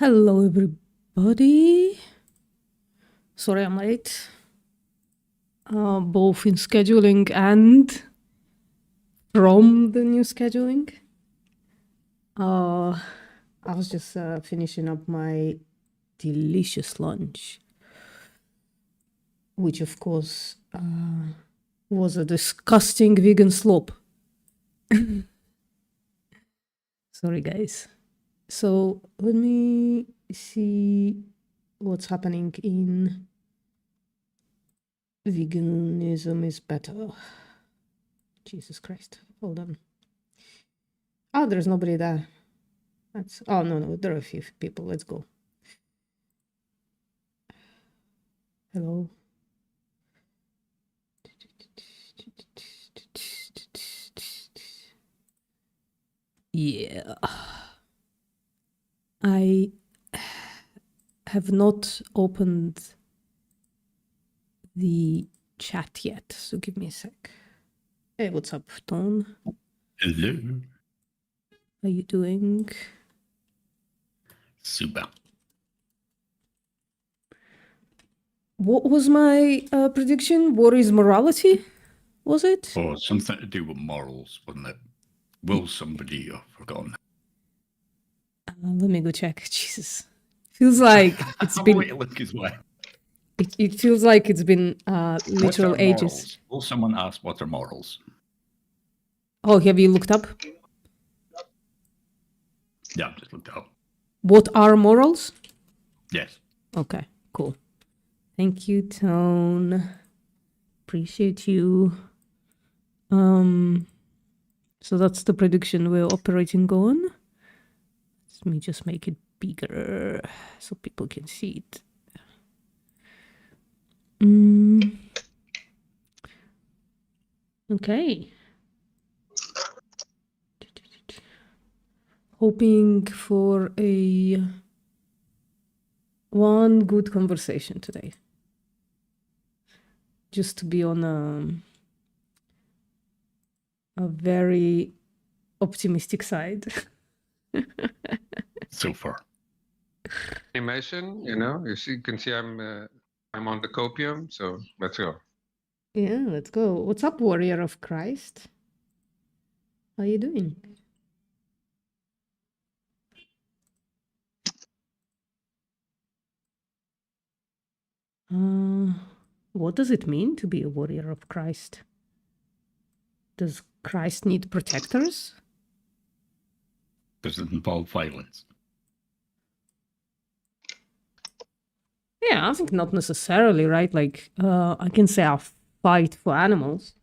Hello, everybody. Sorry I'm late. Both in scheduling and from the new scheduling. I was just finishing up my delicious lunch, which of course was a disgusting vegan slop. Sorry, guys. So let me see what's happening in Veganism is Better. Jesus Christ. Hold on. Oh, there's nobody there. Oh, no, there are a few people. Let's go. Hello. Yeah. I have not opened the chat yet, so give me a sec. Hey, what's up, Tone? Hello. How you doing? Super. What was my prediction? What is morality? Was it? Or something to do with morals, wasn't it? Will somebody have forgotten? Let me go check. Jesus. Feels like it's been... Look as well. It feels like it's been What's literal our ages. morals? Will someone ask what are morals? Oh, have you looked up? Yeah, I've just looked it up. What are morals? Yes. Okay, cool. Thank you, Tone. Appreciate you. So that's the prediction we're operating on. Let me just make it bigger so people can see it. Okay. Hoping for one good conversation today. Just to be on a very optimistic side. So far. Animation, you can see I'm on the copium, so let's go. Yeah, let's go. What's up, Warrior of Christ? How you doing? What does it mean to be a warrior of Christ? Does Christ need protectors? Does it involve violence? Yeah, I think not necessarily, right? Like, I can say I fight for animals.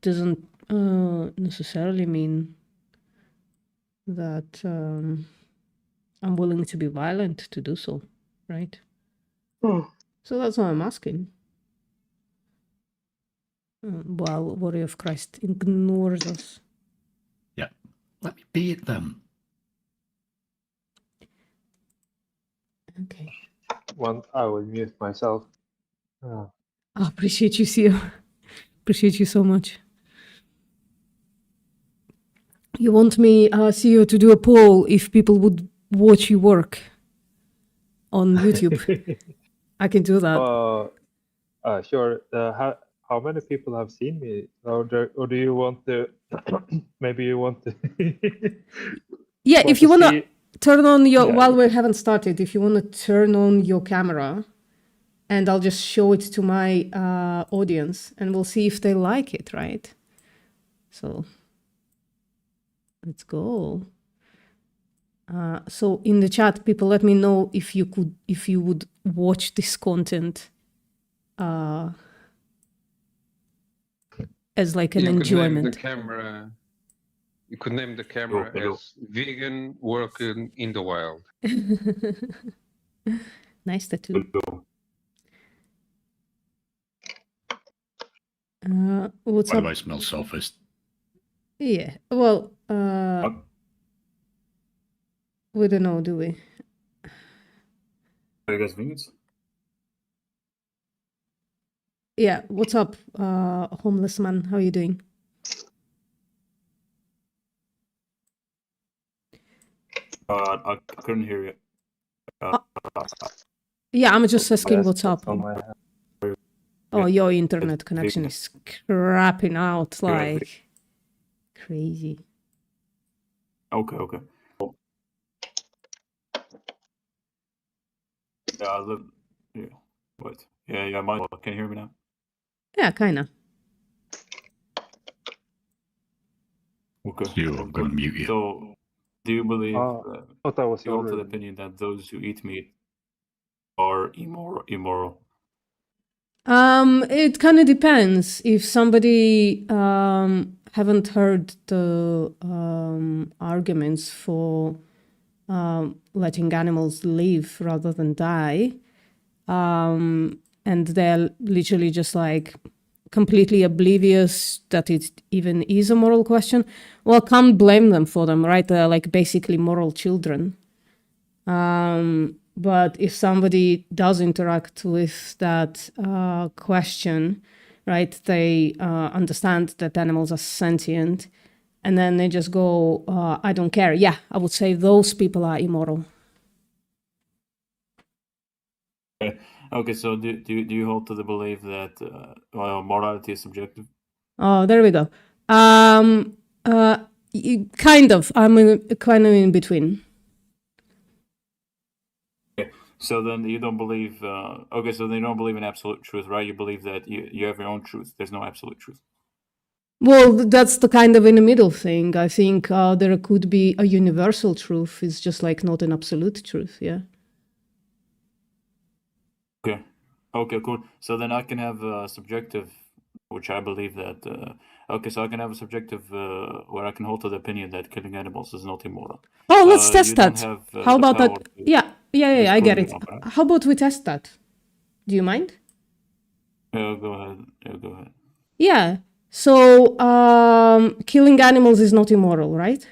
Doesn't necessarily mean that I'm willing to be violent to do so, right? So that's why I'm asking. While Warrior of Christ ignores us. Yeah. Let me beat them. Okay. I will mute myself. I appreciate you, Sio. Appreciate you so much. You want me, Sio, to do a poll if people would watch you work on YouTube? I can do that. Sure. How many people have seen me? Or do you want to? Maybe you want to. Yeah, if you want to turn on your, Yeah. while we haven't started, if you want to turn on your camera, and I'll just show it to my audience, and we'll see if they like it, right? So let's go. So in the chat, people, let me know if you would watch this content as like an enjoyment. You could name the camera as Vegan Working in the Wild. Nice tattoo. What's Why up? do I smell sophist? Yeah, well, we don't know, do we? Are you guys vegans? Yeah, what's up, homeless man? How are you doing? I couldn't hear you. Yeah, I'm just asking Yes, what's up. that's all I have. Oh, Yeah. your internet It's connection big. is crapping out Yeah, like crazy. Okay. Yeah. What? Yeah. Can you hear me now? Yeah, kinda. Okay. So I'm going to mute you. So, do you believe? I thought that was You hold to the already. opinion that those who eat meat are immoral. It kind of depends. If somebody haven't heard the arguments for letting animals live rather than die, and they're literally just like completely oblivious that it even is a moral question, well, can't blame them for them, right? They're like basically moral children. But if somebody does interact with that question, right, they understand that animals are sentient, and then they just go, I don't care. Yeah, I would say those people are immoral. Okay. So, do you hold to the belief that morality is subjective? Oh, there we go. Kind of. I'm kind of in between. So then you don't believe. Okay. So then you don't believe in absolute truth, right? You believe that you have your own truth. There's no absolute truth. Well, that's the kind of in the middle thing. I think there could be a universal truth. It's just like not an absolute truth. Yeah. Okay. Okay. Cool. So then I can have a subjective, which I believe that. Okay. So I can have a subjective where I can hold to the opinion that killing animals is not immoral. Oh, let's test You don't that. have, How the about that? power to Yeah, I get disprove it. it, right? How about we test that? Do you mind? Go ahead. Go ahead. Yeah. So, killing animals is not immoral, right?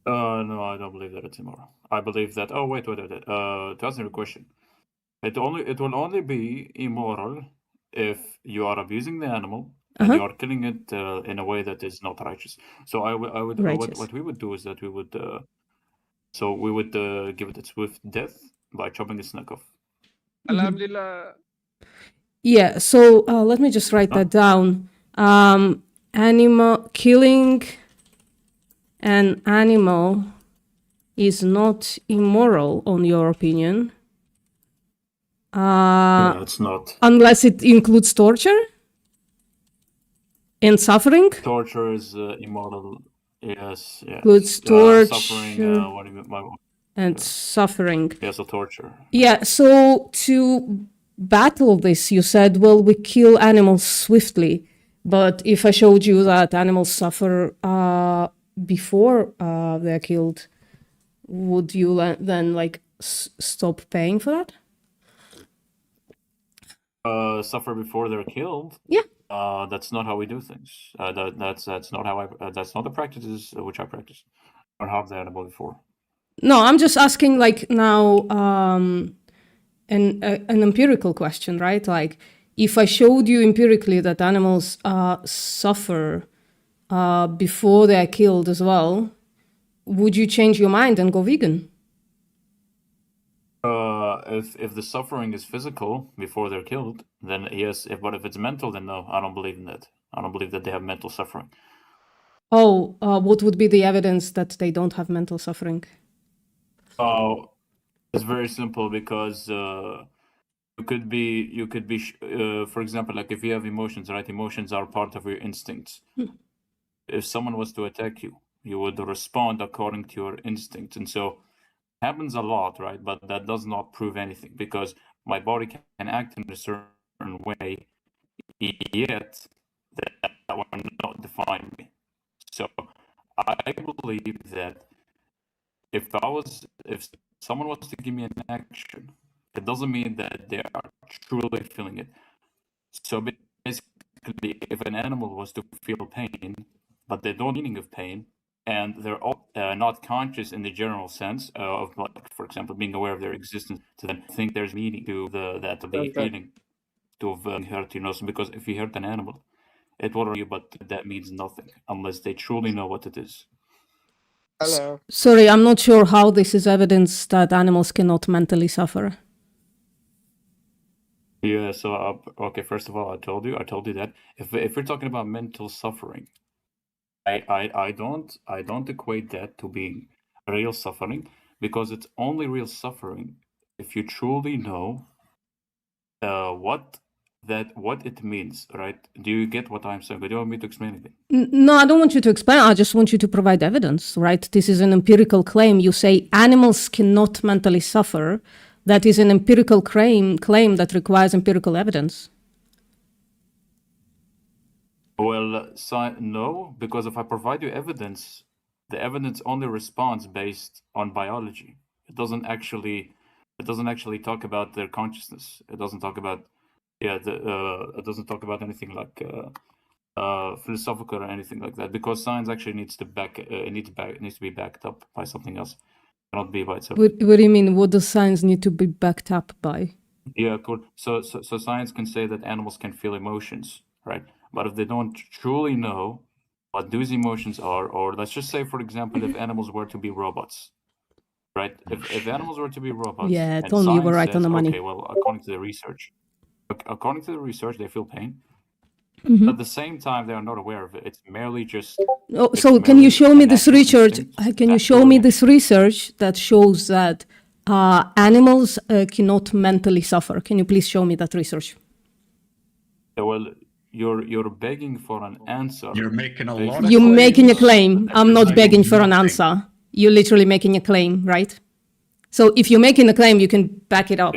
No, I don't believe that it's immoral. I believe that. Oh, wait. To answer your question, it will only be immoral if you are abusing the animal and you are killing it in a way that is not righteous. So I would Righteous. what we would do is that we would give it its swift death by chopping its neck off. Alhamdulillah. Yeah. So let me just write that down. Killing an animal is not immoral, on your opinion. Yeah, it's not. Unless it includes torture and suffering. Torture is immoral. Yes. Includes Suffering. torture What do you mean? and suffering. Yeah, so torture. Yeah, so to battle this, you said, well, we kill animals swiftly. But if I showed you that animals suffer before they're killed, would you then like stop paying for that? Suffer before they're killed. Yeah. That's not how we do things. That's not how that's not the practices which I practice. Or harm the animal before. No, I'm just asking like now an empirical question, right? Like if I showed you empirically that animals suffer before they're killed as well, would you change your mind and go vegan? If the suffering is physical before they're killed, then yes. But if it's mental, then no. I don't believe in that. I don't believe that they have mental suffering. Oh, what would be the evidence that they don't have mental suffering? Oh, it's very simple because you could be, for example, like if you have emotions, right? Emotions are part of your instincts. If someone was to attack you, you would respond according to your instincts, and so it happens a lot, right? But that does not prove anything because my body can act in a certain way, yet that will not define me. So I believe that if someone was to give me an action, it doesn't mean that they are truly feeling it. So basically, if an animal was to feel pain, but they don't meaning of pain, and they're all not conscious in the general sense of, like, for example, being aware of their existence, to then think there's meaning to that the feeling to have hurt, So because if you hurt an animal, it will hurt you, but that means nothing unless they truly know what it is. Hello. Sorry, I'm not sure how this is evidence that animals cannot mentally suffer. Yeah. So okay. First of all, I told you that if we're talking about mental suffering, I don't equate that to being real suffering, because it's only real suffering if you truly know what it means, right? Do you get what I'm saying? Do you want me to explain it? No, I don't want you to explain. I just want you to provide evidence, right? This is an empirical claim. You say animals cannot mentally suffer. That is an empirical claim that requires empirical evidence. Well, no, because if I provide you evidence, the evidence only responds based on biology. It doesn't actually talk about their consciousness. It doesn't talk about it doesn't talk about anything like philosophical or anything like that, because science actually needs to be backed up by something else. It cannot be by itself. What do you mean? What does science need to be backed up by? Yeah, cool. So science can say that animals can feel emotions, right? But if they don't truly know what those emotions are, or let's just say, for example, if animals were to be robots, right? If animals were to be robots, Yeah, and Tom, you were science right on says, the money. okay, well, according to the research, they feel pain. Mhm. At the same time, they are not aware of it. It's merely just. Oh, it's so can you merely show a me this natural research? instinct, Can you show me natural- this research that shows that animals cannot mentally suffer? Can you please show me that research? Well, you're begging for an answer. You're making a based lot on of You're claims. making a claim. that I'm not provide begging for an nothing. answer. You're literally making a claim, right? So if you're making a claim, you can back it up.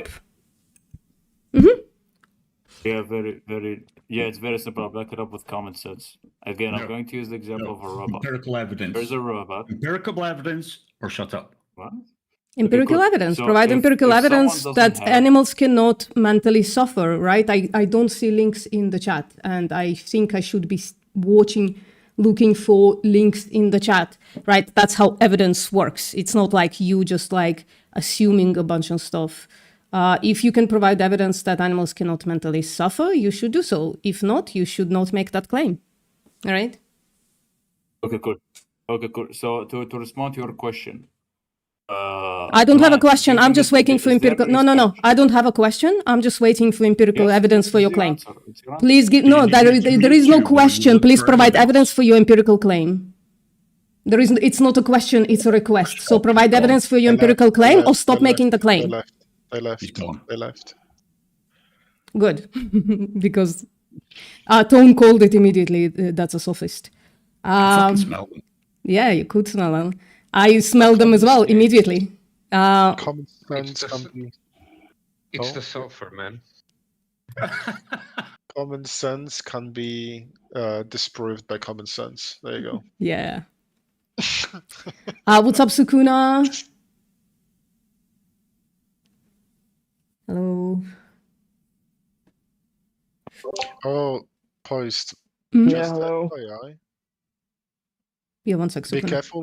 Yeah, very, very. Yeah, it's very simple. I'll back it up with common sense. Again, No. I'm going to use the example of a robot. Empirical evidence. There's a robot. Empirical evidence, or shut up. What? Empirical cool. evidence. So Provide if- empirical if someone evidence doesn't that have- animals cannot mentally suffer, right? I don't see links in the chat, and I think I should be looking for links in the chat, right? That's how evidence works. It's not like you just like assuming a bunch of stuff. If you can provide evidence that animals cannot mentally suffer, you should do so. If not, you should not make that claim. All right? Okay, cool. Okay, cool. So to respond to your question, I don't have a Matt, question. do you I'm think just waiting is for there empirical. No. research? I don't have a question. I'm just waiting for empirical Yes, evidence for it's your your claim. answer. It's your answer. Please give. You No, need there to is no YouTube or question. look Please for provide evidence. evidence for your empirical claim. There is. It's not a question. It's a request. So provide Gone. evidence for your They left, empirical they claim, left, or stop they making the left, claim. They left. He's gone. They left. Good, because Tone called it immediately. That's a sophist. I fucking smell them. Yeah, you could smell them. I smelled them as well immediately. Common sense the can s- be It's Oh. the sulfur, man. common sense can be disproved by common sense. There you go. Yeah. What's up, Sukuna? Hello. Oh, poised. Mhm. Just hello. FYI. Yeah, one sec, Be Sukuna. careful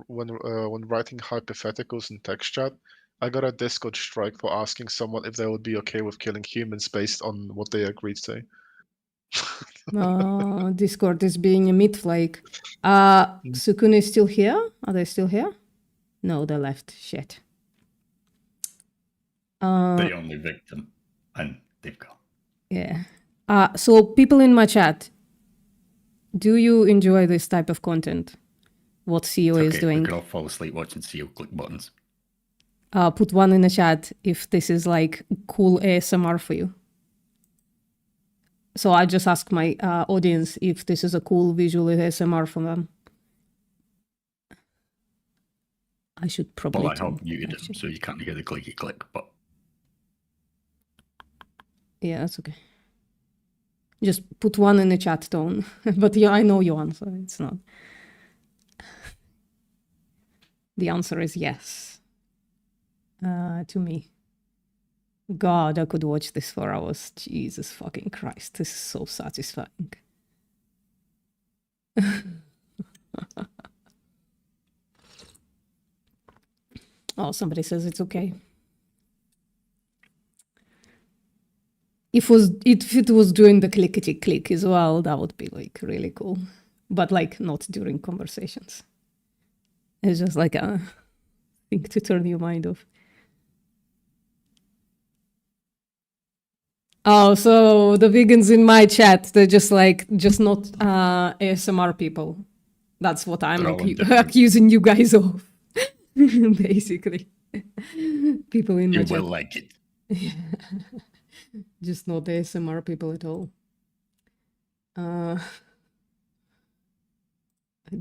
when writing hypotheticals in text chat. I got a Discord strike for asking someone if they would be okay with killing humans based on what they agreed to. Discord is being a meat flake. Sukuna is still here? Are they still here? No, they left. Shit. The only victim. And they've gone. Yeah. So people in my chat, do you enjoy this type of content? What CEO is Okay, doing? we could all fall asleep watching CEO click buttons. Put one in the chat if this is like cool ASMR for you. So I just ask my audience if this is a cool visual ASMR for them. I should probably. Well, I turn- have muted actually- them so you can't hear the clicky click, but Yeah, that's okay. Just put one in the chat, Tone. But yeah, I know your answer. It's not. The answer is yes. To me. God, I could watch this for hours. Jesus fucking Christ. This is so satisfying. Oh, somebody says it's okay. If it was during the clickety click as well, that would be like really cool. But like not during conversations. It's just like a thing to turn your mind off. Oh, so the vegans in my chat, they're just not ASMR people. That's what I'm They're all indifferent. accusing you guys of, basically. People in my You chat. will like it. Just not ASMR people at all. Do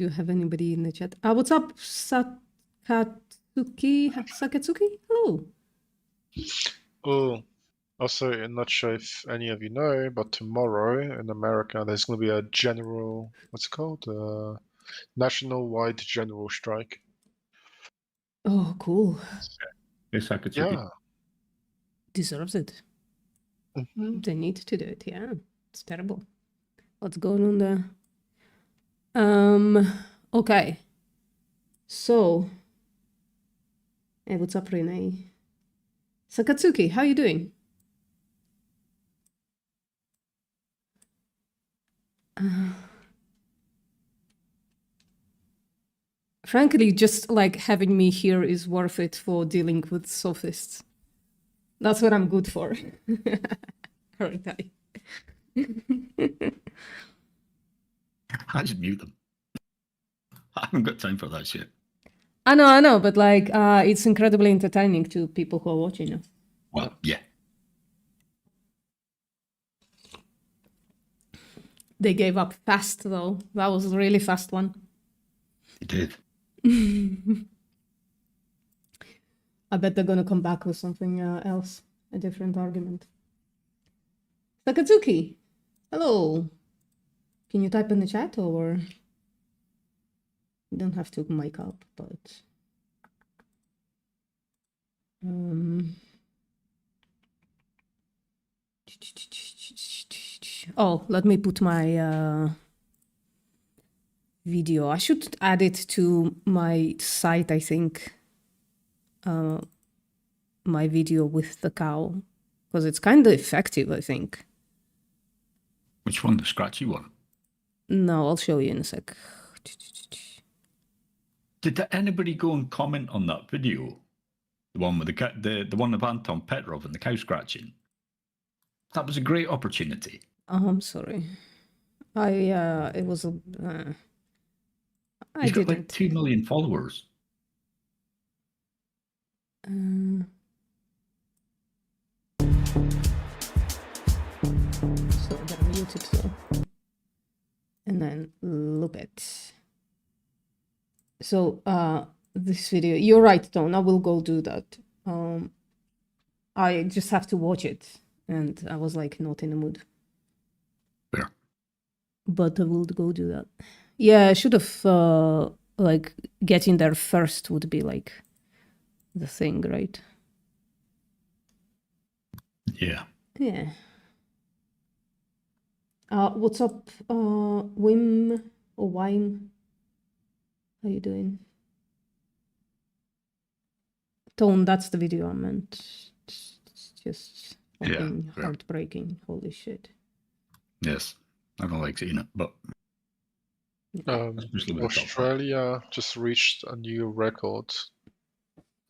you have anybody in the chat? What's up, Sakatsuki? Hello. Oh, also, I'm not sure if any of you know, but tomorrow in America, there's going to be a general, what's it called? National-wide general strike. Oh, cool. Yes, I could see. Yeah. Deserves it. Mhm. They need to do it, yeah. It's terrible. What's going on there? Okay. So, hey, what's up, Renee? Sakatsuki, how you doing? Frankly, just like having me here is worth it for dealing with sophists. That's what I'm good for. Aren't I? I just mute them. I haven't got time for that shit. I know, but like, it's incredibly entertaining to people who are watching us. Well, yeah. They gave up fast, though. That was a really fast one. You did. I bet they're gonna come back with something else, a different argument. Sakatsuki, hello. Can you type in the chat or you don't have to mic up, but oh, let me put my video. I should add it to my site, I think. My video with the cow, because it's kind of effective, I think. Which one? The scratchy one? No, I'll show you in a sec. Did anybody go and comment on that video? The one with the one of Anton Petrov and the cow scratching? That was a great opportunity. Oh, I'm sorry. It was a. I He's got didn't. like 2 million followers. So I'm gonna mute it though. And then loop it. So this video, you're right, Tone. I will go do that. I just have to watch it, and I was like not in the mood. Where? But I will go do that. Yeah, I should have like getting there first would be like the thing, right? Yeah. Yeah. What's up, Wim or Wime? How you doing? Tone, that's the video I meant. It's just Yeah, fucking yeah. heartbreaking. Holy shit. Yes. I don't like seeing it, but especially with the top part. Australia just reached a new record.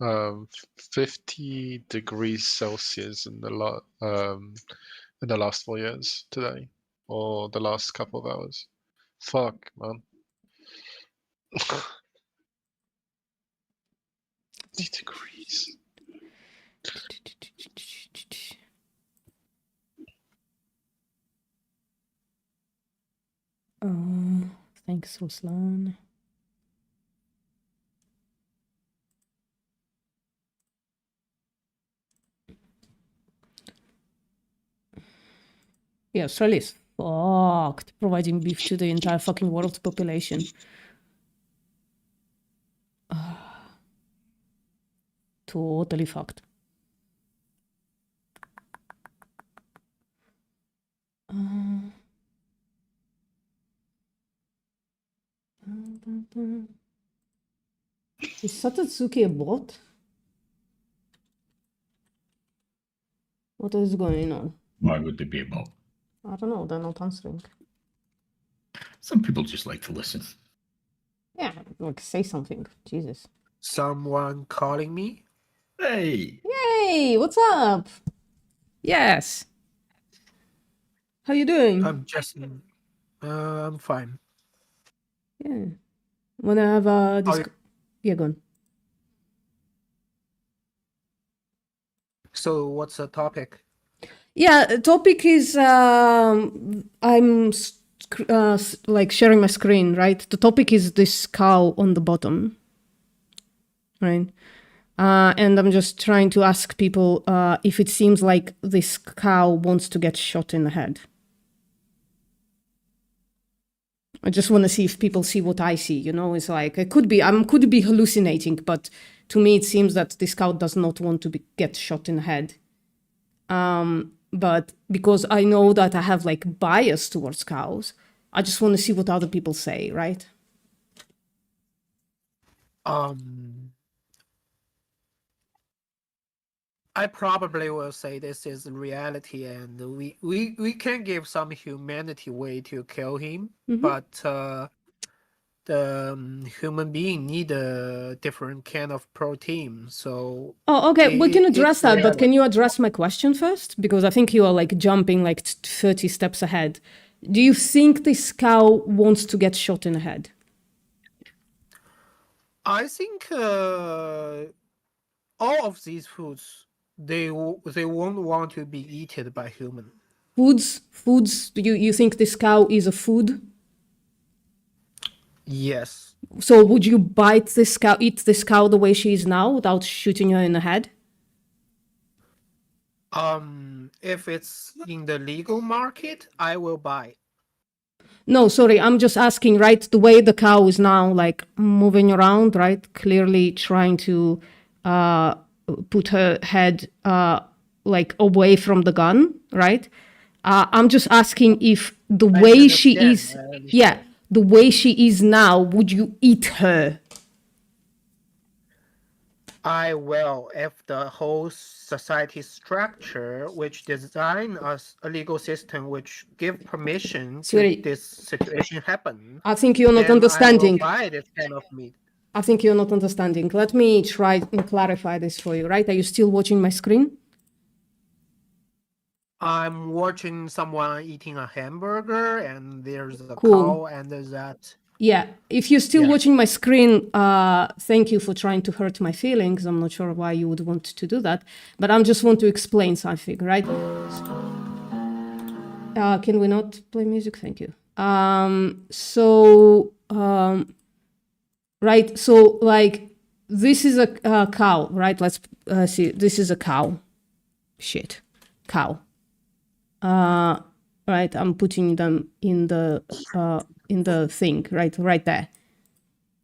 50 degrees Celsius in the last 4 years today, or the last couple of hours. Fuck, man. 50 degrees. Thanks, Ruslan. Yeah, Australia is fucked, providing beef to the entire fucking world's population. Totally fucked. Is Satatsuki a bot? What is going on? Why would they be about? I don't know, they're not answering. Some people just like to listen. Yeah, like say something. Jesus. Someone calling me? Hey, Hey, what's up? Yes. How you doing? I'm just. I'm fine. Yeah. Wanna have a How you- Yeah, go on. So, what's the topic? Yeah, topic is I'm like sharing my screen, right? The topic is this cow on the bottom, right? And I'm just trying to ask people if it seems like this cow wants to get shot in the head. I just want to see if people see what I see. You know, it's like it could be could be hallucinating, but to me it seems that this cow does not want to get shot in the head. But because I know that I have like bias towards cows, I just want to see what other people say, right? I probably will say this is reality, and we can give some humanity way to kill him, but the human being need a different kind of protein. So Oh, okay, we can address it's that, but reality. can you address my question first? Because I think you are like jumping like 30 steps ahead. Do you think this cow wants to get shot in the head? I think all of these foods they won't want to be eaten by human. Foods, you think this cow is a food? Yes. So would you eat this cow the way she is now without shooting her in the head? If it's in the legal market, I will buy. No, sorry, I'm just asking, right? The way the cow is now like moving around, right? Clearly trying to put her head like away from the gun, right? I'm just asking if the way she is, I understand. yeah, the way she is now, would you eat her? I will if the whole society structure which design a legal system which give permission Sorry. to this situation happen. I think you're not then I will understanding. buy this kind of meat. I think you're not understanding. Let me try and clarify this for you, right? Are you still watching my screen? I'm watching someone eating a hamburger and there's a Cool. cow and there's that. Yeah, if you're still Yeah. watching my screen, thank you for trying to hurt my feelings. I'm not sure why you would want to do that, but I just want to explain something, right? Can we not play music? Thank you. Right, so like this is a cow, right? Let's see. This is a cow. Shit, cow. Right, I'm putting them in the thing, right there.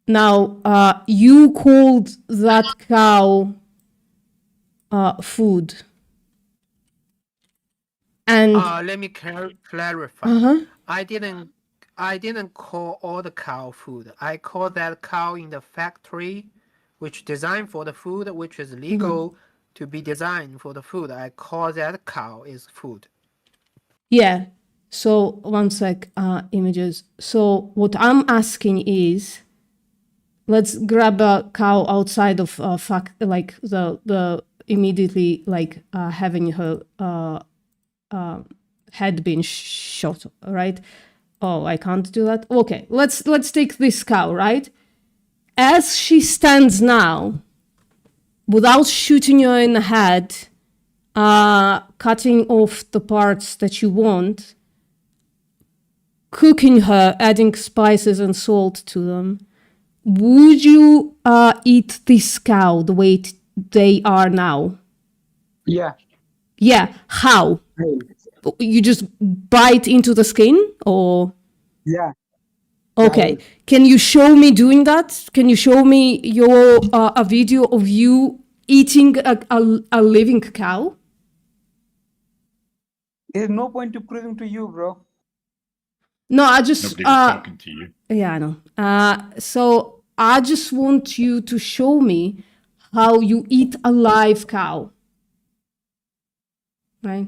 Now, you called that cow food. And Let me clarify. I didn't call all the cow food. I call that cow in the factory, which designed for the food, which is legal to be designed for the food. I call that cow is food. yeah, so one sec, images. So what I'm asking is, let's grab a cow outside of like the immediately like having her head being shot, right? Oh, I can't do that. Okay, let's take this cow, right? As she stands now, without shooting her in the head, cutting off the parts that you want, cooking her, adding spices and salt to them, would you eat this cow the way they are now? Yeah. Yeah, how? You just bite into the skin, or? Yeah. Okay, can you show me doing that? Can you show me your a video of you eating a living cow? There's no point to proving to you, bro. No, I just nobody was talking to you. yeah, I know. So I just want you to show me how you eat a live cow, right?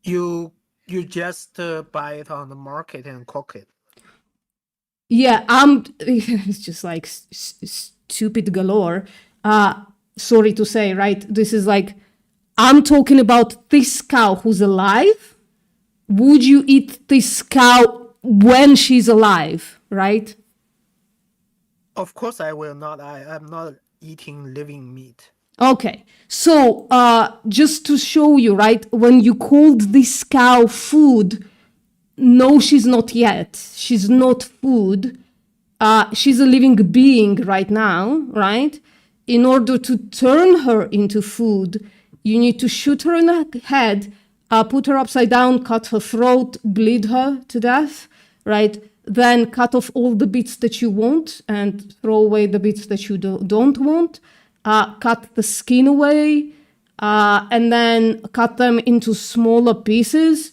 You just buy it on the market and cook it. Yeah, it's just like stupid galore. Sorry to say, right? This is like, I'm talking about this cow who's alive. Would you eat this cow when she's alive, right? Of course, I will not. I'm not eating living meat. Okay, so just to show you, right, when you called this cow food, no, she's not yet. She's not food. She's a living being right now, right? In order to turn her into food, you need to shoot her in the head, put her upside down, cut her throat, bleed her to death, right? Then cut off all the bits that you want and throw away the bits that you don't want. Cut the skin away, and then cut them into smaller pieces.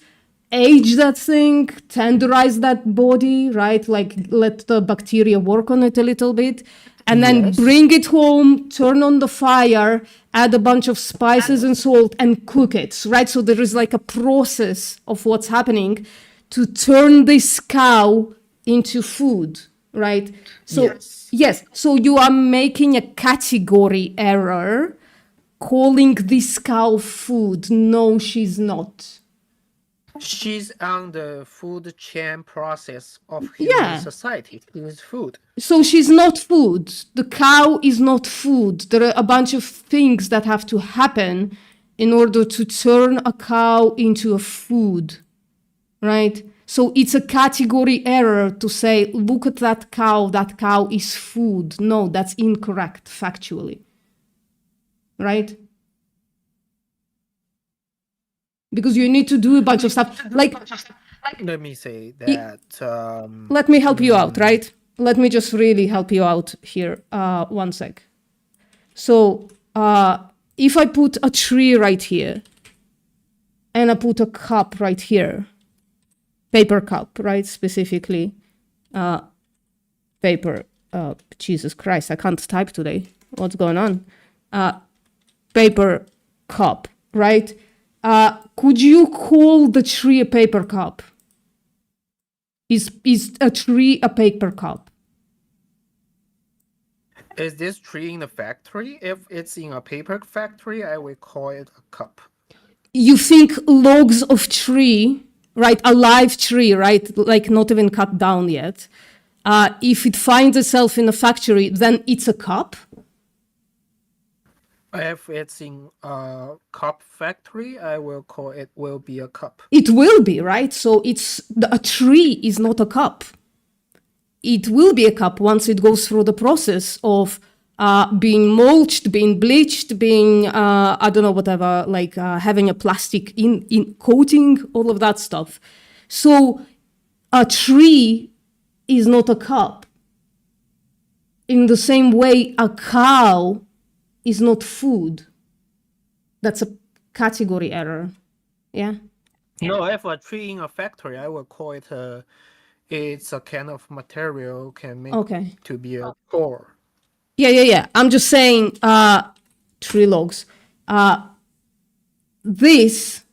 Age that thing, tenderize that body, right? Like let the bacteria work on it a little bit, and then bring it home, turn on the fire, add a bunch of spices and salt, and cook it, right? So there is like a process of what's happening to turn this cow into food, right? So yes, so you are making a category error calling this cow food. No, she's not. She's on the food chain process of human society. She is food. So she's not food. The cow is not food. There are a bunch of things that have to happen in order to turn a cow into a food, right? So it's a category error to say, look at that cow is food. No, that's incorrect factually, right? Because you need to do a bunch of stuff. Like, let me say that. let me help you out, right? Let me just really help you out here. 1 sec. So, if I put a tree right here, and I put a cup right here, paper cup, right? Specifically, paper. Jesus Christ, I can't type today. What's going on? Paper cup, right? Could you call the tree a paper cup? Is a tree a paper cup? Is this tree in the factory? If it's in a paper factory, I will call it a cup. You think logs of tree, right? A live tree, right? Like not even cut down yet. If it finds itself in a factory, then it's a cup? If it's in a cup factory, I will call it will be a cup. It will be, right? So a tree is not a cup. It will be a cup once it goes through the process of being mulched, being bleached, being, I don't know, whatever, like having a plastic in coating, all of that stuff. So a tree is not a cup. In the same way, a cow is not food. That's a category error. Yeah? No, if a tree in a factory, I will call it it's a kind of material can make to be a core. Yeah. I'm just saying tree logs. This,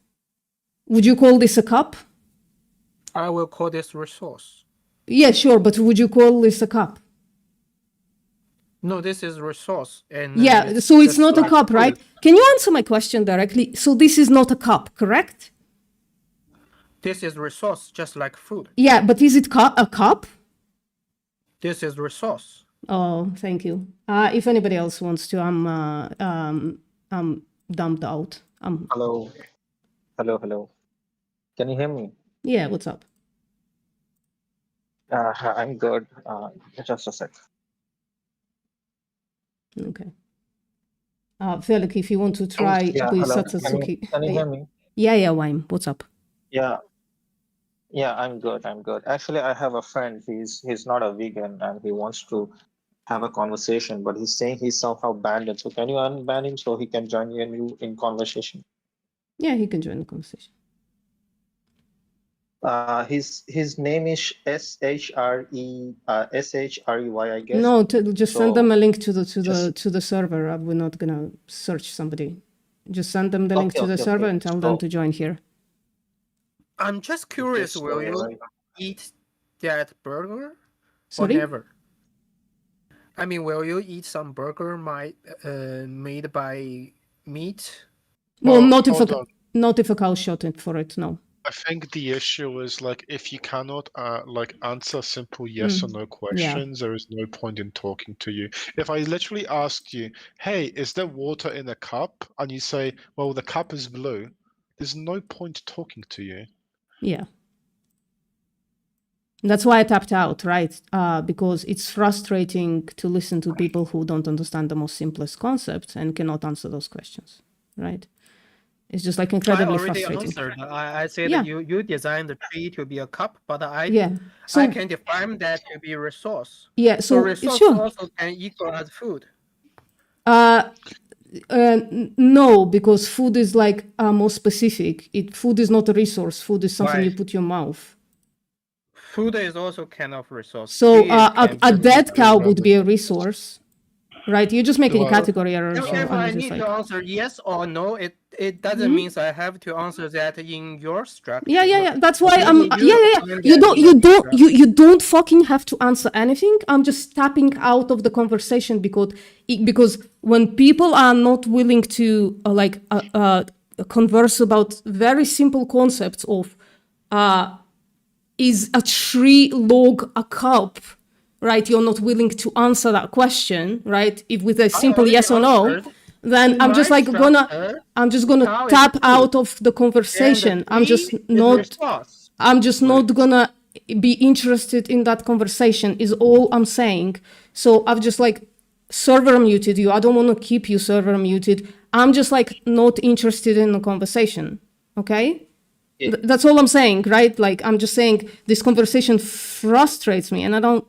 would you call this a cup? I will call this resource. Yeah, sure, but would you call this a cup? No, this is resource. And yeah, so it's not a cup, right? Can you answer my question directly? So this is not a cup, correct? This is resource, just like food. Yeah, but is it a cup? This is resource. Oh, thank you. If anybody else wants to, I'm dumped out. Hello. Can you hear me? Yeah, what's up? I'm good. Just a sec. Okay. Felix, if you want to try with Satsuki. Can you hear me? Yeah, Wime, what's up? Yeah, I'm good. Actually, I have a friend. He's not a vegan and he wants to have a conversation, but he's saying he's somehow banned it. So can you unban him so he can join you in conversation? Yeah, he can join the conversation. His name is SHREY, I guess. No, just send them a link to the server. We're not gonna search somebody. Just send them the link to the server and tell them to join here. I'm just curious, will you eat that burger? Sorry? never? I mean, will you eat some burger made by meat? Well, not if hold a on. not if a cow shot it for it. No. I think the issue is like if you cannot like answer simple yes or no Yeah. questions, there is no point in talking to you. If I literally asked you, "Hey, is there water in a cup?" and you say, "Well, the cup is blue," there's no point talking to you. Yeah. That's why I tapped out, right? Because it's frustrating to listen to people who don't understand the most simplest concepts and cannot answer those questions, right? It's just like I incredibly already frustrating. answered. I said Yeah. you designed the tree to be a cup, but Yeah. I So can define that to be resource. yeah. So So resource sure. also can equal as food. No, because food is like more specific. Food is not a resource. Food is something you Why? put in your mouth. Food is also kind of resource. So Tree can a be dead cow Remember would be a that. resource, right? You're just making Well, category errors. If So I I'm just need like, to answer yes or no, it doesn't mean I have to answer that in your structure. yeah. That's why Maybe I'm you yeah. define You that don't in you your don't structure. you don't fucking have to answer anything. I'm just tapping out of the conversation because when people are not willing to converse about very simple concepts of is a tree log a cup, right? You're not willing to answer that question, right? If with a simple already yes or no, answered. then In I'm just my like gonna structure, I'm just gonna cow is tap food, out of the and conversation. the I'm just tree is not resource. I'm just not gonna be interested in that conversation is all I'm saying. So I've just like server muted you. I don't want to keep you server muted. I'm just like not interested in the conversation. Okay? Yeah. That's all I'm saying, right? Like I'm just saying this conversation frustrates me and I don't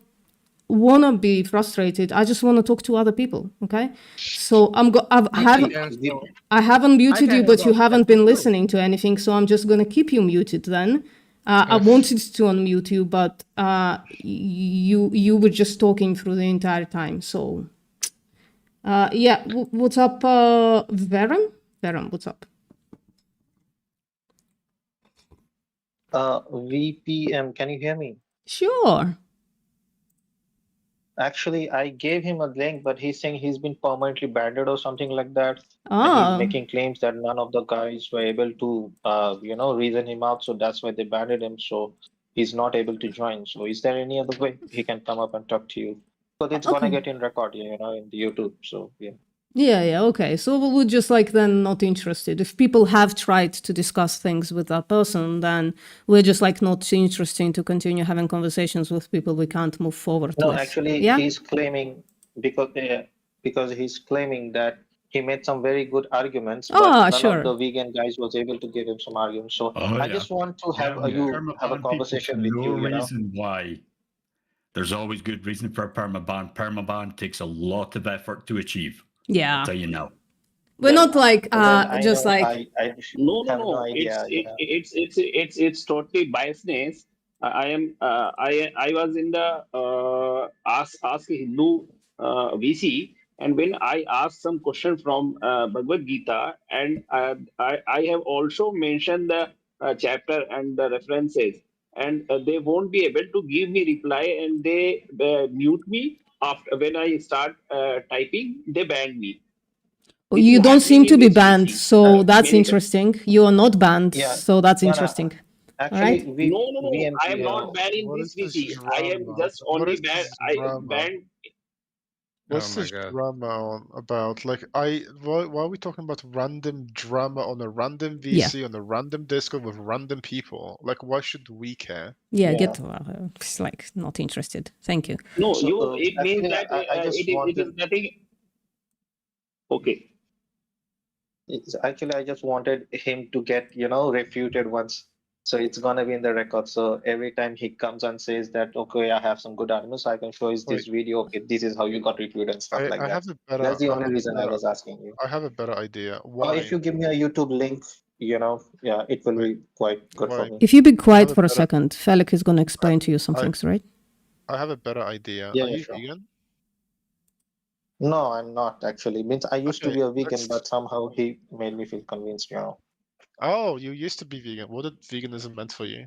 want to be frustrated. I just want to talk to other people, okay? So I haven't muted can you, but you handle haven't that been too. listening to anything, so I'm just going to keep you muted then. I wanted to unmute you, but you were just talking through the entire time. So yeah, what's up, Varen? Varen, what's up? VPM, can you hear me? Sure. Actually, I gave him a link, but he's saying he's been permanently banned or something like that. And Ah, he's making claims that none of the guys were able to, reason him out. So that's why they banned him. So he's not able to join. So is there any other way he can come up and talk to you? Because it's gonna okay. get in record, in the YouTube. So yeah. Yeah, okay. So we're just like then not interested. If people have tried to discuss things with that person, then we're just like not interested to continue having conversations with people we can't move forward No, with. actually, Yeah? he's claiming because he's claiming that he made some very good arguments, but none Sure. of the vegan guys was able to give him some arguments. So Oh, I yeah. just want to have Yeah, you permaban have a people conversation for with no you. reason why. There's always good reason for a permaban. Permaban takes a lot of effort to achieve. Yeah. I'll tell you now. We're not like I just know, like I No, have no idea. it's totally biasness. I was in the Ask Hindu VC, and when I asked some question from Bhagavad Gita, and I have also mentioned the chapter and the references, and they won't be able to give me reply, and they mute me after when I start typing. They ban me. This you is don't seem happening to in be this banned, VC. so that's Many interesting. You are not banned, Yeah. so that's No, no. interesting. Actually, Right? No. I am VMT, not banned in what this is this VC. I am drama? just What only is this drama? banned. What's Oh my this God. drama about? Like, why are we talking about random drama on a random VC on a random Discord with random people? Like, why should we care? Yeah, Yeah. get it's like not interested. Thank you. No, So, it means actually, that I just it is wanted. nothing. Okay. Actually, I just wanted him to get, refuted once. So it's gonna be in the record. So every time he comes and says that, okay, I have some good arguments, I can show you this video. Okay, this is how you got refuted and stuff like I that. have a better. That's the I only have a reason I better- was asking you. I have a better idea. Or Why? if you give me a YouTube link, yeah, it will be quite good for Why? me. If you be quiet have a for a better- second, Felix is going to explain to you some things, right? I have a better idea. Yeah, Are you sure. vegan? No, I'm not actually. Means I used to Okay, be a vegan, let's- but somehow he made me feel convinced. Oh, you used to be vegan. What did veganism meant for you?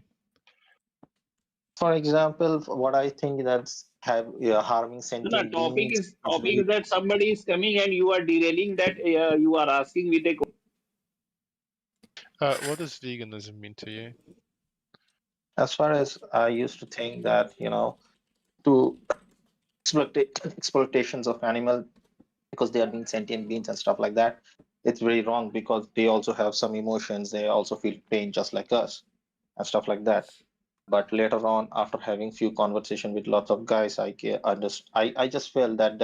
For example, what I think that's harming No, sentient topic beings. is that somebody is coming and you are derailing that. You are asking with a What does veganism mean to you? As far as I used to think that, to exploitations of animal because they are being sentient beings and stuff like that, it's very wrong because they also have some emotions. They also feel pain just like us and stuff like that. But later on, after having few conversation with lots of guys, I just felt that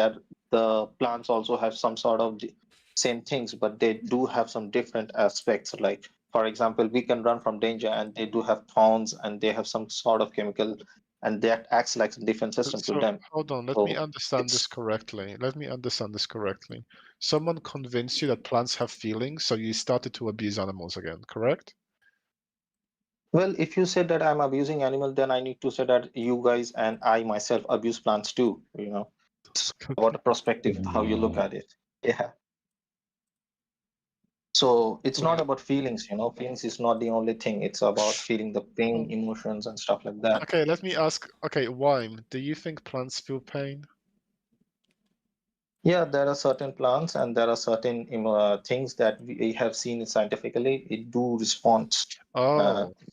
the plants also have some sort of the same things, but they do have some different aspects. Like, for example, we can run from danger, and they do have thorns, and they have some sort of chemical, and that acts like a defense system to So them. hold on, let So me understand this it's correctly. Someone convinced you that plants have feelings, so you started to abuse animals again, correct? well, if you said that I'm abusing animal, then I need to say that you guys and I myself abuse plants too. It's about the perspective, how you look at it. Yeah. So it's not about feelings, feelings is not the only thing. It's about feeling the pain, emotions, and stuff like that. Okay, let me ask. Okay, Wime, do you think plants feel pain? Yeah, there are certain plants and there are certain things that we have seen scientifically. It do respond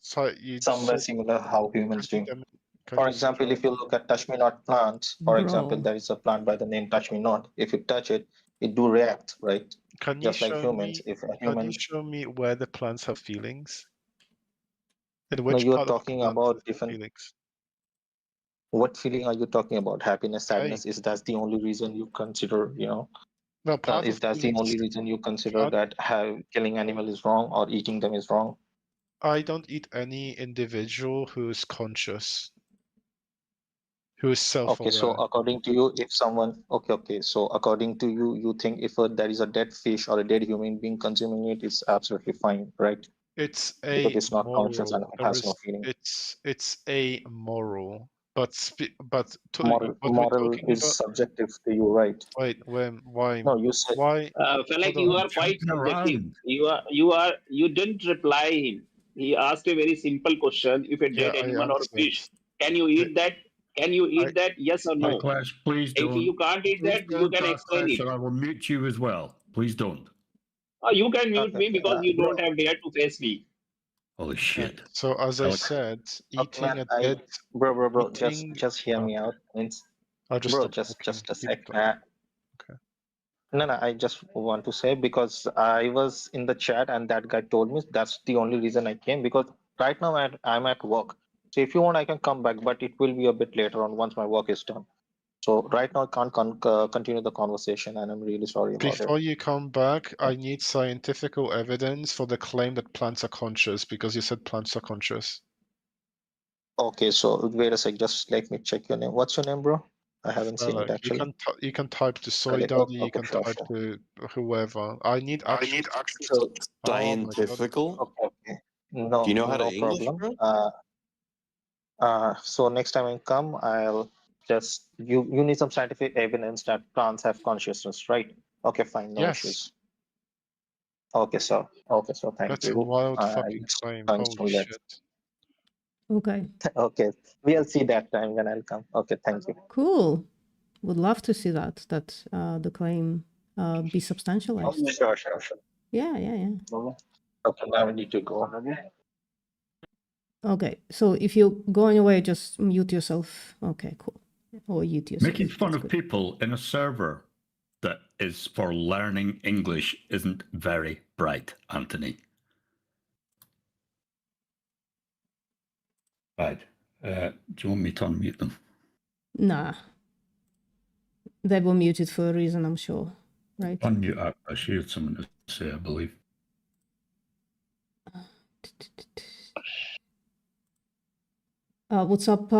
So you somewhere said, similar how humans do. can For you example, if you look at touch me not plants, for example, there is a plant by the name touch me not. If you touch it, it do react, right? Can you Just like show humans. me? If a Can human, you show me where the plants have feelings? In no, which you're part of the talking plant about have different. feelings? What feeling are you talking about? Happiness, Okay. sadness? Is that the only reason you consider, No, part if of that's the feelings. only reason you consider part- that killing animal is wrong or eating them is wrong? I don't eat any individual who is conscious, who is Okay, so self-aware. according to you, if someone, okay, so according to you, you think if there is a dead fish or a dead human being consuming it, it's absolutely fine, right? It's Because it's not conscious and amoral. it has no feeling. It's amoral. But what Moral we're talking is about. subjective to you, right? Wait, why? No, you said. Why? Like Hold you on. are quite Jumping subjective. around. You didn't reply him. He asked a very simple question: if a Yeah, dead I animal or answered. fish, can you eat that? Can you eat that? Yes or no? Clash, please If don't. you can't eat Please that, you don't, can explain Clash, it. or I will mute you as well. Please don't. You can mute Okay, me because you bro. don't have dared to face me. Holy shit. So as I Alex. said, Okay, eating man, a dead. bro, eating- just hear me Okay. out. I'll just Bro, stop talking. just a Keep sec. talking. Okay. No, I just want to say because I was in the chat and that guy told me that's the only reason I came because right now I'm at work. So if you want, I can come back, but it will be a bit later on once my work is done. So right now I can't continue the conversation, and I'm really sorry about it. Before you come back, I need scientific evidence for the claim that plants are conscious because you said plants are conscious. Okay, so wait a sec. Just let me check your name. What's your name, bro? I haven't seen it actually. You can type to Soy Alec, Daddy, you okay, can sure, type sure. to whoever. I need actual. So, Scientifical? okay. No, Do you know how to no English, problem. bro? So next time I come, I'll just you need some scientific evidence that plants have consciousness, right? Okay, fine, no Yes. issues. Okay, so thank That's a you. wild I fucking just claim. can't Holy do that. shit. Okay. Okay, we'll see that time when I'll come. Okay, thank you. Cool. Would love to see that the claim be substantialized. Sure. Yeah. Okay, now we need to go. Okay. So if you're going away, just mute yourself. Okay, cool. Or mute yourself. Making fun That's of good. people in a server that is for learning English isn't very bright, Anthony. Right. Do you want me to unmute them? Nah. They were muted for a reason, I'm sure. Right? Unmute. I shared something to say, I believe. What's up,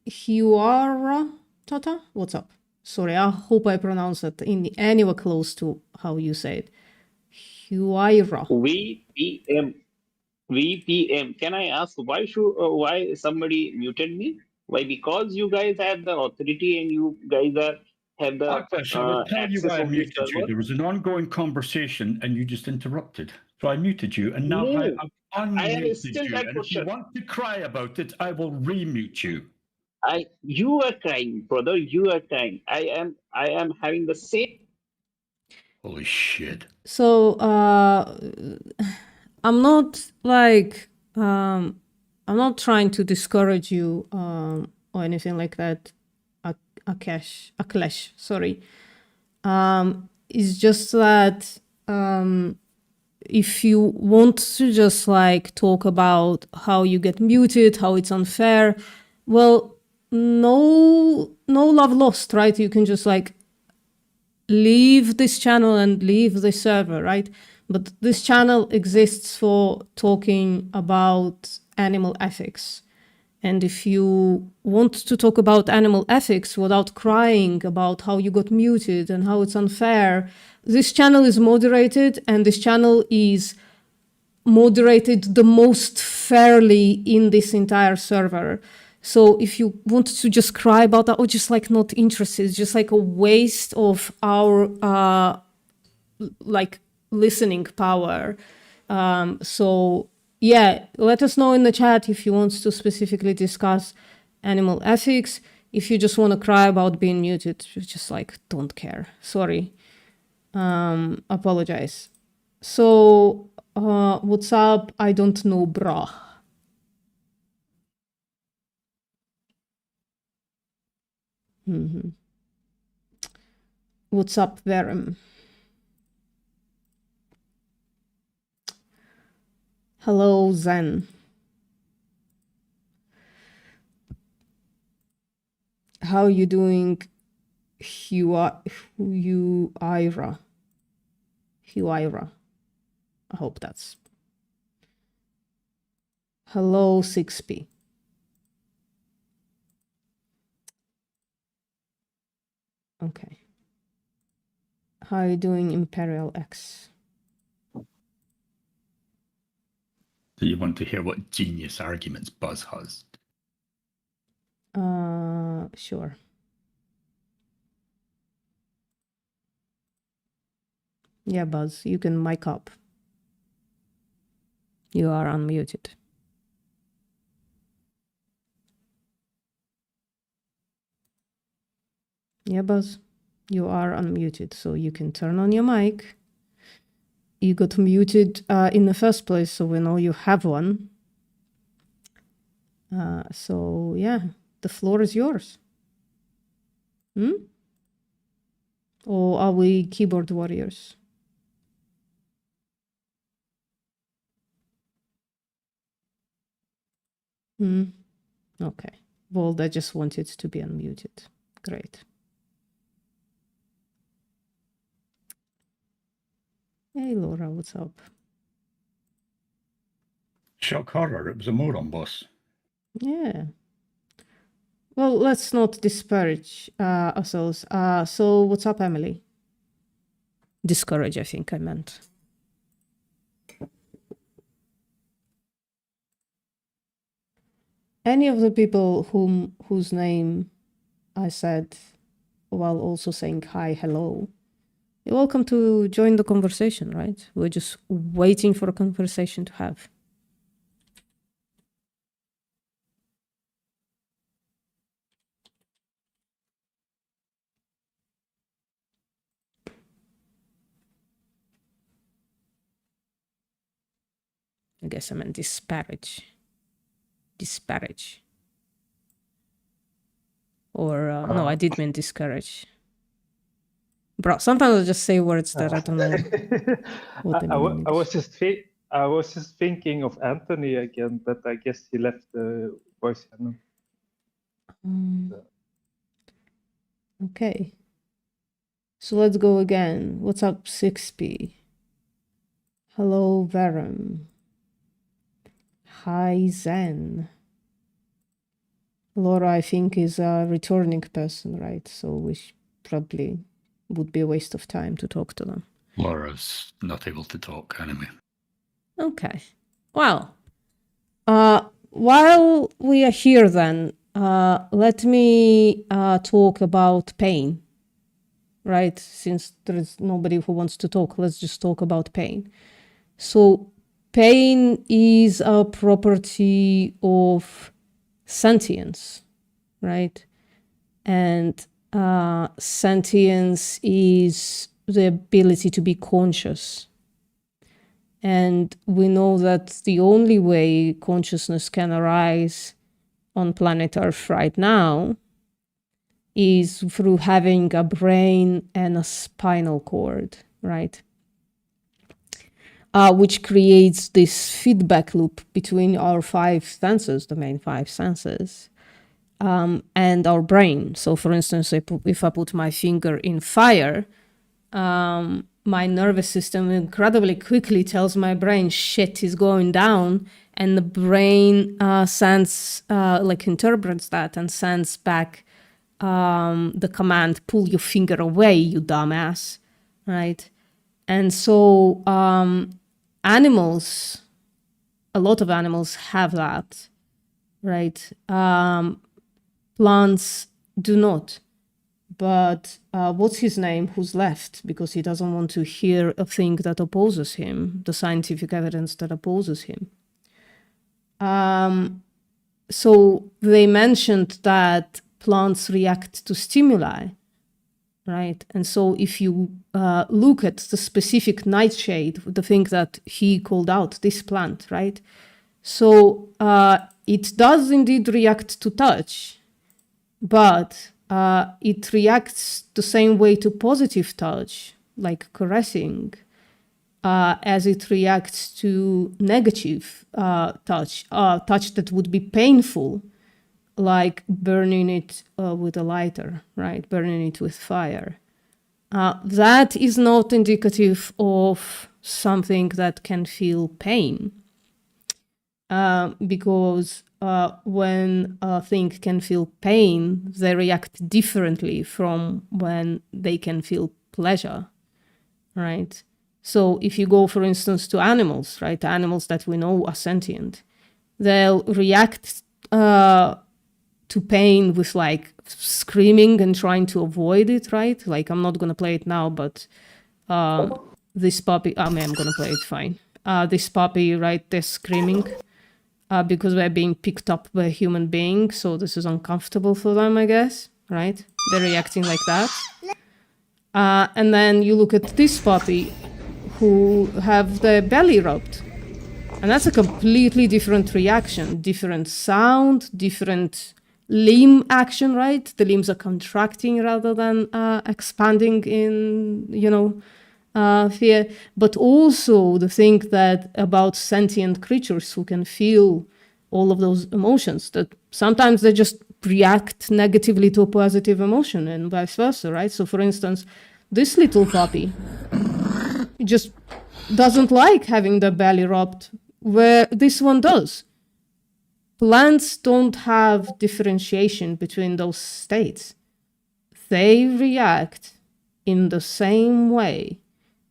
Huara Tata? What's up? Sorry, I hope I pronounced it anywhere close to how you say it. Huayra. VPM. Can I ask why somebody muted me? Why? Because you guys have the authority and you guys have the I will tell you access why I on this muted you. server. There was an ongoing conversation and you just interrupted. So I muted you, and now No, I've I am unmuted still you. that And if you question. want to cry about it, I will remute you. You are crying, brother. You are crying. I am having the same. Holy shit. So I'm not like I'm not trying to discourage you or anything like that. Aklesh, sorry. It's just that if you want to just like talk about how you get muted, how it's unfair, well, no love lost, right? You can just like leave this channel and leave the server, right? But this channel exists for talking about animal ethics. And if you want to talk about animal ethics without crying about how you got muted and how it's unfair, this channel is moderated, and this channel is moderated the most fairly in this entire server. So if you want to just cry about that or just like not interested, it's just like a waste of our like listening power. So yeah, let us know in the chat if you want to specifically discuss animal ethics. If you just want to cry about being muted, you just like don't care. Sorry. Apologize. So what's up? I don't know, brah. What's up, Verum? Hello, Zen. How you doing, Huira? I hope that's... Hello, 6P. Okay. How are you doing, Imperial X? Do you want to hear what genius arguments Buzz has? Sure. Yeah, Buzz, you can mic up. You are unmuted. Yeah, Buzz, you are unmuted, so you can turn on your mic. You got muted in the first place, so we know you have one. So yeah, the floor is yours. Or are we keyboard warriors? Okay. Well, I just wanted to be unmuted. Great. Hey, Laura, what's up? Shock horror, it was a moron boss. Yeah. Well, let's not disparage ourselves. So what's up, Emily? Discourage, I think I meant. Any of the people whose name I said while also saying hi, hello, you're welcome to join the conversation, right? We're just waiting for a conversation to have. I guess I meant disparage. Disparage. Or, no, I did mean discourage. Bro, sometimes I just say words that I don't know what they mean. I was just thinking of Anthony again, but I guess he left the voice channel. Okay. So let's go again. What's up, 6P? Hello, Verum. Hi, Zen. Laura, I think, is a returning person, right? So we probably would be a waste of time to talk to them. Laura's not able to talk anyway. Okay. Well, while we are here then, let me talk about pain, right? Since there is nobody who wants to talk, let's just talk about pain. So pain is a property of sentience, right? And sentience is the ability to be conscious. And we know that the only way consciousness can arise on planet Earth right now is through having a brain and a spinal cord, right? Which creates this feedback loop between our five senses, the main five senses, and our brain. So for instance, if I put my finger in fire, my nervous system incredibly quickly tells my brain shit is going down, and the brain interprets that and sends back the command, pull your finger away, you dumbass, right? And so animals, a lot of animals have that, right? Plants do not. But what's his name who's left because he doesn't want to hear a thing that opposes him, the scientific evidence that opposes him. So they mentioned that plants react to stimuli, right? And so if you look at the specific nightshade, the thing that he called out, this plant, right? So it does indeed react to touch, but it reacts the same way to positive touch, like caressing, as it reacts to negative touch, touch that would be painful, like burning it with a lighter, right? Burning it with fire. That is not indicative of something that can feel pain, because when a thing can feel pain, they react differently from when they can feel pleasure, right? So if you go, for instance, to animals, right? Animals that we know are sentient, they'll react to pain with like screaming and trying to avoid it, right? Like I'm not going to play it now, but this puppy, I mean, I'm going to play it fine. This puppy, right? They're screaming. Because they're being picked up by a human being, so this is uncomfortable for them, I guess, right? They're reacting like that. And then you look at this puppy who have their belly rubbed. And that's a completely different reaction, different sound, different limb action, right? The limbs are contracting rather than expanding in, fear. But also the thing that about sentient creatures who can feel all of those emotions, that sometimes they just react negatively to a positive emotion and vice versa, right? So for instance, this little puppy just doesn't like having the belly rubbed, where this one does. Plants don't have differentiation between those states. They react in the same way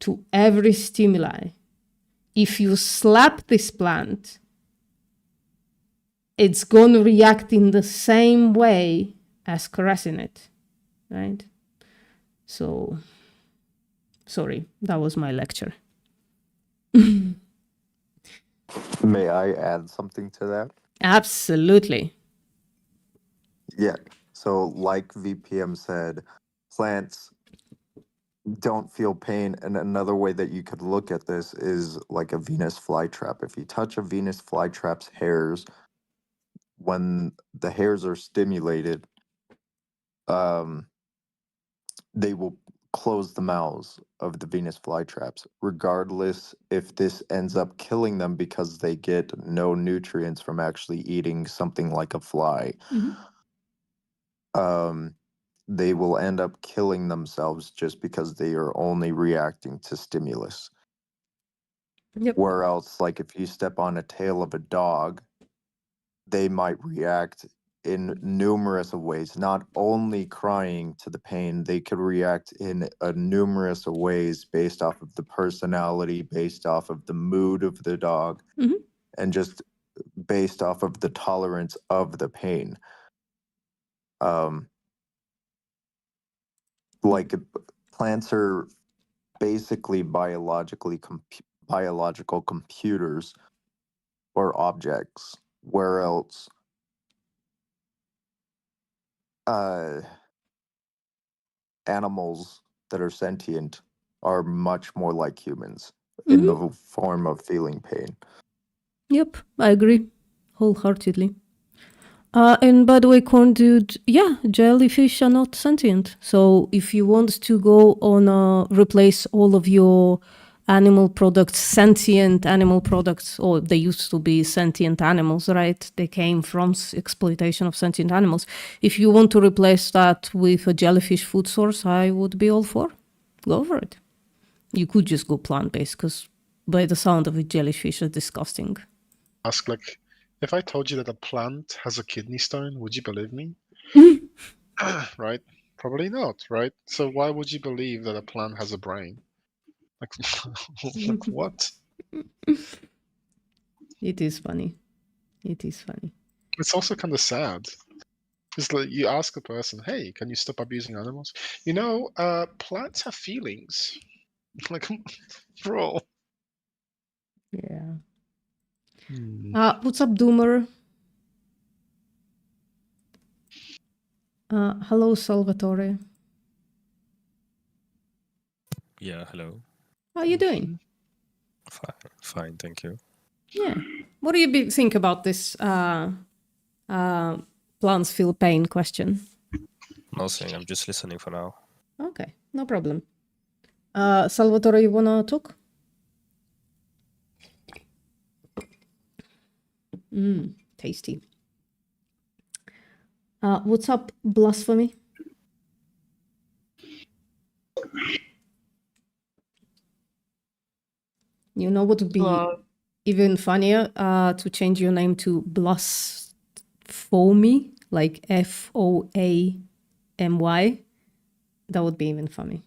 to every stimuli. If you slap this plant, it's going to react in the same way as caressing it, right? So, sorry, that was my lecture. May I add something to that? Absolutely. Yeah. So, like VPM said, plants don't feel pain. And another way that you could look at this is like a Venus flytrap. If you touch a Venus flytrap's hairs, when the hairs are stimulated, they will close the mouths of the Venus flytraps, regardless if this ends up killing them because they get no nutrients from actually eating something like a fly. They will end up killing themselves just because they are only reacting to stimulus. Yep. Where else, like if you step on a tail of a dog, they might react in numerous of ways, not only crying to the pain, they could react in numerous of ways based off of the personality, based off of the mood of the dog, and just based off of the tolerance of the pain. Like plants are basically biologically biological computers or objects, where else animals that are sentient are much more like humans in the form of feeling pain. Yep, I agree wholeheartedly. And by the way, Corn Dude, yeah, jellyfish are not sentient. So if you want to go on replace all of your animal products, sentient animal products, or they used to be sentient animals, right? They came from exploitation of sentient animals. If you want to replace that with a jellyfish food source, I would be all for. Go for it. You could just go plant-based, because by the sound of it, jellyfish are disgusting. Ask, like, if I told you that a plant has a kidney stone, would you believe me? Right? Probably not, right? So why would you believe that a plant has a brain? Like, like what? It is funny. It is funny. It's also kind of sad. It's like you ask a person, hey, can you stop abusing animals? You know, plants have feelings. Like, bro. Yeah. What's up, Doomer? Hello, Salvatore. Yeah, hello. How are you doing? Fine, thank you. Yeah. What do you think about this plants feel pain question? Nothing, I'm just listening for now. Okay, no problem. Salvatore, you wanna talk? Tasty. What's up, Blasphemy? You know what would be even funnier? To change your name to Blasphemy, like Foamy. That would be even funnier.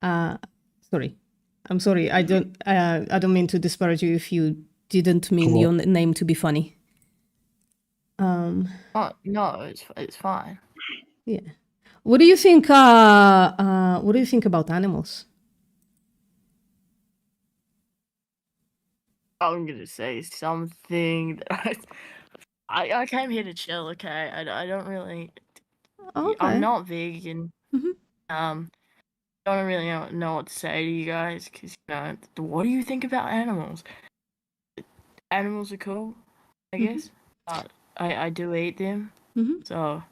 Sorry. I'm sorry. I don't mean to disparage you if you didn't mean your name to be funny. No, it's fine. Yeah. What do you think? What do you think about animals? I'm gonna say something that I came here to chill. Okay, I don't really. Okay. I'm not vegan. Don't really know what to say to you guys because what do you think about animals? Animals are cool, I guess. I do eat them. So.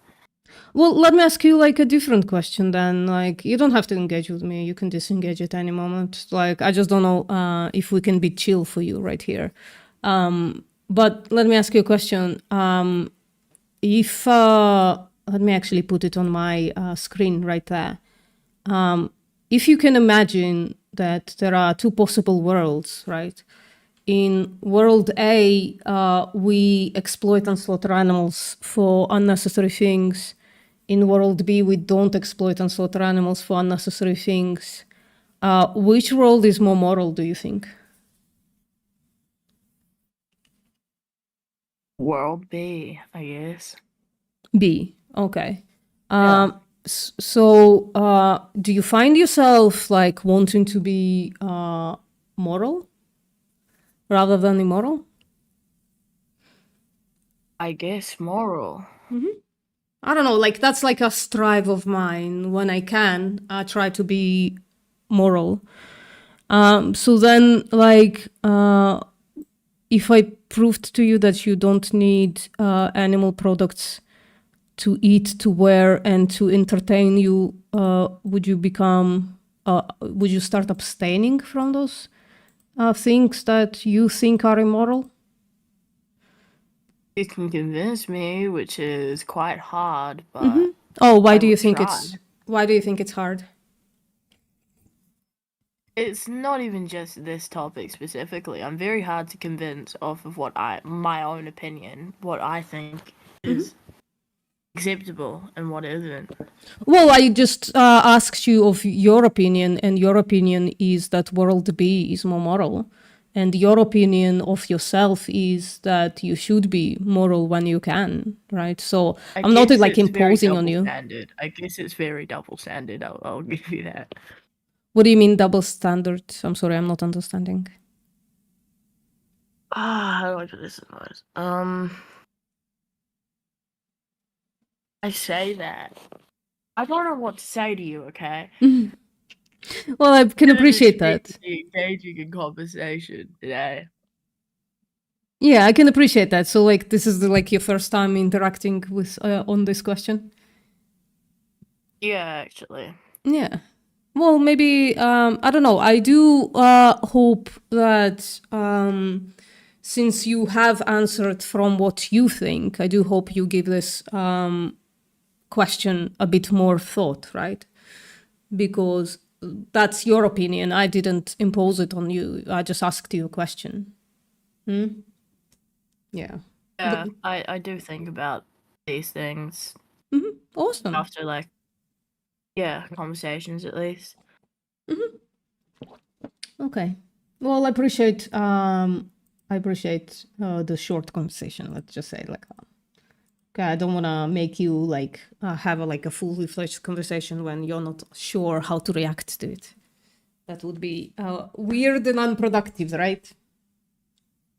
Well, let me ask you like a different question then. Like, you don't have to engage with me. You can disengage at any moment. Like, I just don't know if we can be chill for you right here. But let me ask you a question. If let me actually put it on my screen right there. If you can imagine that there are two possible worlds, right? In world A, we exploit and slaughter animals for unnecessary things. In world B, we don't exploit and slaughter animals for unnecessary things. Which world is more moral, do you think? World B, I guess. B, okay. So, do you find yourself like wanting to be moral rather than immoral? I guess moral. I don't know, like that's like a strive of mine. When I can, I try to be moral. So then, like, if I proved to you that you don't need animal products to eat, to wear, and to entertain you, would you start abstaining from those things that you think are immoral? You can convince me, which is quite hard, but why do you think it's hard? It's not even just this topic specifically. I'm very hard to convince off of my own opinion, what I think is acceptable and what isn't. Well, I just asked you of your opinion, and your opinion is that world B is more moral. And your opinion of yourself is that you should be moral when you can, right? So I'm not like imposing on you. I guess it's very double-standard. I'll give you that. What do you mean double standard? I'm sorry, I'm not understanding. How do I put this in words? I say that. I don't know what to say to you, okay? Well, I can appreciate that. Engaging in conversation today. Yeah, I can appreciate that. So, like, this is like your first time interacting with on this question. Yeah, actually. Yeah. Well, maybe I don't know. I do hope that since you have answered from what you think, I do hope you give this question a bit more thought, right? Because that's your opinion. I didn't impose it on you. I just asked you a question. Yeah. Yeah, I do think about these things. Awesome. After like, yeah, conversations at least. Okay. Well, I appreciate the short conversation. Let's just say like that. Okay, I don't want to make you like have a fully fledged conversation when you're not sure how to react to it. That would be weird and unproductive, right?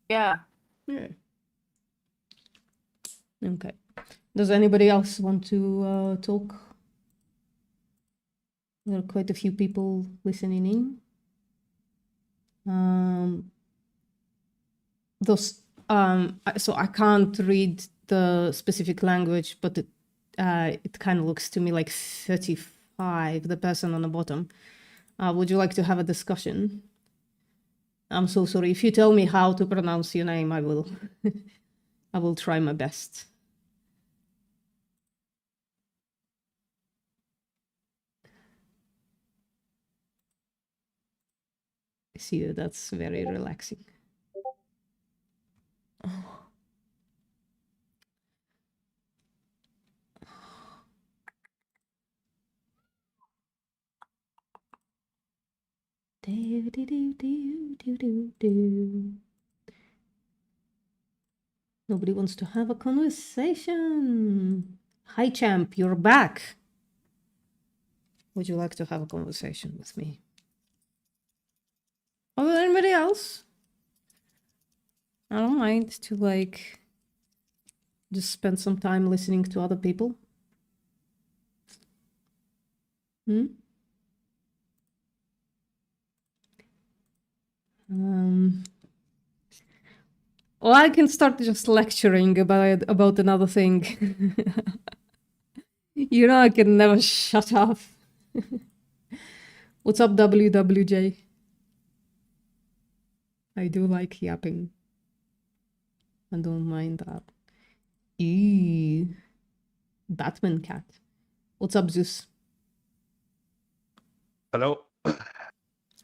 Yeah. Yeah. Okay. Does anybody else want to talk? There are quite a few people listening in. So I can't read the specific language, but it kind of looks to me like 35, the person on the bottom. Would you like to have a discussion? I'm so sorry. If you tell me how to pronounce your name, I will I will try my best. See, that's very relaxing. Nobody wants to have a conversation. Hi, champ, you're back. Would you like to have a conversation with me? Or anybody else? I don't mind to like just spend some time listening to other people. Well, I can start just lecturing about another thing. You know, I can never shut up. What's up, WWJ? I do like yapping. I don't mind that. Ew. Batman cat. What's up, Zeus? Hello.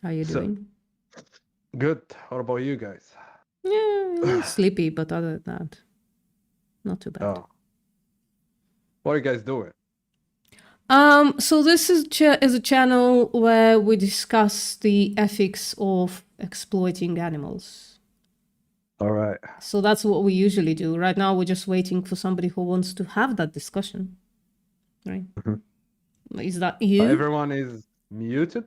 How you doing? Good. What about you guys? Yeah, sleepy, but other than that, not too bad. Oh. What are you guys doing? So this is a channel where we discuss the ethics of exploiting animals. All right. So that's what we usually do. Right now, we're just waiting for somebody who wants to have that discussion. Right? Is that you? Everyone is muted?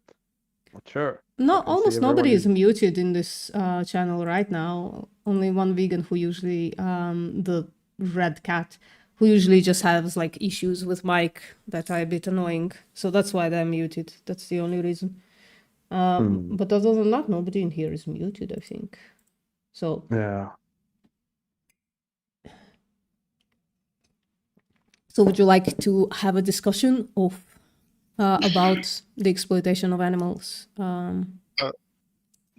Not sure. No, I can see almost nobody everyone is muted in this channel right now. Only one vegan who usually, the red cat, who usually just has like issues with mic that are a bit annoying. So that's why they're muted. That's the only reason. But other than that, nobody in here is muted, I think. So Yeah. So would you like to have a discussion of about the exploitation of animals?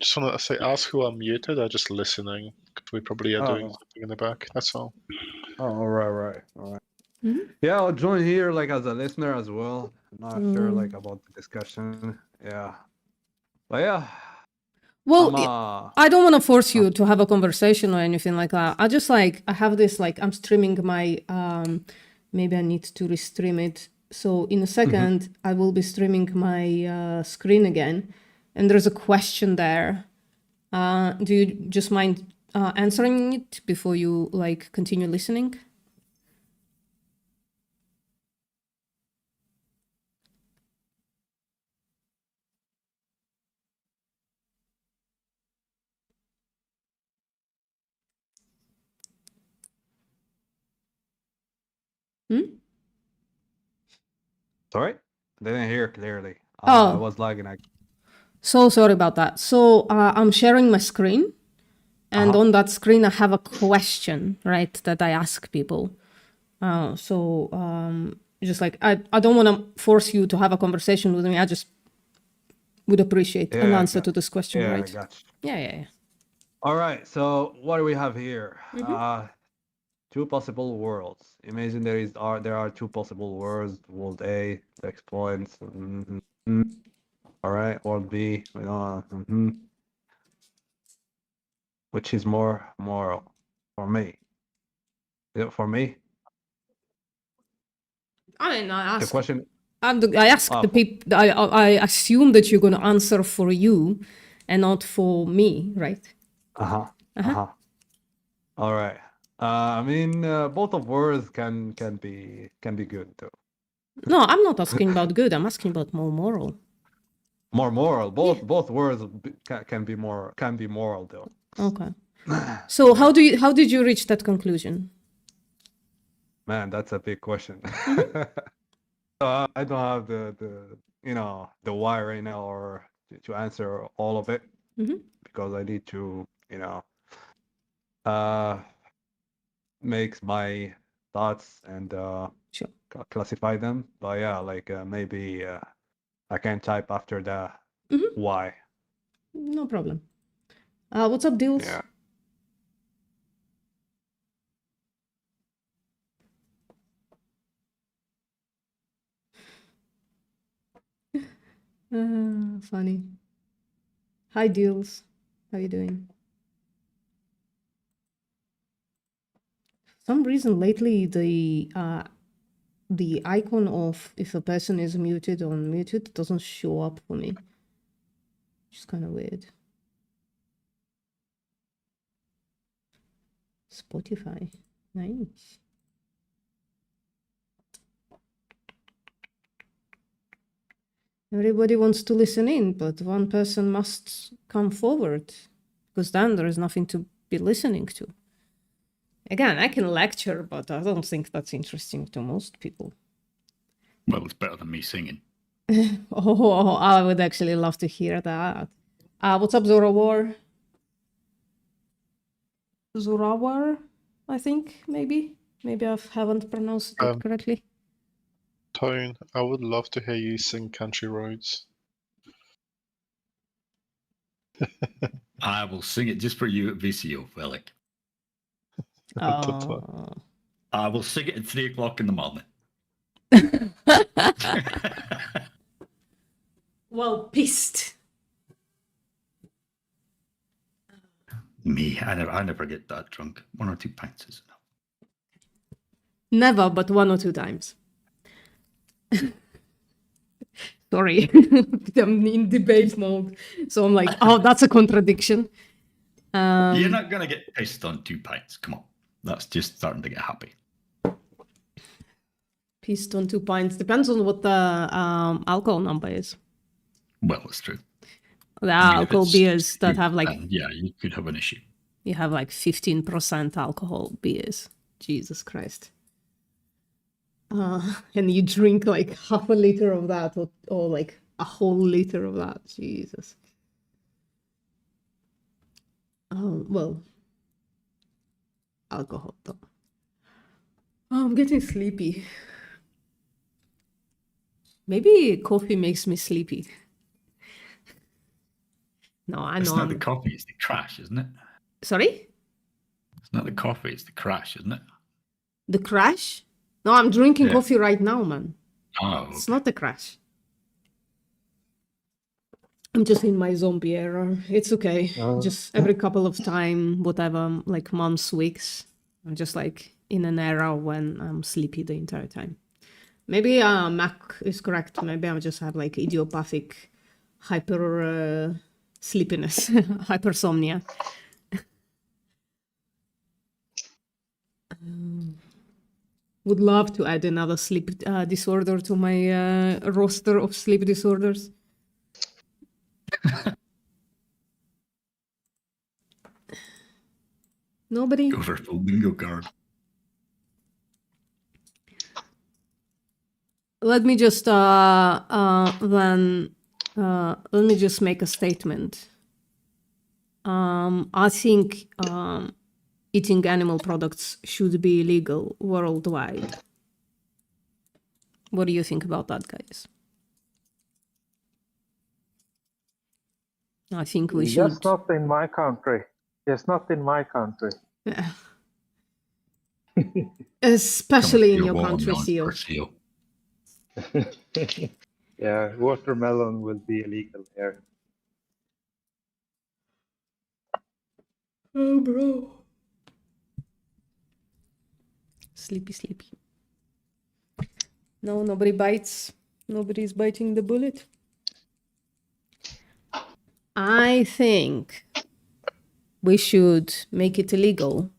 Just want to say, ask who are muted. They're just listening. We probably are doing something in the back. That's all. Oh, right. Yeah, I'll join here like as a listener as well. I'm not sure like about the discussion. Yeah. But yeah. Well, I don't want to force you to have a conversation or anything like that. I just like, I have this like, I'm streaming my, maybe I need to restream it. So in a second, I will be streaming my screen again. And there's a question there. Do you just mind answering it before you like continue listening? Sorry? Didn't hear clearly. Oh. I was lagging. So sorry about that. So I'm sharing my screen, and on that screen I have a question, right, that I ask people. Just like I don't want to force you to have a conversation with me. I just would appreciate an answer to this question, yeah, right? I got you. Yeah. All right. So what do we have here? Two possible worlds. Imagine there are two possible worlds. World A, 6 points. All right. World B, we don't. Which is more moral for me? Is it for me? I mean, I The ask. question. I ask the people. I assume that you're gonna answer for you, and not for me, right? All right. I mean, both of words can be good though. No, I'm not asking about good. I'm asking about more moral. More moral. Both words can be moral though. Okay. So how did you reach that conclusion? Man, that's a big question. So I don't have the why right now or to answer all of it because I need to make my thoughts and classify them. But yeah, like maybe I can type after the why. No problem. What's up, Deals? Yeah. Funny. Hi, Deals. How you doing? For some reason lately, the icon of if a person is muted or unmuted doesn't show up for me. Which is kind of weird. Spotify. Nice. Everybody wants to listen in, but one person must come forward, because then there is nothing to be listening to. Again, I can lecture, but I don't think that's interesting to most people. Well, it's better than me singing. Oh, I would actually love to hear that. What's up, Zorawar? Zorawar, I think, maybe. Maybe I haven't pronounced it correctly. Tone, I would love to hear you sing Country Roads. I will sing it just for you at VCO, Velic. I will sing it at 3 o'clock in the morning. Well, pissed. Me, I never get that drunk. 1 or 2 pints is enough. Never, but 1 or 2 times. Sorry, I'm in debate mode, so I'm like, oh, that's a contradiction. You're not gonna get pissed on 2 pints. Come on, that's just starting to get happy. Pissed on 2 pints depends on what the alcohol number is. Well, it's true. The alcohol beers that have like yeah, you could have an issue. You have like 15% alcohol beers. Jesus Christ. And you drink like half a liter of that or like a whole liter of that. Jesus. Well, alcohol though. Oh, I'm getting sleepy. Maybe coffee makes me sleepy. No, I know. It's not the coffee, it's the crash, isn't it? Sorry? It's not the coffee, it's the crash, isn't it? The crash? No, I'm drinking coffee right now, man. Oh, okay. It's not the crash. I'm just in my zombie era. It's okay. Just every couple of time, whatever, like months, weeks, I'm just like in an era when I'm sleepy the entire time. Maybe Mac is correct. Maybe I just have like idiopathic hyper sleepiness, hypersomnia. Would love to add another sleep disorder to my roster of sleep disorders. Nobody? Go for a full bingo card. let me just let me just make a statement. I think eating animal products should be illegal worldwide. What do you think about that, guys? I think we should. Just not in my country. Just not in my country. Yeah. Especially in Your your country, watermelon Seal. for Seal. Yeah, watermelon will be illegal here. Oh, bro. Sleepy, sleepy. No, nobody bites. Nobody's biting the bullet. I think we should make it illegal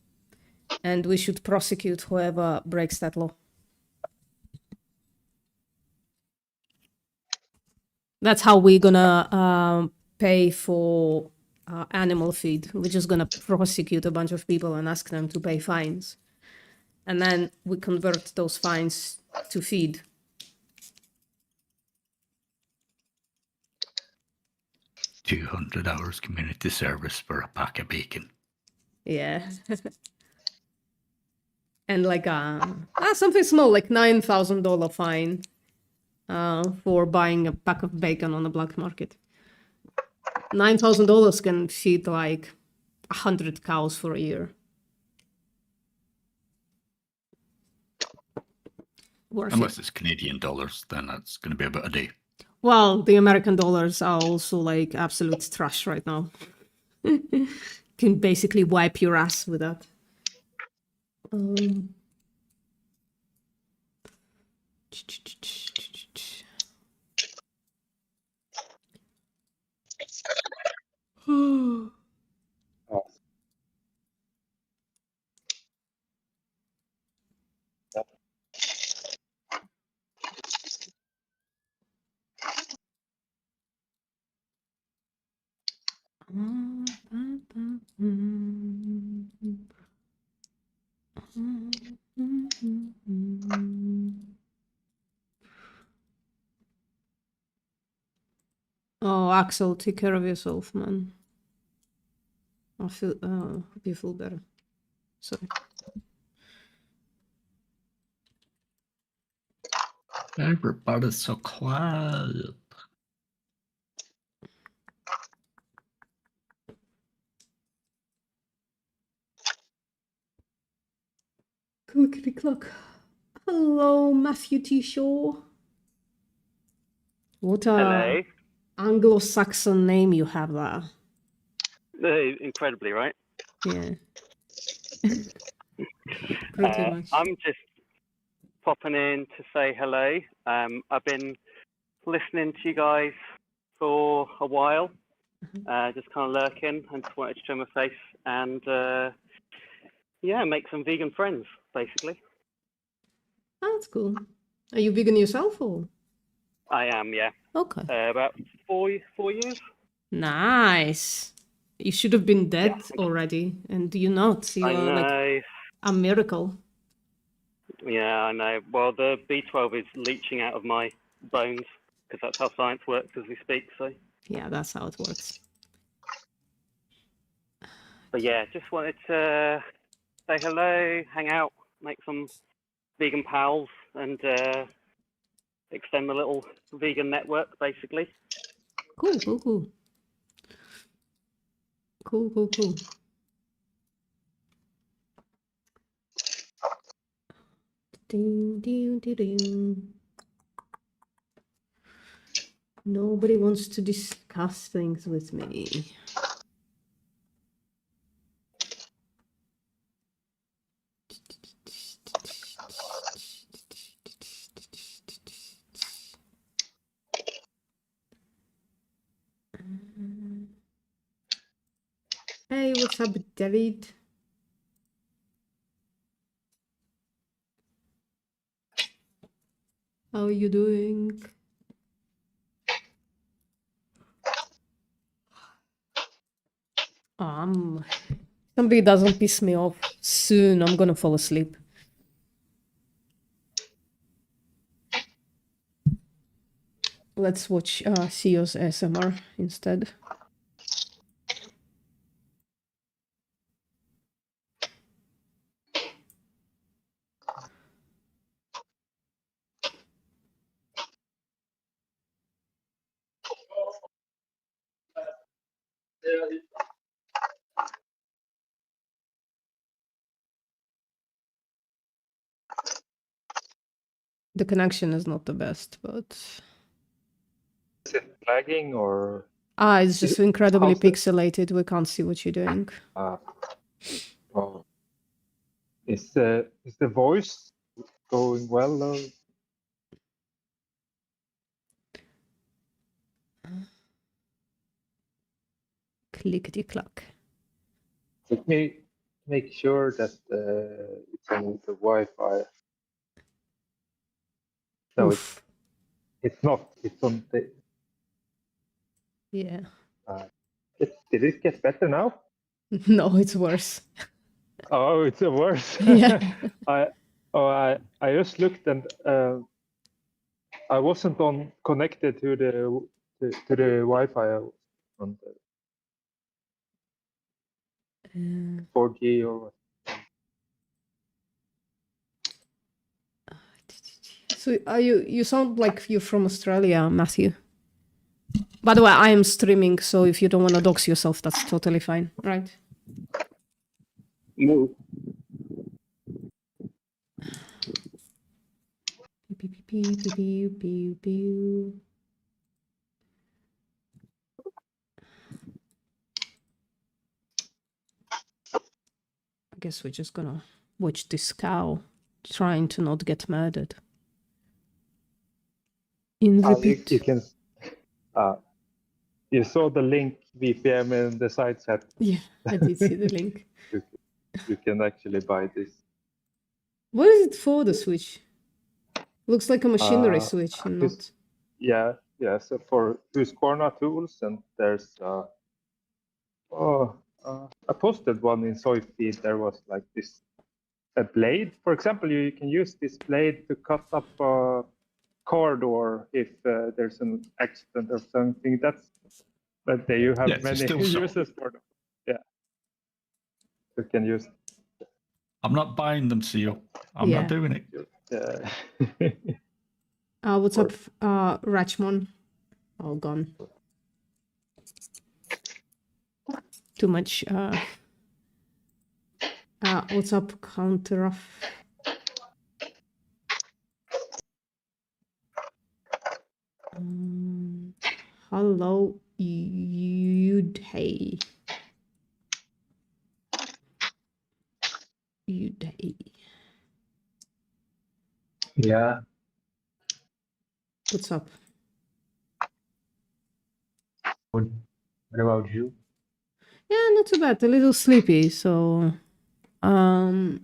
and we should prosecute whoever breaks that law. That's how we're gonna pay for animal feed. We're just gonna prosecute a bunch of people and ask them to pay fines. And then we convert those fines to feed. $200 community service for a pack of bacon. Yeah. And like something small, like $9,000 fine for buying a pack of bacon on the black market. $9,000 can feed like 100 cows for a year. Worth Unless it. it's Canadian dollars, then that's going to be about a day. Well, the American dollars are also like absolute trash right now. Can basically wipe your ass with that. Oh, Axel, take care of yourself, man. I feel, hope you feel better. Sorry. Everybody's so quiet. Clickety clock. Hello, Matthew T. Shaw. What a Hello. Anglo-Saxon name you have there. Incredibly, right? Yeah. Pretty much. I'm just popping in to say hello. I've been listening to you guys for a while, just kind of lurking, and just wanted to show my face and yeah, make some vegan friends, basically. Oh, that's cool. Are you vegan yourself or? I am, yeah. Okay. About 4 years. Nice. You should have been dead already, and you're not. I You're know. like a miracle. Yeah, I know. Well, the B12 is leaching out of my bones because that's how science works as we speak. So. Yeah, that's how it works. But yeah, just wanted to say hello, hang out, make some vegan pals, and extend the little vegan network, basically. Cool, cool, cool. Cool, cool, cool. Ding, ding, ding, ding. Nobody wants to discuss things with me. Hey, what's up, David? How are you doing? Somebody doesn't piss me off soon, I'm gonna fall asleep. Let's watch Sio's ASMR instead. The connection is not the best, but Is it lagging or? it's just incredibly how's the- pixelated. We can't see what you're doing. Oh. Is the voice going well though? Clickety clack. Let me make sure that it's on the Wi-Fi. No, it's not. It's on the. Yeah. Did it get better now? No, it's worse. Oh, it's worse. Yeah. I just looked and I wasn't connected to the Wi-Fi on the 4G or what. So you sound like you're from Australia, Matthew. By the way, I am streaming, so if you don't want to dox yourself, that's totally fine, right? No. Pew, pew, pew, pew, pew. I guess we're just gonna watch this cow trying to not get murdered. In repeat. You can. You saw the link VPM in the side chat. Yeah, I did see the link. You can actually buy this. What is it for, the Switch? Looks like a machinery switch and not... Yeah. So for Husqvarna tools, and there's I posted one in Soyfeed. There was like a blade. For example, you can use this blade to cut up a car door if there's an accident or something. But there you have many uses for them. Yeah, you can use. I'm not buying them, Seal. I'm Yeah. not doing it. What's up, Rachmon? Oh, gone. Too much. What's up, Counter? Hello, Udhay. Yeah. What's up? What about you? Yeah, not too bad. A little sleepy, so let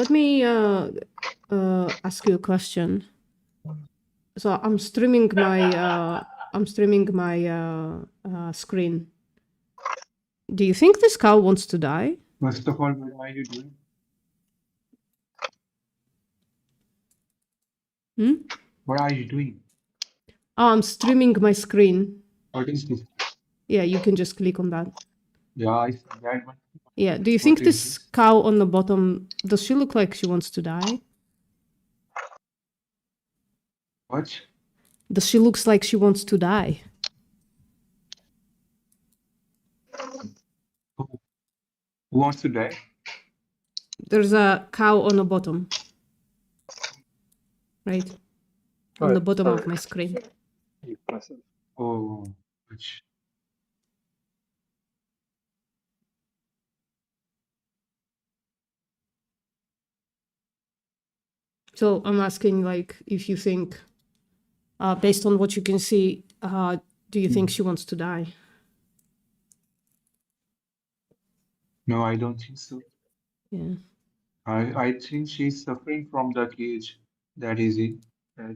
me ask you a question. So I'm streaming my screen. Do you think this cow wants to die? First of all, what are you doing? What are you doing? Oh, I'm streaming my screen. What is this? Yeah, you can just click on that. Yeah, I see that one. Yeah, do you think this cow on the bottom, does she look like she wants to die? What? Does she looks like she wants to die? Who wants to die? There's a cow on the bottom. Right? On the bottom of my screen. Oh, which? So I'm asking, like, if you think, based on what you can see, do you think she wants to die? No, I don't think so. Yeah. I think she's suffering from the cage that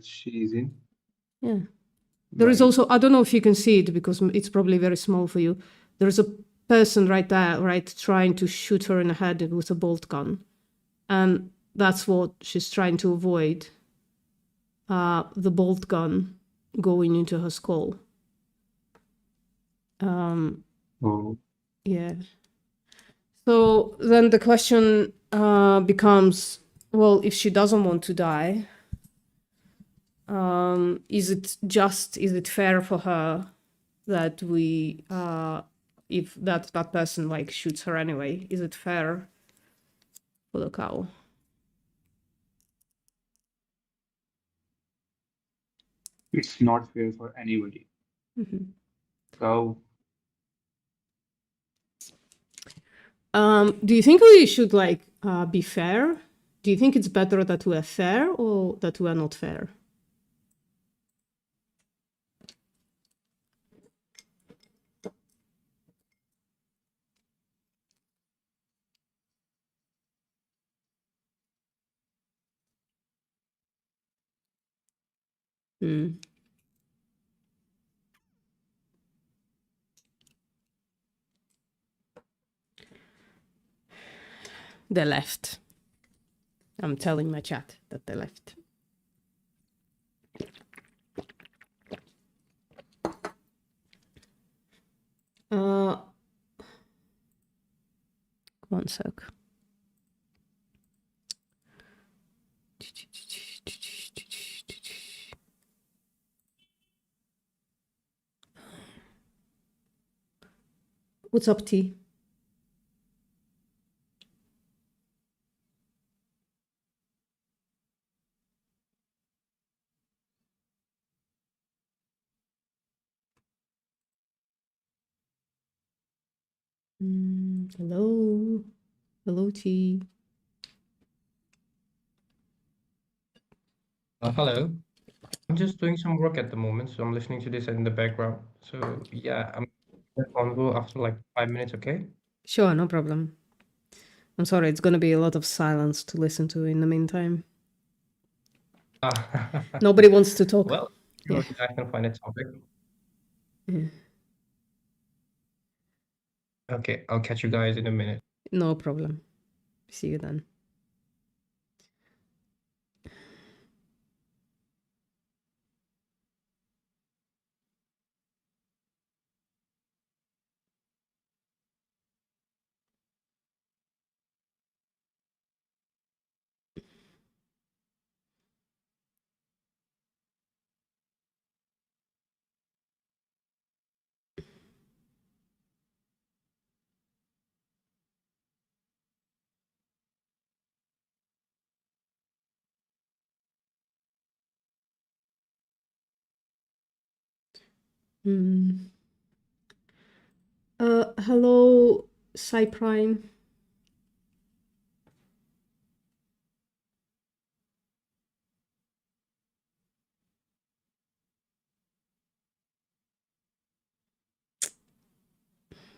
she is in. Yeah. There is also, I don't know if you can see it because it's probably very small for you. There is a person right there, right, trying to shoot her in the head with a bolt gun. And that's what she's trying to avoid. the bolt gun going into her skull. Oh. Yeah. So then the question becomes, well, if she doesn't want to die, is it fair for her that we, if that person like shoots her anyway, is it fair for the cow? It's not fair for anybody. Mhm. So Do you think we should like be fair? Do you think it's better that we are fair or that we are not fair? Hmm. They left. I'm telling my chat that they left. One sec. What's up, T? Hello. Hello, T. Hello. I'm just doing some work at the moment, so I'm listening to this in the background. So yeah, I'm on go after like 5 minutes, okay? Sure, no problem. I'm sorry, it's gonna be a lot of silence to listen to in the meantime. Nobody wants to talk. Well, Yeah. I can find a topic. Yeah. Okay, I'll catch you guys in a minute. No problem. See you then. Hello, Cyprime.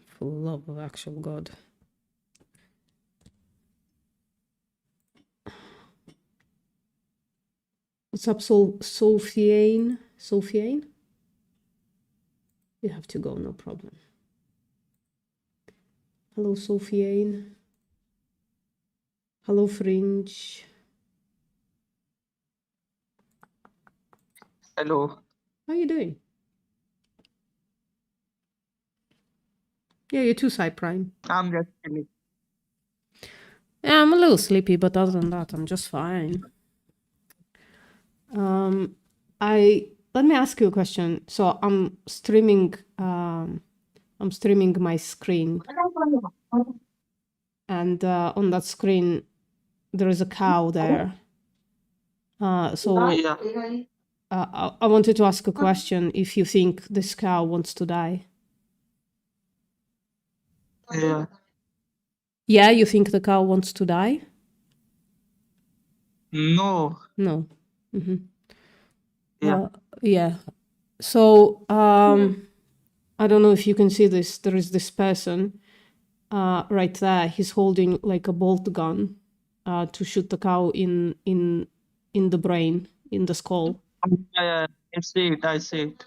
For the love of actual God. What's up, Sophiane? Sophiane? You have to go, no problem. Hello, Sophiane. Hello, Fringe. Hello. How you doing? Yeah, you too, Cyprime. I'm just chilling. Yeah, I'm a little sleepy, but other than that, I'm just fine. Let me ask you a question. So I'm streaming my screen, and on that screen there is a cow there. So I wanted to ask a question. If you think this cow wants to die? Yeah. Yeah, you think the cow wants to die? No. No. Mm-hmm. Yeah. Yeah. So I don't know if you can see this. There is this person right there. He's holding like a bolt gun to shoot the cow in the brain, in the skull. Yeah, I see it. I see it.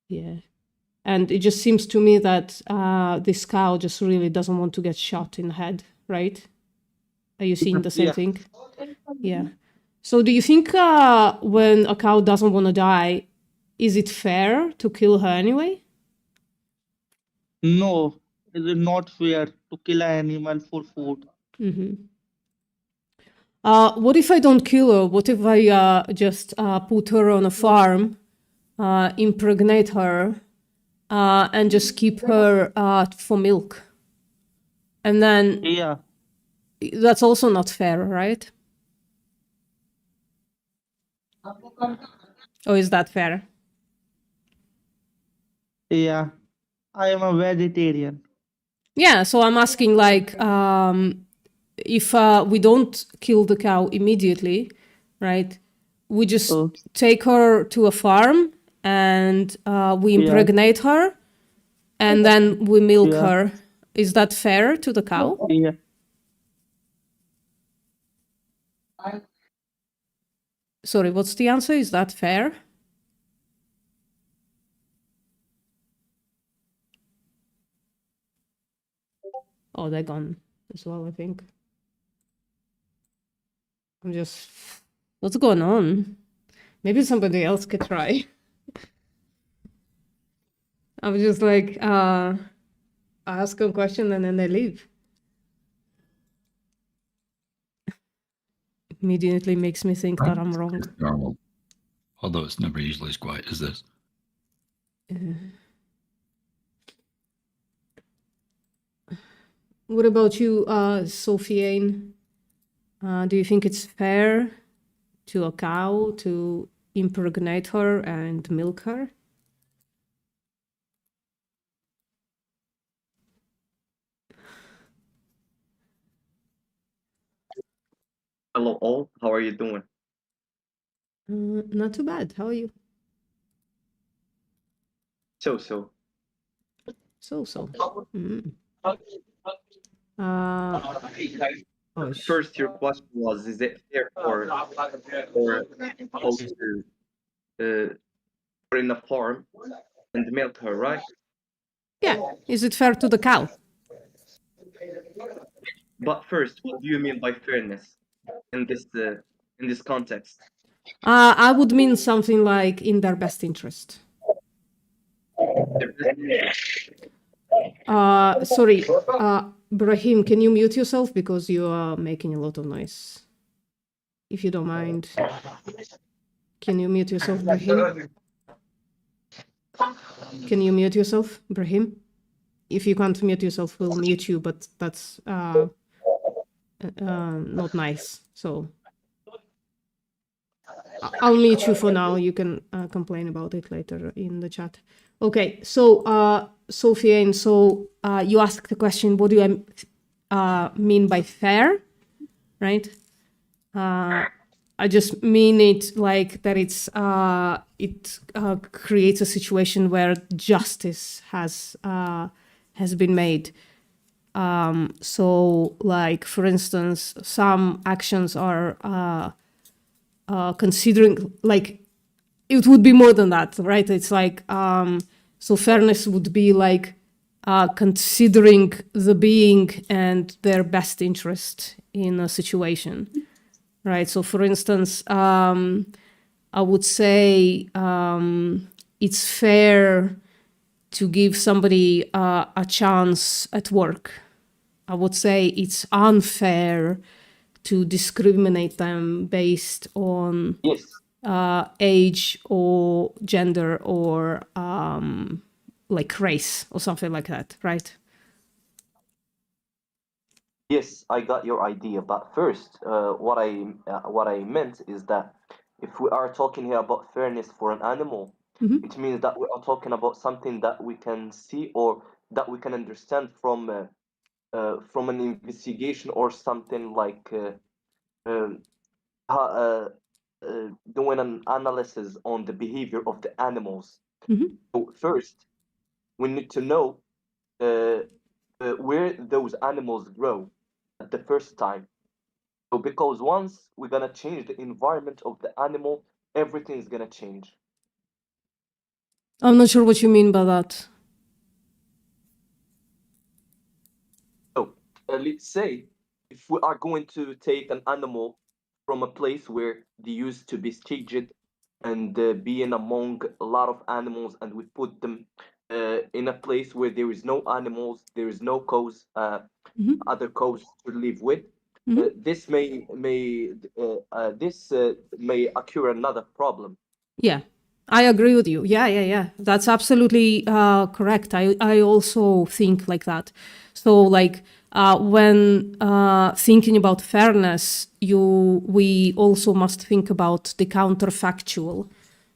Yeah. And it just seems to me that this cow just really doesn't want to get shot in the head, right? Are you seeing the same Yeah. thing? Yeah. So do you think when a cow doesn't want to die, is it fair to kill her anyway? No, it is not fair to kill an animal for food. Mm-hmm. What if I don't kill her? What if I just put her on a farm, impregnate her, and just keep her for milk? And then Yeah, that's also not fair, right? Or is that fair? yeah. I am a vegetarian. Yeah, so I'm asking like if we don't kill the cow immediately, right? We just take her to a farm and we Yeah. impregnate her and then we milk Yeah. her. Is that fair to the cow? Yeah. Sorry, what's the answer? Is that fair? Oh, they're gone as well, I think. I'm just... What's going on? Maybe somebody else could try. I was just like, ask a question and then they leave. Immediately makes me think that I'm wrong. Normal. Although it's never usually as quiet as this. What about you, Sofiane? Do you think it's fair to a cow to impregnate her and milk her? Hello all, how are you doing? Not too bad. How are you? So. So. Mm. First, your question was, is it fair for how to put in a farm and milk her, right? Yeah. Is it fair to the cow? But first, what do you mean by fairness in this context? I would mean something like in their best interest. Sorry, Brahim, can you mute yourself because you are making a lot of noise? If you don't mind. Can you mute yourself, Brahim? Can you mute yourself, Brahim? If you can't mute yourself, we'll mute you, but that's not nice. So I'll mute you for now. You can complain about it later in the chat. Okay, so Sofiane, so you asked the question, what do I mean by fair, right? I just mean it like that it creates a situation where justice has been made. So like, for instance, some actions are considering, like, it would be more than that, right? It's like, so fairness would be like considering the being and their best interest in a situation, right? So for instance, I would say it's fair to give somebody a chance at work. I would say it's unfair to discriminate them based on age or gender or like race or something like that, right? Yes, I got your idea, but first, what I meant is that if we are talking here about fairness for an animal, it means that we are talking about something that we can see or that we can understand from an investigation or something like doing an analysis on the behavior of the animals. So first, we need to know where those animals grow at the first time. So because once we're gonna change the environment of the animal, everything is gonna change. I'm not sure what you mean by that. So let's say if we are going to take an animal from a place where they used to be staged and being among a lot of animals, and we put them in a place where there is no animals, there is no cows, other cows to live with. This may occur another problem. Yeah, I agree with you. Yeah. That's absolutely correct. I also think like that. So like when thinking about fairness, we also must think about the counterfactual.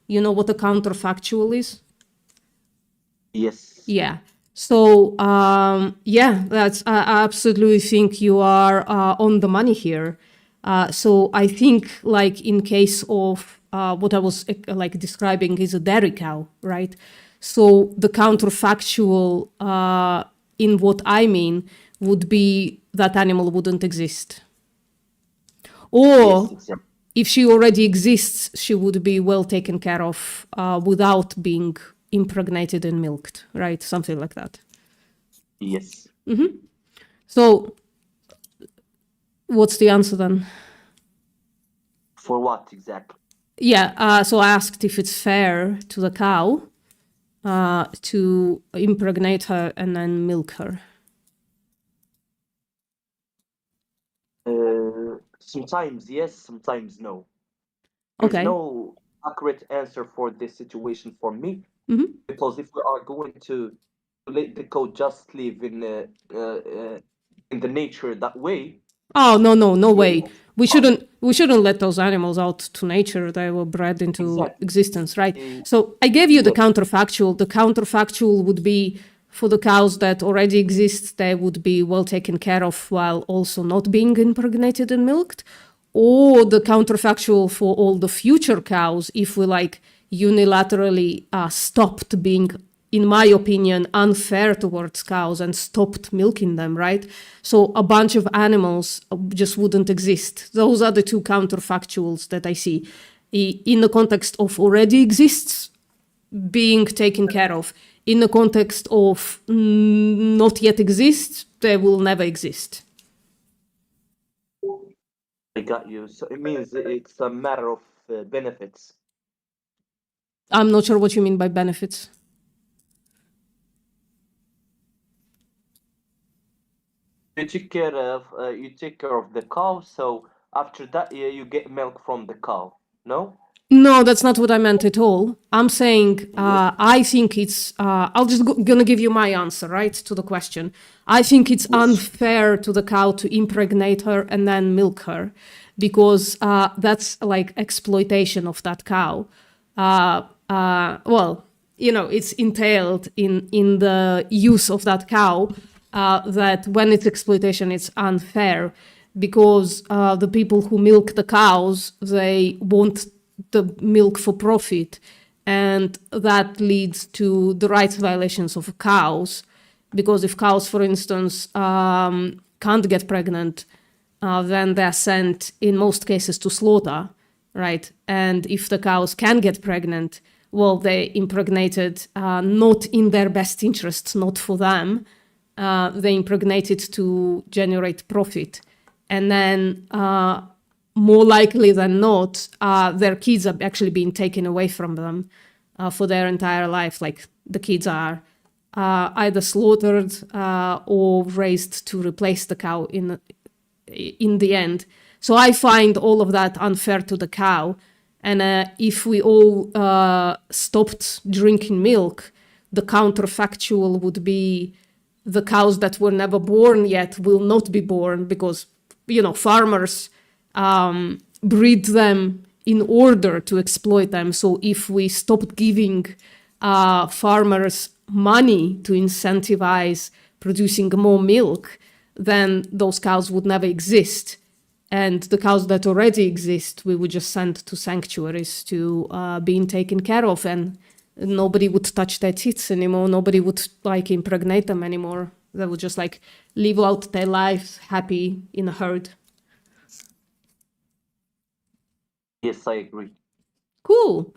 You know what a counterfactual is? Yes. Yeah. So that's I absolutely think you are on the money here. So I think like in case of what I was like describing is a dairy cow, right? So the counterfactual in what I mean would be that animal wouldn't exist. Or if she already exists, she would be well taken care of without being impregnated and milked, right? Something like that. Yes. So what's the answer then? For what exactly? Yeah, so I asked if it's fair to the cow to impregnate her and then milk her. Sometimes yes, sometimes no. Okay. There's no accurate answer for this situation for me, because if we are going to let the cow just live in the nature that way. Oh no way. We shouldn't let those animals out to nature. They were bred into existence, right? So I gave you the counterfactual. The counterfactual would be for the cows that already exist, they would be well taken care of while also not being impregnated and milked. Or the counterfactual for all the future cows, if we like unilaterally stopped being, in my opinion, unfair towards cows and stopped milking them, right? So a bunch of animals just wouldn't exist. Those are the two counterfactuals that I see. In the context of already exists being taken care of. In the context of not yet exist, they will never exist. I got you. So it means it's a matter of benefits. I'm not sure what you mean by benefits. You take care of the cow, so after that you get milk from the cow. No? No, that's not what I meant at all. I'm saying I think it's. I'll just gonna give you my answer, right, to the question. I think it's unfair to the cow to impregnate her and then milk her, because that's like exploitation of that cow. Well, you know, it's entailed in the use of that cow. That when it's exploitation, it's unfair, because the people who milk the cows, they want the milk for profit, and that leads to the rights violations of cows, because if cows, for instance, can't get pregnant, then they're sent in most cases to slaughter, right? And if the cows can get pregnant, well, they impregnated not in their best interests, not for them. They impregnated to generate profit, and then more likely than not, their kids are actually being taken away from them for their entire life. Like the kids are either slaughtered or raised to replace the cow in the end. So I find all of that unfair to the cow. And if we all stopped drinking milk, the counterfactual would be the cows that were never born yet will not be born, because, you know, farmers breed them in order to exploit them. So if we stopped giving farmers money to incentivize producing more milk, then those cows would never exist. And the cows that already exist, we would just send to sanctuaries to being taken care of, and nobody would touch their teats anymore. Nobody would like impregnate them anymore. They would just like live out their lives happy in a herd. Yes, I agree. Cool.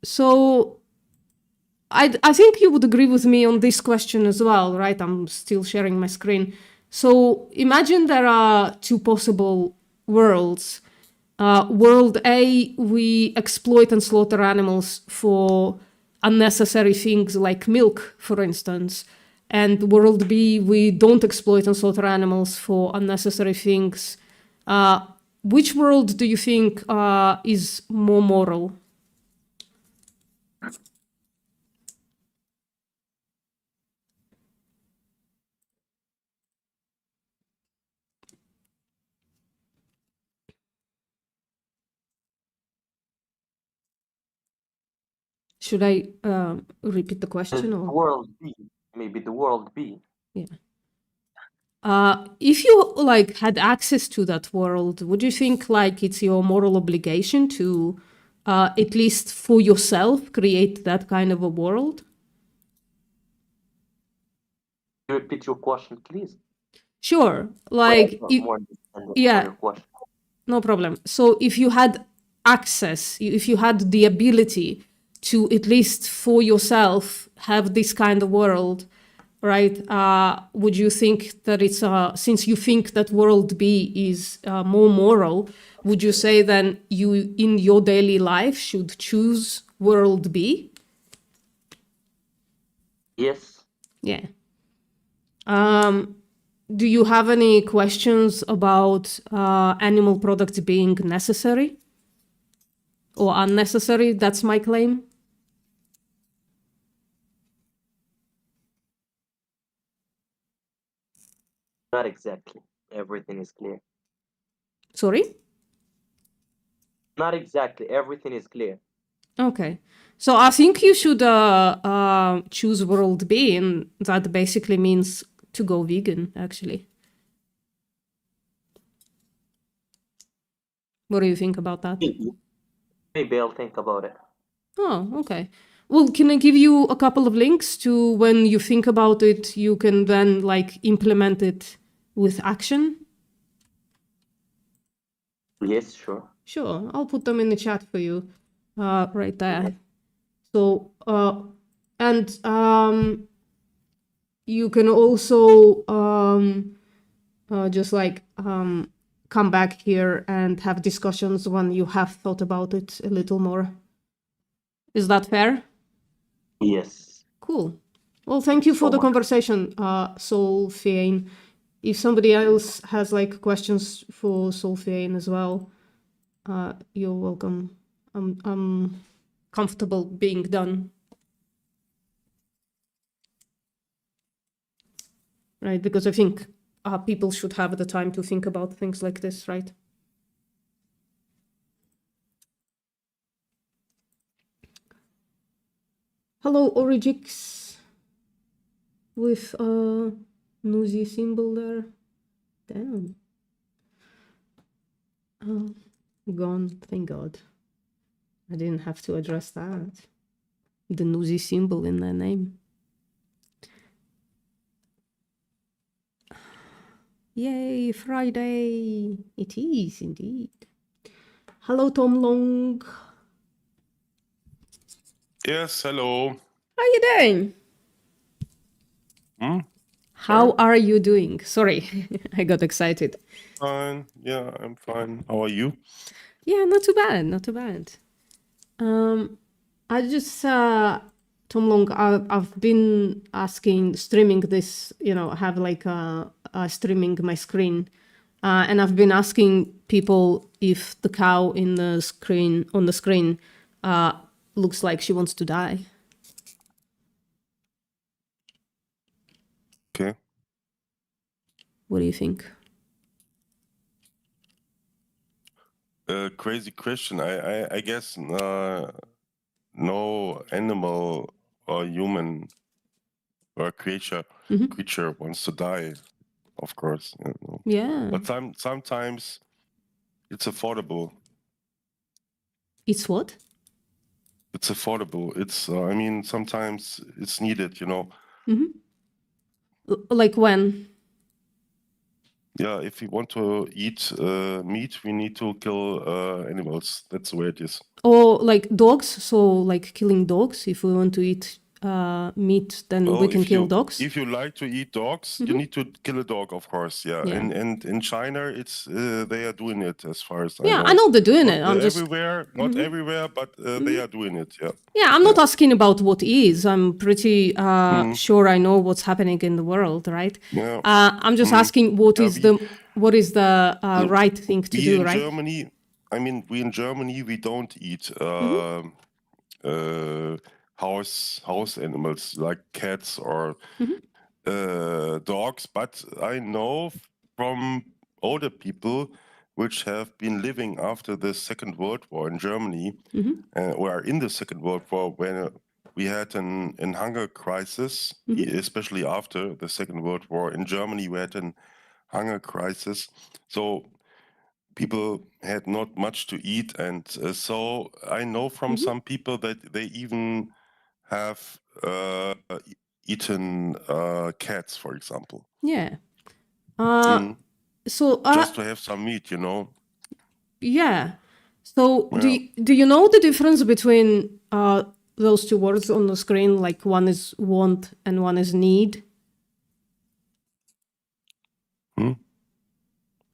So I think you would agree with me on this question as well, right? I'm still sharing my screen. So imagine there are two possible worlds. World A, we exploit and slaughter animals for unnecessary things like milk, for instance. And world B, we don't exploit and slaughter animals for unnecessary things. Which world do you think is more moral? Should I repeat the question? The Or? world B, maybe the world B. Yeah. If you like had access to that world, would you think like it's your moral obligation to, at least for yourself, create that kind of a world? Repeat your question, please. Sure. Like, yeah, no problem. So if you had access, if you had the ability to, at least for yourself, have this kind of world, right? Would you think that it's, since you think that world B is more moral, would you say then you, in your daily life, should choose world B? Yes. Yeah. Do you have any questions about animal products being necessary or unnecessary? That's my claim. Not exactly. Everything is clear. Sorry? Not exactly. Everything is clear. Okay. So I think you should choose world B, and that basically means to go vegan, actually. What do you think about that? Maybe I'll think about it. Oh, okay. Well, can I give you a couple of links to when you think about it, you can then like implement it with action? Yes, sure. Sure, I'll put them in the chat for you right there. So, and you can also just like come back here and have discussions when you have thought about it a little more. Is that fair? Yes. Cool. Well, thank you for the conversation, Solfiane. If somebody else has like questions for Solfiane as well, you're welcome. I'm comfortable being done. Right, because I think people should have the time to think about things like this, right? Hello, Origix, with a nosy symbol there. Damn. Gone, thank God. I didn't have to address that. The nosy symbol in their name. Yay, Friday! It is indeed. Hello, Tom Long. Yes, hello. How are you doing? How are you doing? Sorry, I got excited. Fine. Yeah, I'm fine. How are you? Yeah, not too bad, not too bad. I just, Tom Long, I've been streaming this, you know, have like streaming my screen. And I've been asking people if the cow in the screen, on the screen, looks like she wants to die. Okay. What do you think? Crazy question. I guess no animal or human or creature wants to die, of course. You know. Yeah. But sometimes it's affordable. It's what? It's affordable. It's I mean sometimes it's needed. You know. Like when? Yeah, if we want to eat meat, we need to kill animals. That's the way it is. Or like dogs, so like killing dogs if we want to eat meat, then Well, we can if kill you dogs? if you like to eat dogs, you need to kill a dog, of course. Yeah, Yeah. and in China, it's they are doing it as far as Yeah, I I know they're doing Not it. I'm just everywhere, not Mhm. everywhere, but they are doing it. Yeah. Yeah, I'm not asking about what is. I'm pretty Mhm. sure I know what's happening in the world, right? Yeah. I'm just Mhm. asking what Yeah, is the no, right thing to we do, in right? Germany, I mean, we in Germany, we don't eat house animals like cats or dogs, but I know from older people which have been living after the Second World War in Germany, or in the Second World War, when we had an hunger crisis, especially after the Second World War. In Germany, we had an hunger crisis. So people had not much to eat. And so I know from some people that they even have eaten cats, for example. Yeah. Mm. So Just to have some meat, you know. yeah. So Yeah. do you know the difference between those two words on the screen? Like one is want and one is need.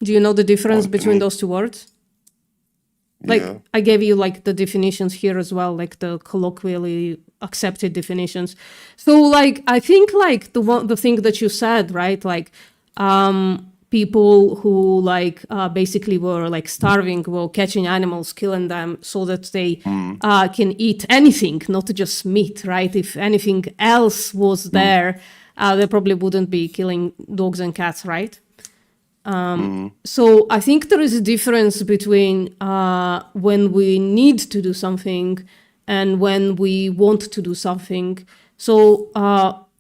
Do you know the difference Want and between need. those two words? Like Yeah. I gave you like the definitions here as well, like the colloquially accepted definitions. So like I think like the thing that you said, right? Like people who like basically were like starving, were catching animals, killing them so that they can eat anything, not just meat, right? If anything else was there, they probably wouldn't be killing dogs and cats, right? So I think there is a difference between when we need to do something and when we want to do something. So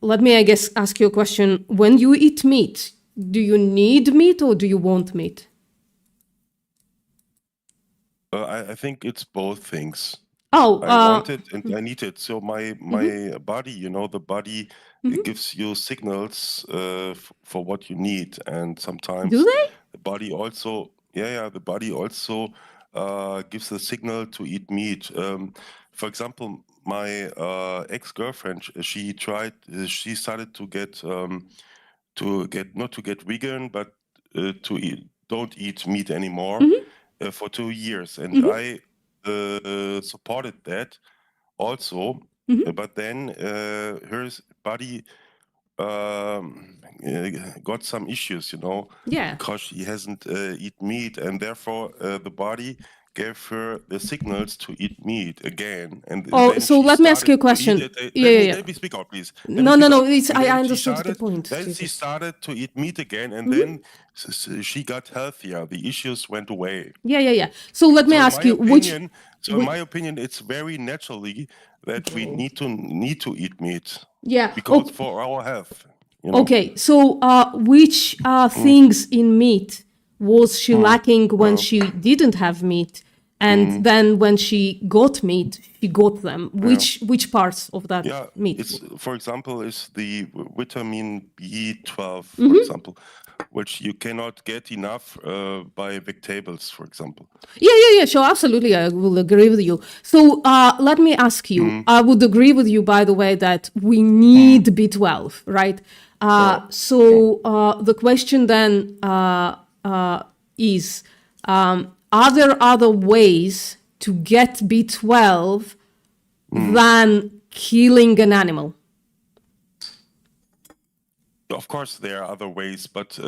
let me, I guess, ask you a question. When you eat meat, do you need meat or do you want meat? I think it's both things. Oh, I want it and I need it. So my body, you know, the body it gives you signals for what you need, and sometimes Do they? the body also, the body also gives the signal to eat meat. For example, my ex-girlfriend, she started to get not to get vegan, but don't eat meat anymore for 2 years, and I supported that also, but then her body got some issues, you know, Yeah. because she hasn't eat meat, and therefore the body gave her the signals to eat meat again. And Oh, then so she let me ask you a started to eat question. it. Yeah. Let me speak out, please. Let me No, speak out. it's, And I then she understood the started- point. Then she Jesus. started to eat meat again, and then she got healthier. The issues went away. Yeah. So let me So in ask my you, opinion, which- in my opinion, it's very naturally that we need to eat meat. Yeah, Because okay. for our health. You know? Okay, so which things in meat was she lacking when she didn't have meat, and then when she got meat, she got them? Which parts of that meat? It's, for example, is the vitamin B12, for example, which you cannot get enough by vegetables, for example. Yeah, sure, absolutely, I will agree with you. So let me ask you, I would agree with you, by the way, that we need B12, right? So the question then is, are there other ways to get B12 than killing an animal? Of course, there are other ways, but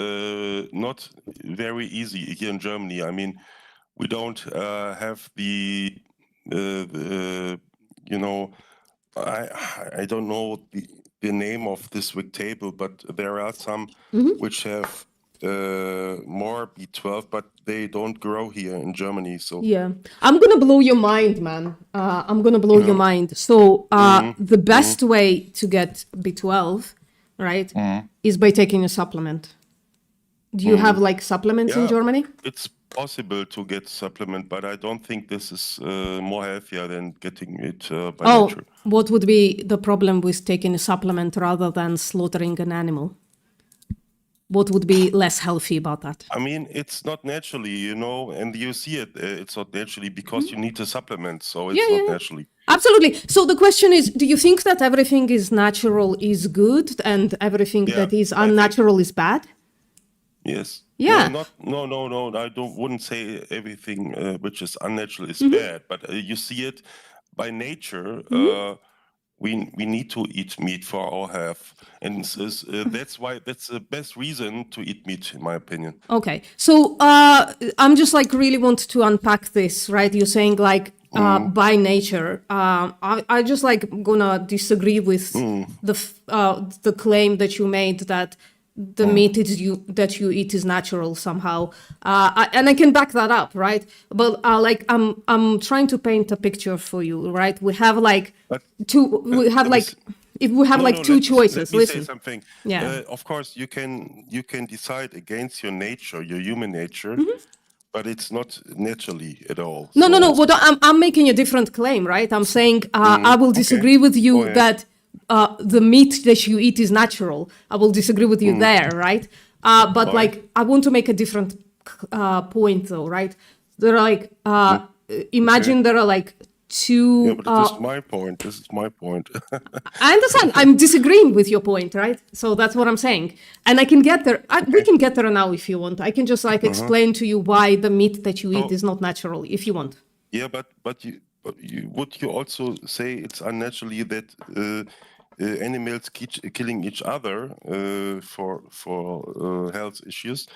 not very easy here in Germany. I mean, we don't have the you know, I don't know the name of this table, but there are some which have more B12, but they don't grow here in Germany. So Yeah, I'm gonna blow your mind, man. I'm gonna blow your mind. So the best way to get B12, right, is by taking a supplement. Do you have like supplements in Germany? It's possible to get supplement, but I don't think this is more healthier than getting it by nature. What would be the problem with taking a supplement rather than slaughtering an animal? What would be less healthy about that? I mean, it's not naturally, you know, and you see it. It's not naturally because you need to supplement, so it's not naturally. Absolutely. So the question is, do you think that everything is natural is good and everything that is unnatural is bad? Yes. Yeah. No. I wouldn't say everything which is unnatural is Mhm. bad, but you see it by nature. We need to eat meat for our health, and that's why that's the best reason to eat meat, in my opinion. Okay. So I'm just like really want to unpack this, right? You're saying like by nature. I just like gonna disagree with the claim that you made that the meat that you eat is natural somehow, and I can back that up, right? But like I'm trying to paint a picture for you, right? We have like two choices. Let me say Listen, something. yeah. Of course, you can decide against your nature, your human nature, but it's not naturally at all. No. What I'm making a different claim, right? I'm saying I will disagree with you that the meat that you eat is natural. I will disagree with you there, right? But like I want to make a different point, though, right? There are like imagine there are like two. Yeah, but this is my point. This is my point. I understand. I'm disagreeing with your point, right? So that's what I'm saying, and I can get there. We can get there now if you want. I can just like explain to you why the meat that you eat is not natural, if you want. Yeah, but would you also say it's unnaturally that animals killing each other for health issues?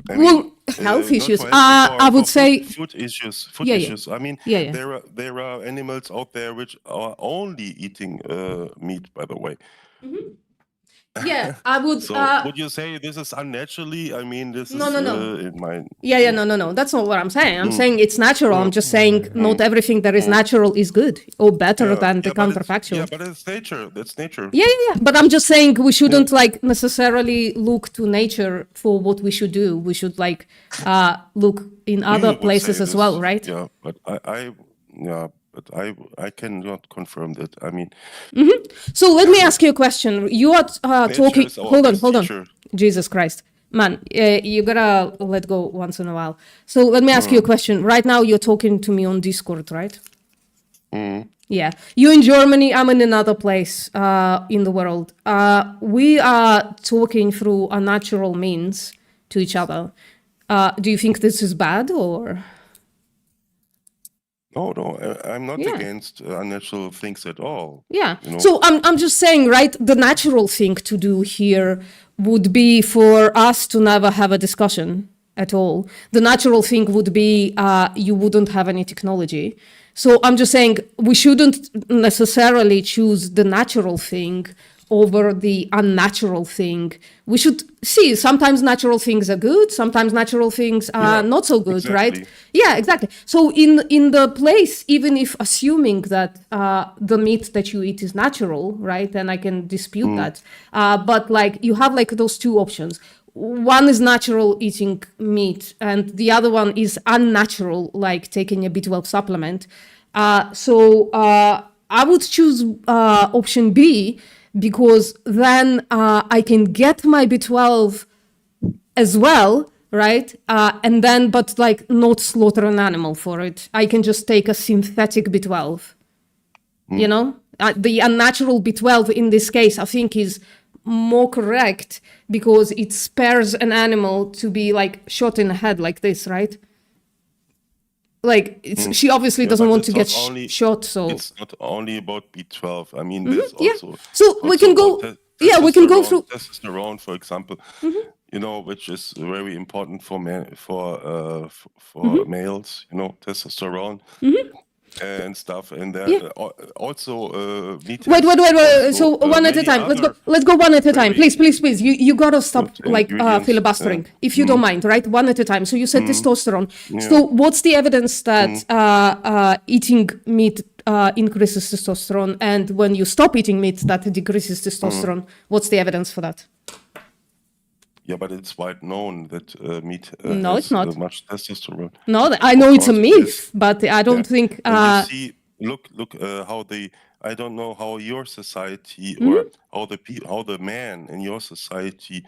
Health issues. For I would say food issues. I mean, Yeah. there are animals out there which are only eating meat. By the way. Yeah, I would. So would you say this is unnaturally? I mean, this No. is in my. Yeah, no. That's not what I'm saying. I'm saying it's natural. I'm just saying not everything that is natural is good or better than the counterfactual. Yeah, but it's nature. That's nature. Yeah. But I'm just saying we shouldn't like necessarily look to nature for what we should do. We should like look in other would places say as this, well, right? Yeah, but I cannot confirm that. I mean, So let me ask you a question. You are talking. is our Hold on. best teacher. Jesus Christ, man, you gotta let go once in a while. So let me ask you a question. Right now, you're talking to me on Discord, right? Yeah. You're in Germany. I'm in another place in the world. We are talking through unnatural means to each other. Do you think this is bad or? No, I'm not against unnatural things at all. Yeah. You know? So I'm just saying, right? The natural thing to do here would be for us to never have a discussion at all. The natural thing would be you wouldn't have any technology. So I'm just saying we shouldn't necessarily choose the natural thing over the unnatural thing. We should see sometimes natural things are good, sometimes natural things are not so good, right? Yeah, exactly. So in the place, even if assuming that the meat that you eat is natural, right? And I can dispute that. But like you have like those two options. One is natural eating meat and the other one is unnatural, like taking a B12 supplement. So I would choose option B, because then I can get my B12 as well, right? And then, but like not slaughter an animal for it. I can just take a synthetic B12, you know? The unnatural B12 in this case, I think is more correct because it spares an animal to be like shot in the head like this, right? Like she obviously doesn't want to get shot, so it's not only about B12. I mean, there's also so we can go. We can go through testosterone, for example. You know, which is very important for males. You know, testosterone and stuff, and also meat. Wait. So one at a time. Let's go one at a time, please. You gotta stop like filibustering, if you don't mind, right? One at a time. So you said testosterone. So what's the evidence that eating meat increases testosterone, and when you stop eating meat, that decreases testosterone? What's the evidence for that? Yeah, but it's wide known that meat No, has it's not. much testosterone. No, I know it's a myth, but I don't think. And you see, look how I don't know how your society or how the man in your society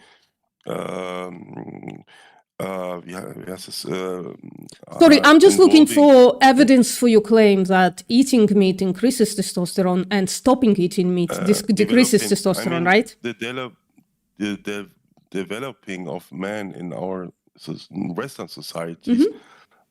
wie heißt es? Sorry, I'm just looking involving- for evidence for your claim that eating meat increases testosterone and stopping eating meat decreases developing- testosterone, I mean, right? The developing of men in our Western societies,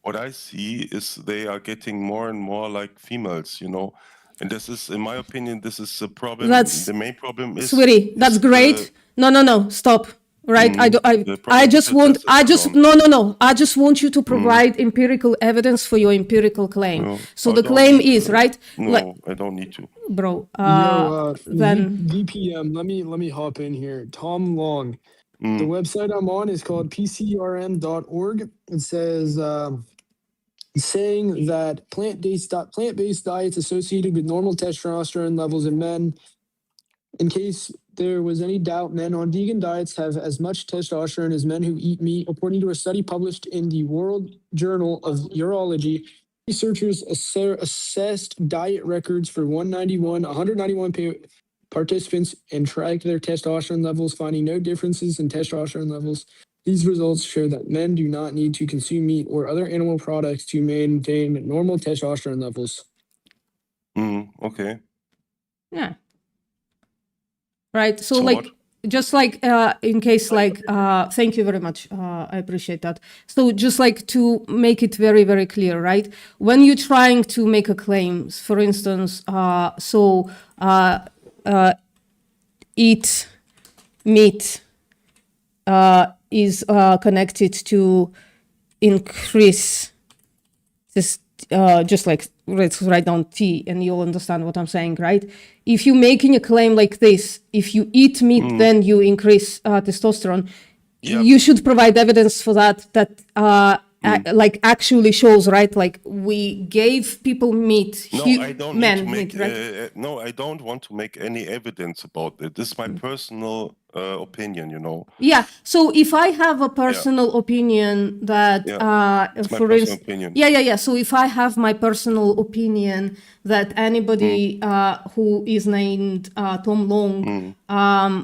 what I see is they are getting more and more like females, you know. And this is, in my opinion, this is the problem. That's- The main problem is, Sweetie, that's is great. No, stop. Right? I the problem just is want, testosterone. no. I just want you to provide empirical evidence for your empirical claim. No, So I the don't claim need is, to. right? No, I don't need to. Bro, then then VPM, let me hop in here. Tom Long. The website I'm on is called pcrm.org. It says saying that plant-based diets associated with normal testosterone levels in men. In case there was any doubt, men on vegan diets have as much testosterone as men who eat meat. According to a study published in the World Journal of Urology, researchers assessed diet records for 191 participants and tracked their testosterone levels, finding no differences in testosterone levels. These results show that men do not need to consume meat or other animal products to maintain normal testosterone levels. Okay. yeah. Right. So, So like, what? just like in case, like, thank you very much. I appreciate that. So, just like to make it very, very clear, right? When you're trying to make a claim, for instance, eat meat is connected to increase this. Just like let's write down T and you'll understand what I'm saying, right? If you're making a claim like this, if you eat meat, then you increase testosterone. Yeah. You should provide evidence for that like actually shows, right? Like we gave people meat, No, I don't men need to make. meat, right? No, I don't want to make any evidence about it. This is my personal opinion, you know. Yeah. So if I have a personal opinion that, It's my for personal instance, opinion. yeah. So if I have my personal opinion that anybody who is named Tom Long,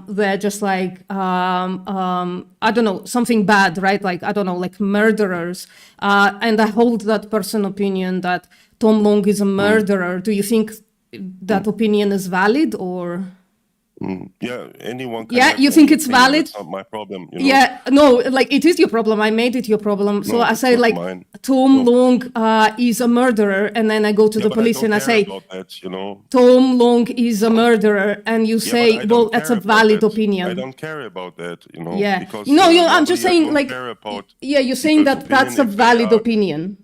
they're just like I don't know, something bad, right? Like I don't know, like murderers, and I hold that personal opinion that Tom Long is a murderer. Do you think that opinion is valid or? Yeah, anyone can Yeah, have you any think it's opinion, valid? It's not my problem, you know. Yeah, no, like it is your problem. I made it your problem. So No, I it's say not like mine. Tom Long is a murderer, and then I go to Yeah, the but I police don't and I care say about that, you know. Tom Long is a murderer, and you Yeah, say, but I well, don't that's a care about valid that. opinion. I don't care about that, you know. Yeah. Because, No, I'm normally just I saying, don't like, care about yeah, you're saying people's that that's a opinion if they valid are- opinion.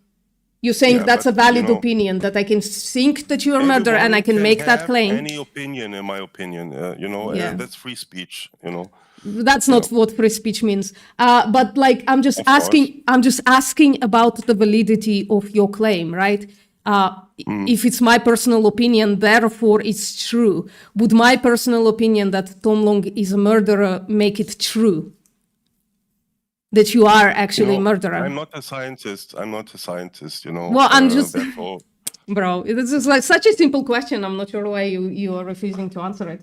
You're saying Yeah, that's a but, valid you know, opinion, that I can think that you're a murderer and I Everyone can make that have claim. Any opinion, in my opinion, you know, Yeah. that's free speech, you know. That's not what free speech means. But like, I'm just asking about the validity of your claim, right? If it's my personal opinion, therefore it's true. Would my personal opinion that Tom Long is a murderer make it true? That you are actually You know, a murderer? I'm not a scientist. You know. Well, I'm just, Therefore, bro, this is like such a simple question. I'm not sure why you are refusing to answer it.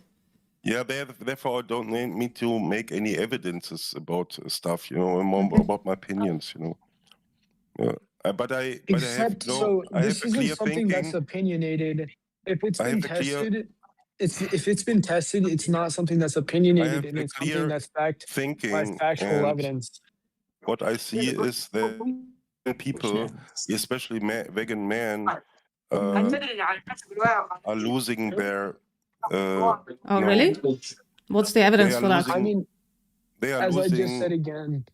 yeah, therefore, I don't need me to make any evidences about stuff, you know, more about my opinions, you know. Yeah. But I Except, have so I this have a clear isn't something that's thinking. opinionated. If it's I been have a clear- tested, if it's been tested, it's not something that's opinionated, have and a it's something clear that's backed by thinking, factual and evidence. what I see is that people, especially vegan men, are losing their. Oh, no, really? What's the evidence are for that? I mean, They are as I just losing. said again,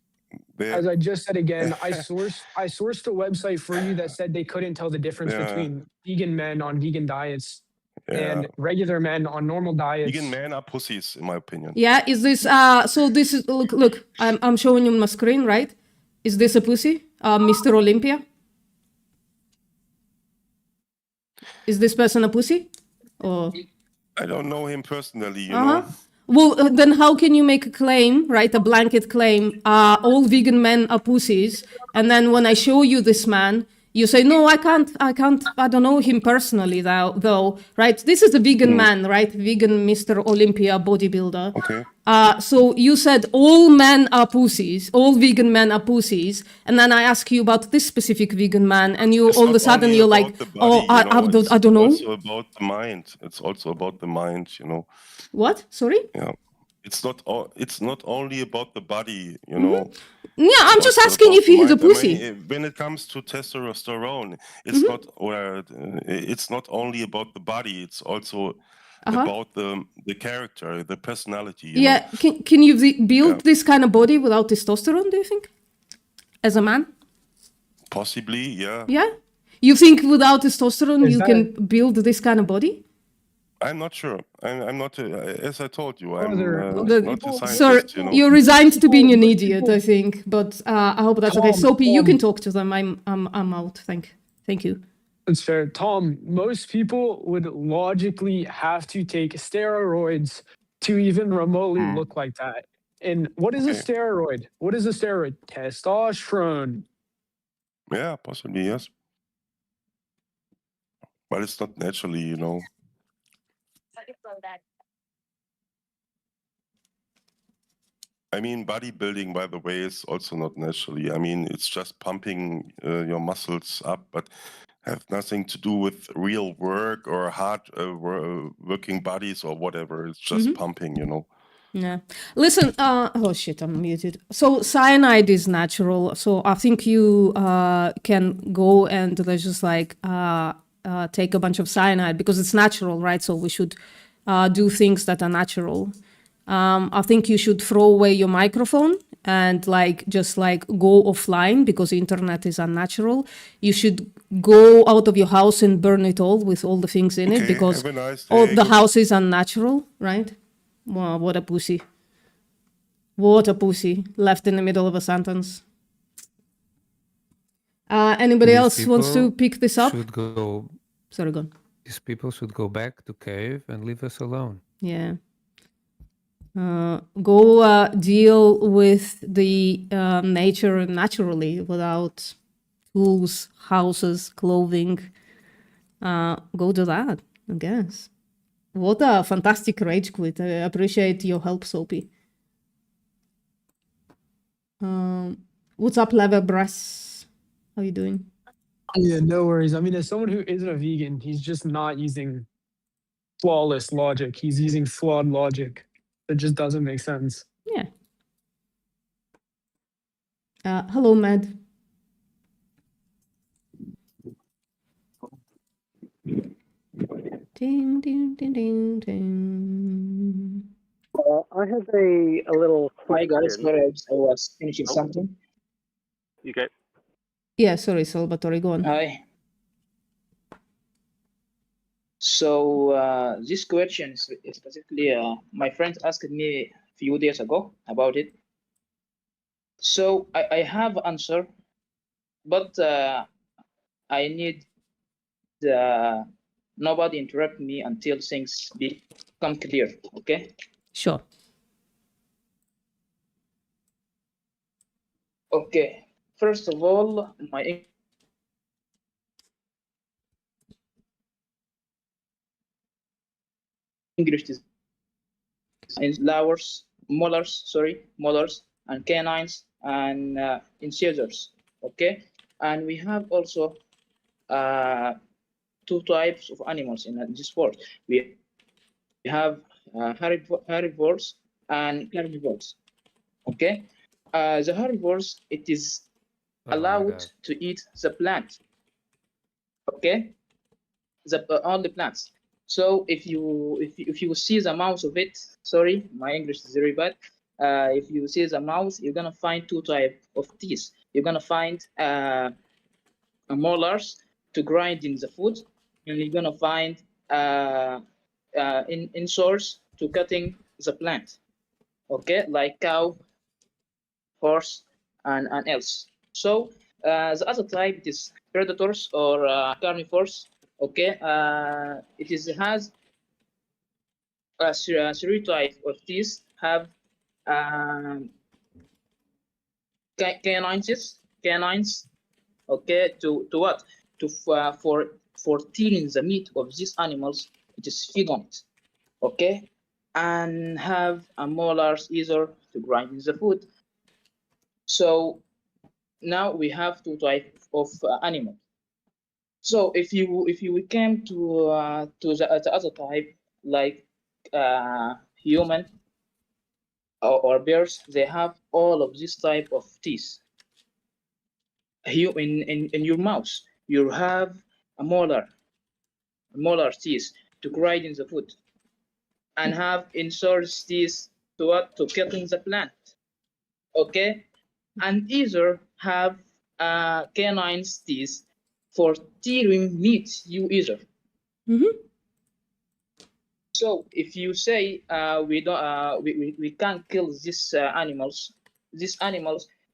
They as are, I just said again, I sourced a website for you that said they couldn't tell the difference Yeah. between vegan men on vegan diets Yeah. and regular men on normal diets. vegan men are pussies, in my opinion. Yeah, is this so this is look, I'm showing you my screen, right? Is this a pussy? Mr. Olympia? Is this person a pussy? Or I don't know him personally, you know. well, then how can you make a claim, right? A blanket claim, all vegan men are pussies, and then when I show you this man, You say, no, I can't, I don't know him personally though, right? This is a vegan man, right? Vegan Mr. Olympia bodybuilder. Okay. So you said all men are pussies, all vegan men are pussies. And then I ask you about this specific vegan man and you It's all of a not sudden only you're about like, the body, oh, I don't know. It's also about the mind. It's also about the mind, you know. What? Sorry? Yeah. It's not only about the body, you Mhm. know. Yeah, It's I'm just also asking about if the he's a mind. I pussy. mean, when it comes to testosterone, it's Mhm. not it's not only about the body. It's also Uh-huh. about the character, the personality. You Yeah, know. can you build Yeah. this kind of body without testosterone, do you think? As a man? Possibly, yeah. Yeah? You think without testosterone Is you that- can build this kind of body? I'm not sure. I'm not. As I told you, I'm Brother, not a Sir, scientist. You know. you're resigned to being an most idiot, people- I think. But I hope that's okay. Tom, Soapy, you Tom. can talk to them. I'm out. Thank you. That's fair. Tom, most people would logically have to take steroids to even remotely look like that. And what is a Okay. steroid? What is a steroid? Testosterone. Yeah, possibly yes. But it's not naturally, you know. I mean, bodybuilding, by the way, is also not naturally. I mean, it's just pumping your muscles up, but have nothing to do with real work or hard working bodies or whatever. It's just pumping, you know. Yeah. Listen, oh shit, I'm muted. So cyanide is natural. So I think you can go and let's just like take a bunch of cyanide because it's natural, right? So we should do things that are natural. I think you should throw away your microphone and like just like go offline because the internet is unnatural. You should go out of your house and burn it all with all the things in it Okay, because have a nice all day. the house is unnatural, right? Wow, what a pussy. What a pussy. Left in the middle of a sentence. Anybody These else wants to people pick this up? Should go. Sorry, go on. These people should go back to cave and leave us alone. Yeah. Go deal with the nature naturally without tools, houses, clothing. Go do that, I guess. What a fantastic rage quit. I appreciate your help, Soapy. What's up, Lever Brass? How you doing? Yeah, no worries. I mean, as someone who isn't a vegan, he's just not using flawless logic. He's using flawed logic. It just doesn't make sense. Yeah. Hello, Mad. Ding, ding, ding, ding, ding. I have a little Hi guys, question. sorry, I was finishing something. You go. Yeah, sorry, Salvatore, go on. Hi. So this question is specifically my friend asked me a few days ago about it. So I have answer, but I need nobody interrupt me until things become clear. Okay. Sure. Okay. First of all, my English is molars, and canines, and incisors. Okay, and we have also two types of animals in this world. We have herbivores and carnivores. Okay, the herbivores, it is allowed to eat the plant. Okay, all the plants. So if you see the mouth of it, sorry, my English is very bad. If you see the mouth, you're gonna find two types of teeth. You're gonna find molars to grind in the food, and you're gonna find incisors to cutting the plant. Okay, like cow, horse, and else. So the other type is predators or carnivores. Okay, it has a stereotype of these have canines, Okay, to what? For tearing the meat of these animals, it is feed on it. Okay, and have a molars either to grind in the food. So now we have two types of animal. So if you came to the other type, like human or bears, they have all of this type of teeth. In your mouth, you have a molar teeth to grind in the food, and have incisors teeth to what? To killing the plant. Okay, and either have canine teeth for tearing meat. You either. So if you say we don't we can't kill these animals,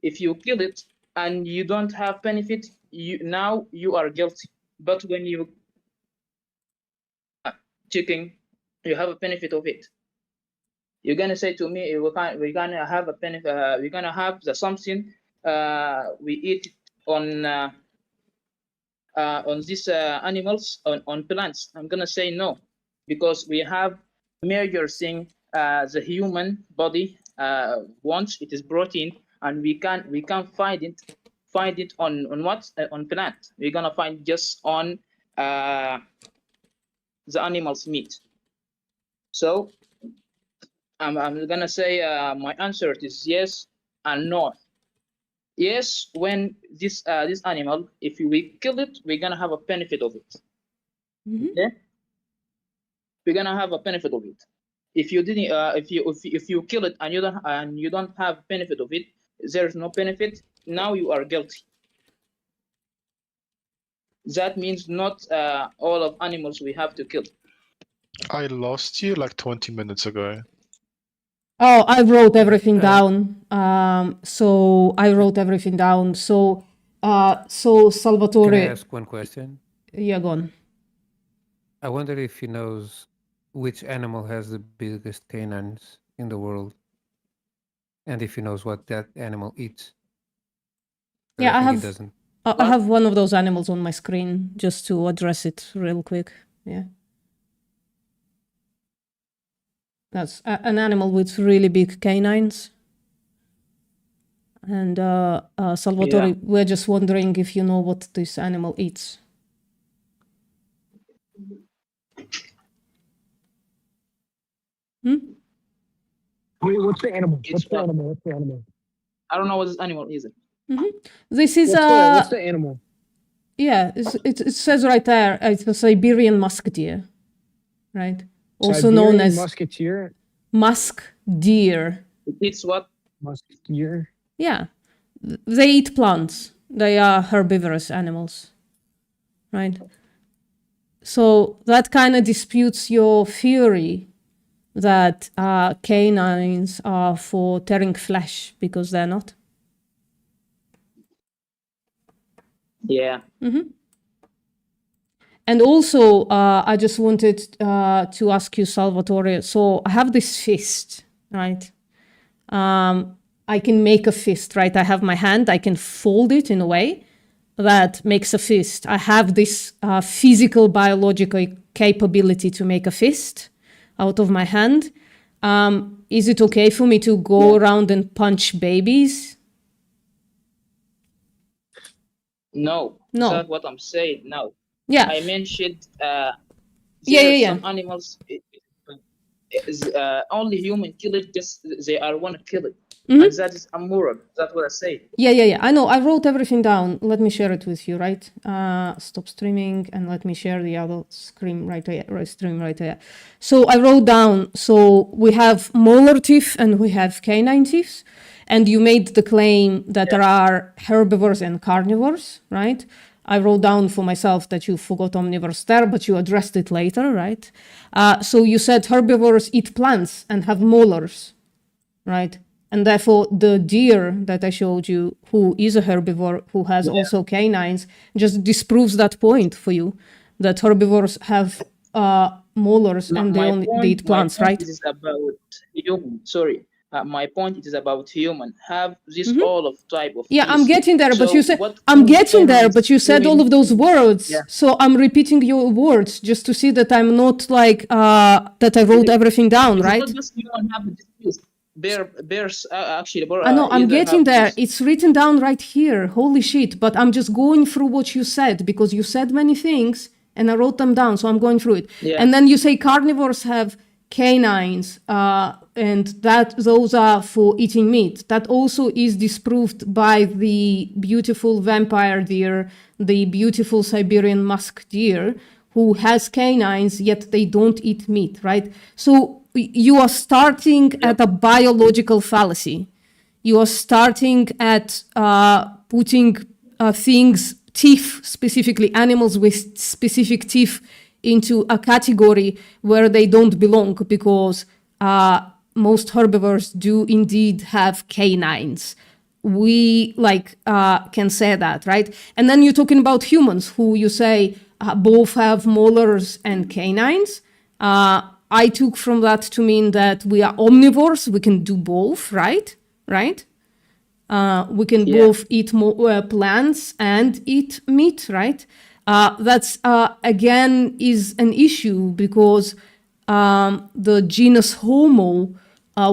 if you kill it and you don't have benefit, you are guilty. But when you chicken, you have a benefit of it. You're gonna say to me, we're gonna have a benefit. We're gonna have the something we eat on these animals on plants. I'm gonna say no, because we have major thing the human body wants. It is protein, and we can find it on what? On plant. We're gonna find just on the animal's meat. So I'm gonna say my answer is yes and no. Yes, when this animal, if we kill it, we're gonna have a benefit of it. Okay? We're gonna have a benefit of it. If you didn't, if you kill it and you don't have benefit of it, there's no benefit. Now you are guilty. That means not all of animals we have to kill. I lost you like 20 minutes ago. Oh, I wrote everything down. So I wrote everything down. So Salvatore. Can I ask one question? Yeah, go on. I wonder if he knows which animal has the biggest canines in the world, and if he knows what that animal eats. But Yeah, I think he have. doesn't. I have one of those animals on my screen just to address it real quick. Yeah. That's an animal with really big canines. And Salvatore, Yeah. we're just wondering if you know what this animal eats. Wait, what's the animal? It's what? What's the animal? I don't know what this animal is. This is What's the animal? yeah, it says right there, it's a Siberian musk deer, right? Also Siberian known as musketeer. musk deer. It's what? Musketeer. Yeah, they eat plants. They are herbivorous animals, right? So that kind of disputes your theory that canines are for tearing flesh, because they're not. Yeah. And also, I just wanted to ask you, Salvatore. So I have this fist, right? I can make a fist, right? I have my hand. I can fold it in a way that makes a fist. I have this physical, biological capability to make a fist out of my hand. Is it okay for me to go around and punch babies? No. No. That's what I'm saying. No. Yeah. I mentioned Yeah. some animals only human kill it, just they are want to kill it. And that is immoral. That's what I say. Yeah. I know. I wrote everything down. Let me share it with you, right? Stop streaming and let me share the other screen right here. So I wrote down, so we have molar teeth and we have canine teeth. And you made the claim that there are herbivores and carnivores, right? I wrote down for myself that you forgot omnivores there, but you addressed it later, right? So you said herbivores eat plants and have molars, right? And therefore, the deer that I showed you, who is a herbivore, who has also canines, just disproves that point for you, that herbivores have molars and they eat plants, my right? point is about human. Sorry. My point is about human have this all of type of Yeah, I'm teeth. getting there, but So you said what I'm could getting there, humans but you said all doing- of those words. Yeah. So I'm repeating your words just to see that I'm not like that I wrote everything down, It's right? not just human have this teeth. Bears actually. I know, I'm either getting have there. this. It's written down right here. Holy shit. But I'm just going through what you said because you said many things and I wrote them down. So I'm going through it. Yeah. And then you say carnivores have canines and that those are for eating meat. That also is disproved by the beautiful vampire deer, the beautiful Siberian musk deer, who has canines, yet they don't eat meat, right? So you are starting at a biological fallacy. You are starting at putting things, teeth specifically, animals with specific teeth, into a category where they don't belong, because most herbivores do indeed have canines. We can say that, right? And then you're talking about humans, who you say both have molars and canines. I took from that to mean that we are omnivores. We can do both, right? Right? We can both eat plants and eat meat, right? That's again is an issue because the genus Homo,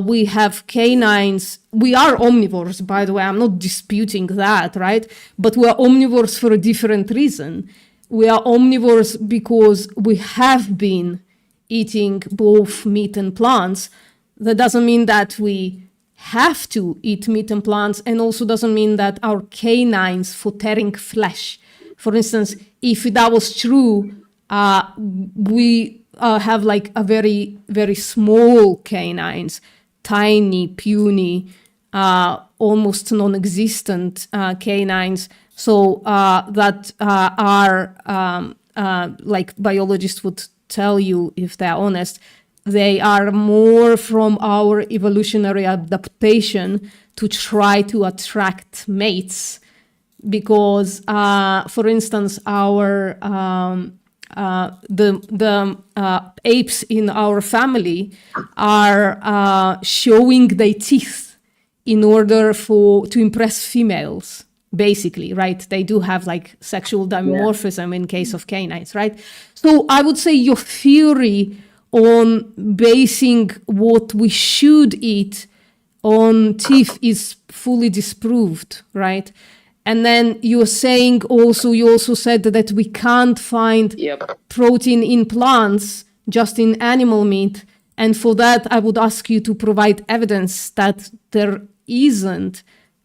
we have canines. We are omnivores, by the way. I'm not disputing that, right? But we are omnivores for a different reason. We are omnivores because we have been eating both meat and plants. That doesn't mean that we have to eat meat and plants, and also doesn't mean that our canines for tearing flesh. For instance, if that was true, we have like a very, very small canines, tiny, puny, almost non-existent canines. So that are, like biologists would tell you, if they're honest, they are more from our evolutionary adaptation to try to attract mates. Because, for instance, our apes in our family are showing their teeth in order to impress females, basically, right? They do have like sexual dimorphism in case of canines, right? So I would say your theory on basing what we should eat on teeth is fully disproved, right? And then you also said that we can't find protein in plants, just in animal meat. And for that, I would ask you to provide evidence that there isn't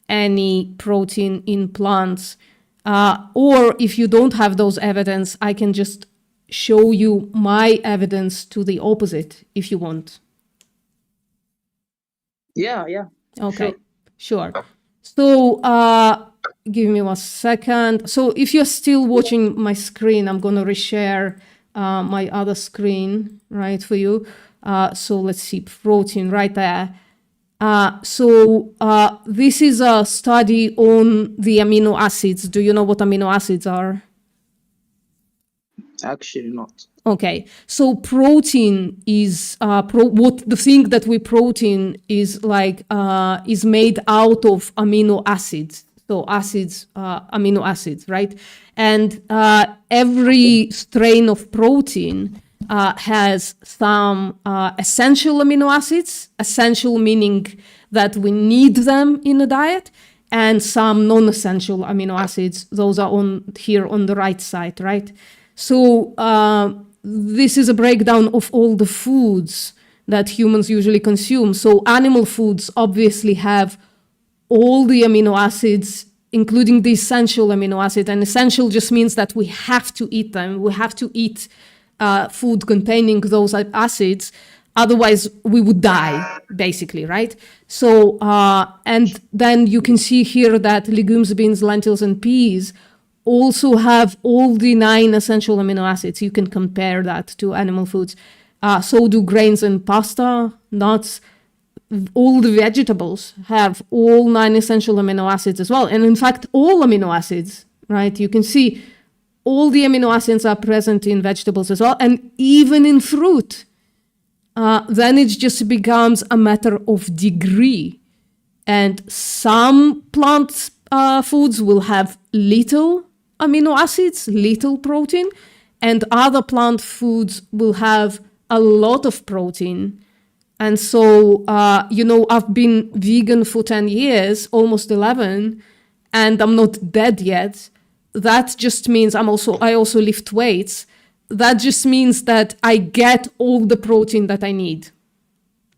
any protein in plants. Or if you don't have those evidence, I can just show you my evidence to the opposite, if you want. Yeah. Okay, sure. So give me 1 second. So if you're still watching my screen, I'm going to reshare my other screen, right, for you. So let's see, protein right there. So this is a study on the amino acids. Do you know what amino acids are? Actually not. Okay, so protein is the thing that we protein is like is made out of amino acids. So acids, amino acids, right? And every strain of protein has some essential amino acids. Essential meaning that we need them in a diet, and some non-essential amino acids. Those are on here on the right side, right? So this is a breakdown of all the foods that humans usually consume. So animal foods obviously have all the amino acids, including the essential amino acid. And essential just means that we have to eat them. We have to eat food containing those acids. Otherwise, we would die, basically, right? So, and then you can see here that legumes, beans, lentils, and peas also have all the 9 essential amino acids. You can compare that to animal foods. So do grains and pasta, nuts. All the vegetables have all 9 essential amino acids as well. And in fact, all amino acids, right? You can see all the amino acids are present in vegetables as well, and even in fruit. then it just becomes a matter of degree. And some plant foods will have little amino acids, little protein, and other plant foods will have a lot of protein. And so, I've been vegan for 10 years, almost 11, and I'm not dead yet. That just means I also lift weights. That just means that I get all the protein that I need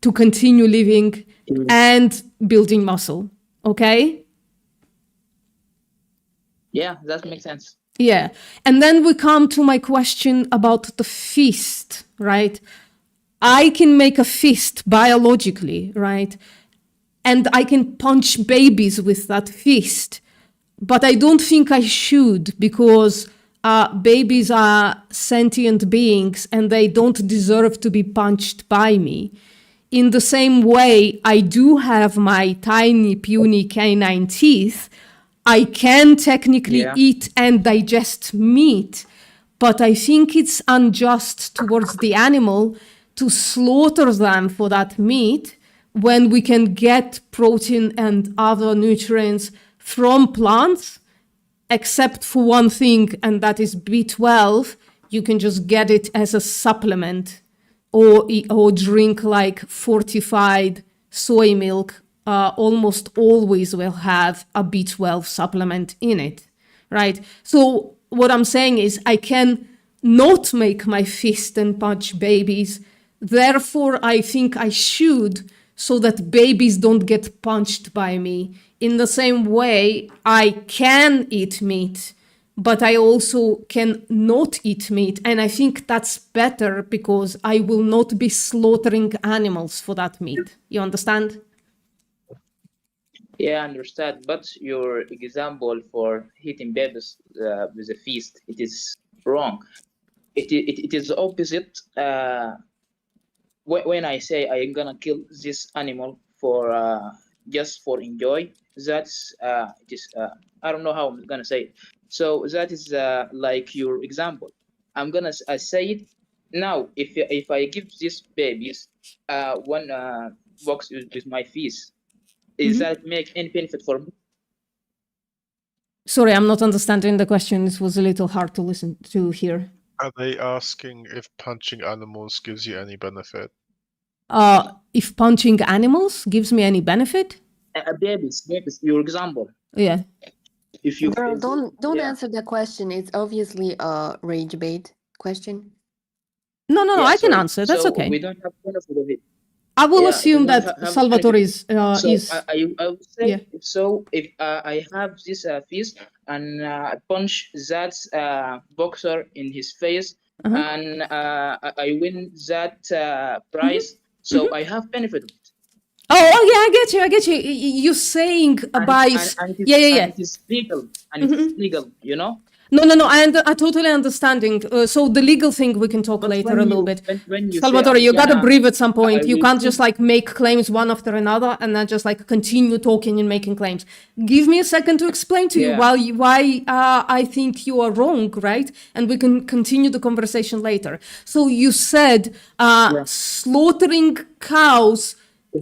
to continue living and building muscle. Okay? Yeah, that makes sense. Yeah. And then we come to my question about the fist, right? I can make a fist biologically, right? And I can punch babies with that fist. But I don't think I should, because babies are sentient beings and they don't deserve to be punched by me. In the same way, I do have my tiny, puny canine teeth. I can technically eat and digest meat, but I think it's unjust towards the animal to slaughter them for that meat when we can get protein and other nutrients from plants, except for one thing, and that is B12. You can just get it as a supplement, or drink like fortified soy milk. Almost always will have a B12 supplement in it, right? So what I'm saying is I can not make my fist and punch babies. Therefore, I think I should, so that babies don't get punched by me. In the same way, I can eat meat, but I also can not eat meat. And I think that's better because I will not be slaughtering animals for that meat. You understand? Yeah, I understand. But your example for hitting babies with a fist, it is wrong. It is opposite. When I say I am gonna kill this animal for just for enjoy, that's it is I don't know how I'm gonna say it. So that is like your example. I'm gonna say it now. If I give these babies one box with my fist, is that make any benefit for me? Sorry, I'm not understanding the question. This was a little hard to listen to here. Are they asking if punching animals gives you any benefit? If punching animals gives me any benefit? Babies, your example. Yeah. If you Girl, don't answer that question. It's obviously a rage bait question. No, Yeah, I can sorry. answer. That's So okay. we don't have benefit of it. I will Yeah, assume we don't that have Salvatore benefit. is. So I would say so. If I have this fist and punch that boxer in his face, and I win that prize, so I have benefit of it. Oh, yeah, I get you. You're saying about. And it is, Yeah. And it is legal. And it is legal. You know. No. I totally understanding. So the legal thing we can talk later a little bit. When you Salvatore, say you gotta gonna- breathe at some point. I You will can't do- just like make claims one after another and then just like continue talking and making claims. Give me a second to explain to you Yeah. why I think you are wrong, right? And we can continue the conversation later. So you said slaughtering cows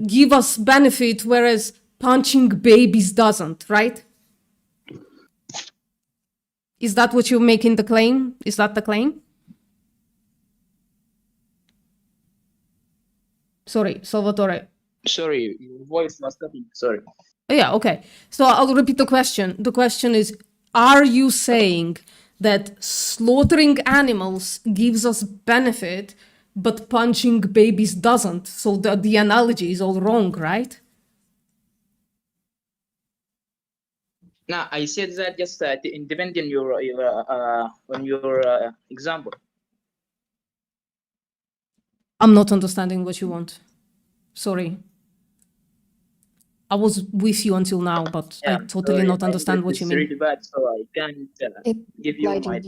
give us benefit, whereas punching babies doesn't, right? Is that what you're making the claim? Is that the claim? Sorry, Salvatore. Sorry, your voice was cutting. Sorry. Yeah, okay. So I'll repeat the question. The question is, are you saying that slaughtering animals gives us benefit, but punching babies doesn't? So the analogy is all wrong, right? Now I said that just depending on your example. I'm not understanding what you want. Sorry. I was with you until now, but I totally sorry, not understand what you It's mean. really bad, so I can't give you my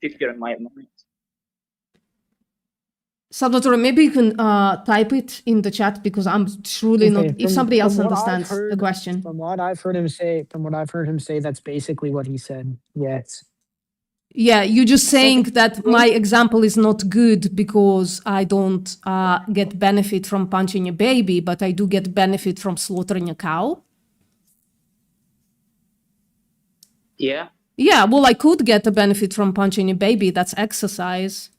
picture in my mind. Salvatore, maybe you can type it in the chat because I'm truly not. If somebody else understands the question. From what I've heard him say, that's basically what he said. Yes. Yeah, you're just saying that my example is not good because I don't get benefit from punching a baby, but I do get benefit from slaughtering a cow. Yeah. Yeah, well, I could get a benefit from punching a baby. That's exercise.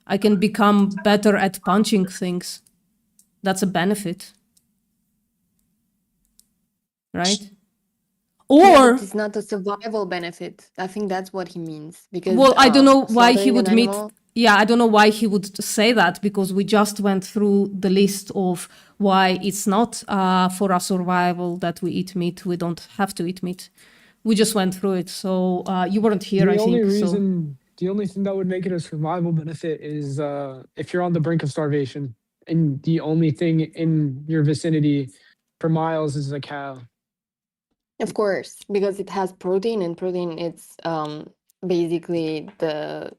I can become better at punching things. That's a benefit. Right? Yeah, Or, but it's not a survival benefit. I think that's what he means. Because well, I don't know why he slaughtering would an meet. animal, Yeah, I don't know why he would say that because we just went through the list of why it's not for our survival that we eat meat. We don't have to eat meat. We just went through it. So you weren't here, The I only think. reason, the only thing that would make it a survival benefit is if you're on the brink of starvation and the only thing in your vicinity for miles is a cow. of course, because it has protein, and protein it's basically the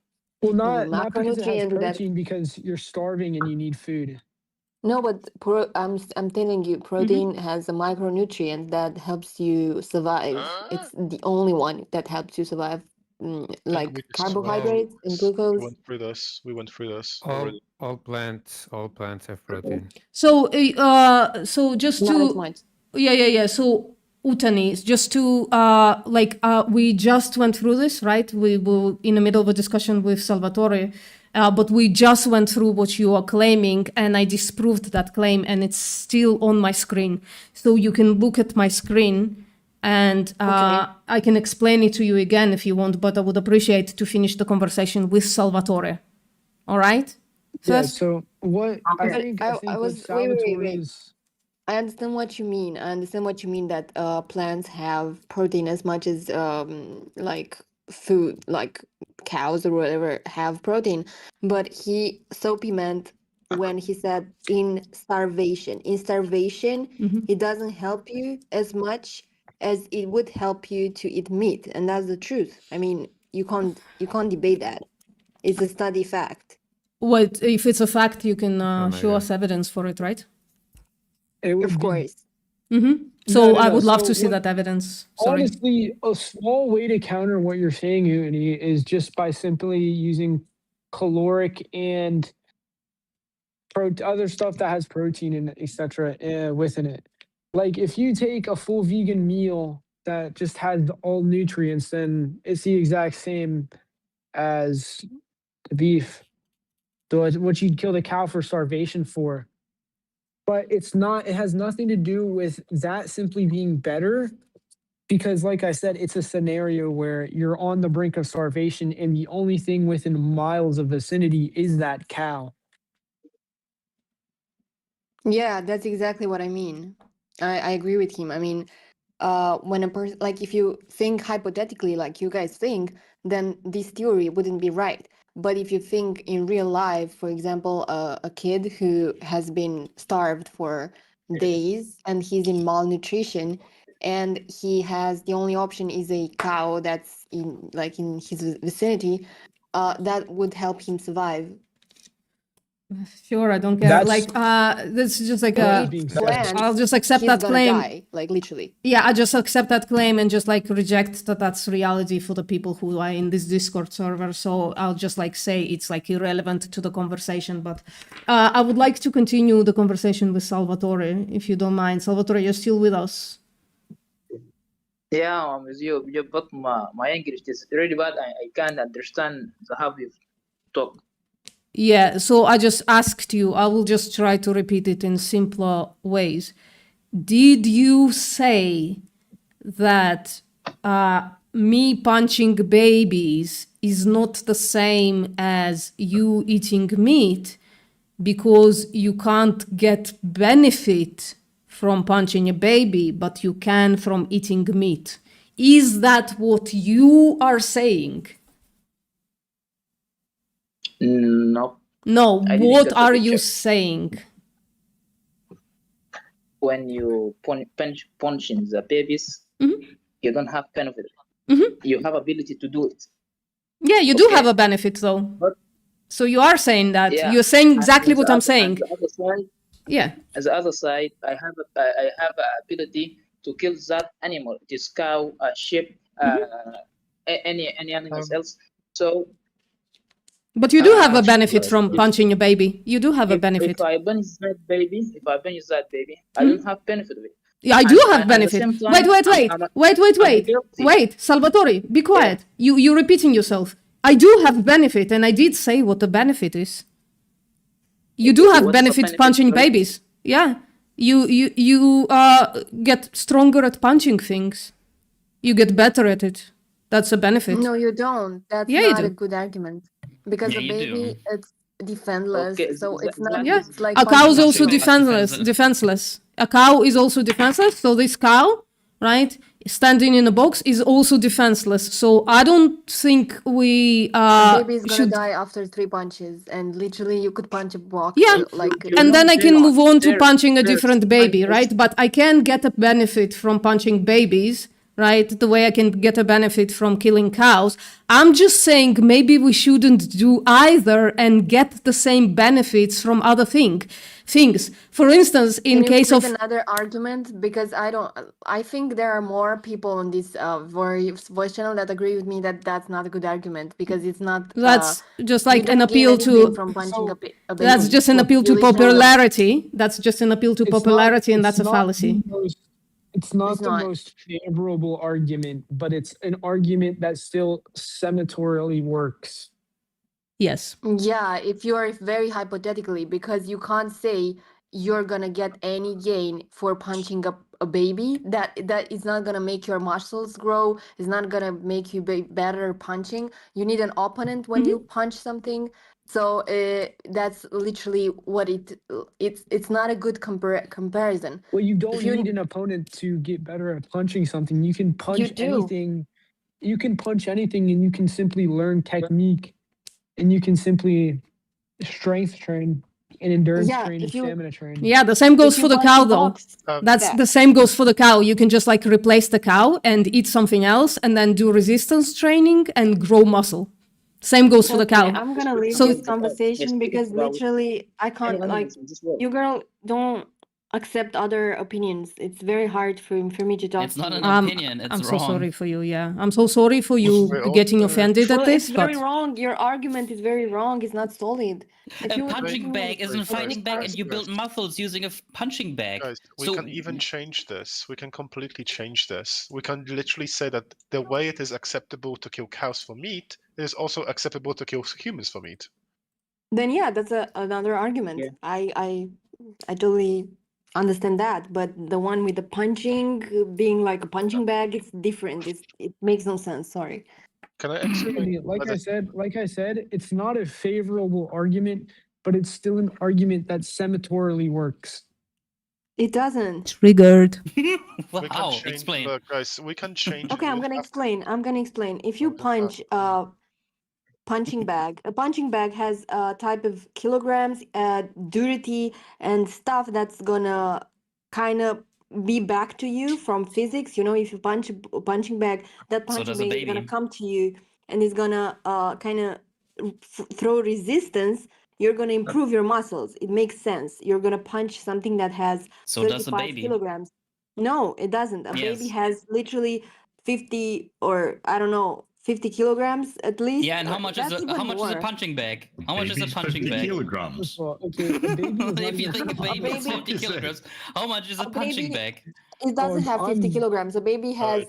Well, not because it has macronutrient that. protein, because you're starving and you need food. No, but I'm telling you, protein has a micronutrient that helps you survive. It's the only one that helps you survive, like we carbohydrates and glucose. We went through this. We went through this All already. all plants have protein. So, so just Not to as much. yeah. So Utani, just to we just went through this, right? We were in the middle of a discussion with Salvatore, but we just went through what you are claiming, and I disproved that claim, and it's still on my screen. So you can look at my screen, and I can explain it to you again if you want. But I would appreciate to finish the conversation with Salvatore. All right. Yeah, First, so what I But think I what was wait. Salvatore's I understand what you mean. I understand what you mean that plants have protein as much as like food, like cows or whatever have protein. But Soapy meant when he said in starvation. In starvation, it doesn't help you as much as it would help you to eat meat, and that's the truth. I mean, you can't debate that. It's a study fact. what if it's a fact? You can my show God. us evidence for it, right? it would Of be course. So I no. would love So to see what, that evidence. Sorry. honestly, a small way to counter what you're saying, Uni, is just by simply using caloric and other stuff that has protein and etc. Within it. Like if you take a full vegan meal that just has all nutrients, then it's the exact same as the beef. So it's what you'd kill the cow for starvation for. But it's not, it has nothing to do with that simply being better. Because like I said, it's a scenario where you're on the brink of starvation and the only thing within miles of vicinity is that cow. Yeah, that's exactly what I mean. I agree with him. I mean, when a person, like if you think hypothetically like you guys think, then this theory wouldn't be right. But if you think in real life, for example, a kid who has been starved for days and he's in malnutrition, and he has the only option is a cow that's in his vicinity, that would help him survive. Sure, I don't care. That's This is just like that a. being said. Plants, I'll just accept he's that gonna claim. die, like literally. Yeah, I just accept that claim and just like reject that that's reality for the people who are in this Discord server. So I'll just like say it's like irrelevant to the conversation. But I would like to continue the conversation with Salvatore, if you don't mind. Salvatore, you're still with us. Yeah, I'm with you. But my English is really bad. I can't understand how you talk. Yeah, so I just asked you, I will just try to repeat it in simpler ways. Did you say that me punching babies is not the same as you eating meat because you can't get benefit from punching a baby, but you can from eating meat? Is that what you are saying? No. No, I didn't what get the are you picture. saying? When you punching the babies, you don't have benefit. You have ability to do it. Yeah, you do have a benefit though. So you are saying that. Yeah. You're saying exactly And what the I'm other- saying. and the other side, Yeah. as the other side, I have a ability to kill that animal. It is cow, sheep, any animals else. So But you do have a uh, benefit from punching a baby. You do have a if benefit. I punish that baby, I Hmm? don't have benefit of it. Yeah, I do have At the benefit. same time, Wait, I'm guilty. wait, Salvatore, be quiet. You're repeating yourself. I do have benefit, and I did say what the benefit is. You do have What's the benefit benefit? punching Sorry? babies. Yeah, you get stronger at punching things. You get better at it. That's a benefit. No, you don't. That's Yeah, you not a do. good argument because Yeah, a you do. baby it's defenseless, Okay, so it's not. exactly. Yeah, It's like a cow is punching also people. defenseless. A cow is also defenseless. So this cow, right, standing in a box is also defenseless. So I don't think we A baby is gonna should. die after 3 punches, and literally you could punch a box Yeah, like. and then I can move on to There- punching a there's different baby, right? But I can get a benefit from punching babies, right? The way I can get a benefit from killing cows. I'm just saying maybe we shouldn't do either and get the same benefits from other things. For instance, in Can you case give of another argument? Because I think there are more people on this voice channel that agree with me that that's not a good argument because it's not. that's just You like an don't gain appeal anything to. from punching a baby. That's just an appeal to You literally- popularity. That's just an appeal to popularity, and that's a fallacy. It's not It's the not. most favorable argument, but it's an argument that still senatorially works. Yes. Yeah, if you're very hypothetically, because you can't say you're gonna get any gain for punching a baby. That is not gonna make your muscles grow. It's not gonna make you be better punching. You need an opponent when you punch something. So that's literally what it's not a good comparison. Well, you don't If you- need an opponent to get better at punching something. You can punch do. anything. You can punch anything, and you can simply learn technique, and you can simply strength train and endurance Yeah, train and if you- stamina train. Yeah, the same goes If you for the punch cow a though. box, That's yeah. the same goes for the cow. You can just like replace the cow and eat something else and then do resistance training and grow muscle. Same goes for the Okay, cow. I'm gonna leave So- this conversation because literally I can't like you girl don't accept other opinions. It's very hard for me to talk It's not to an you. opinion, it's I'm so wrong. sorry for you. Yeah, I'm so sorry for you We're all getting sorry. offended Well, at this. it's very But wrong. Your argument is very wrong. It's not solid. If A you punching bag is a Guys, fighting bag, guys, and you build guys. muscles using a punching bag. Guys, we So can even change this. We can completely change this. We can literally say that the way it is acceptable to kill cows for meat, it is also acceptable to kill humans for meat. then yeah, that's another argument. Yeah. I totally understand that, but the one with the punching being like a punching bag, it's different. It makes no sense. Sorry. Can I explain? Like whether- I said, it's not a favorable argument, but it's still an argument that senatorially works. It doesn't. triggered. we wow, can change, explain. Look, guys, we can change. Okay, we I'm gonna have- explain. I'm gonna explain. If you Oh, that's punch punching bag, a punching bag has a type of kilograms, durity, and stuff that's gonna kind of be back to you from physics. You know, if you punch a punching bag, that So punching does a bag is gonna baby. come to you and it's gonna kind of throw resistance. You're gonna improve your muscles. It makes sense. You're gonna punch something that has So does a 35 baby. kilograms. No, it doesn't. A baby Yes. has literally 50 or I don't know, 50 kilograms at least. Yeah, and how or much is that's a how even much is a more. punching bag? How much is a Baby's punching 50 bag? kilograms. Okay, a baby is not If you even- think a baby is baby- 50 kilograms, how much is a A punching baby- bag? It doesn't have 50 I'm- kilograms. A baby has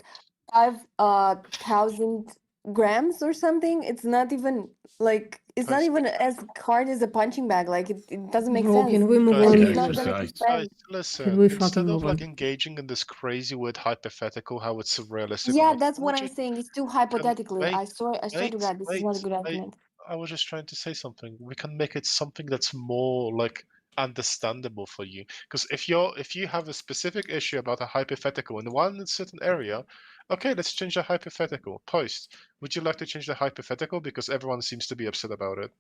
5,000 grams or something. It's not even like it's not Guys, even as hard as a punching bag. Like it doesn't make Bro, sense. can we move Guys, on? It's not gonna Guys, expand. Listen, we instead fucking of move like on? engaging in this crazy weird hypothetical, how it's realistic. Yeah, or not, that's what would I'm you- saying. It's too hypothetically. wait, I swear to wait, God, this is not a wait, good wait. argument. I was just trying to say something. We can make it something that's more like understandable for you. Because if you have a specific issue about a hypothetical in one certain area, okay, let's change the hypothetical. Post. Would you like to change the hypothetical? Because everyone seems to be upset about it.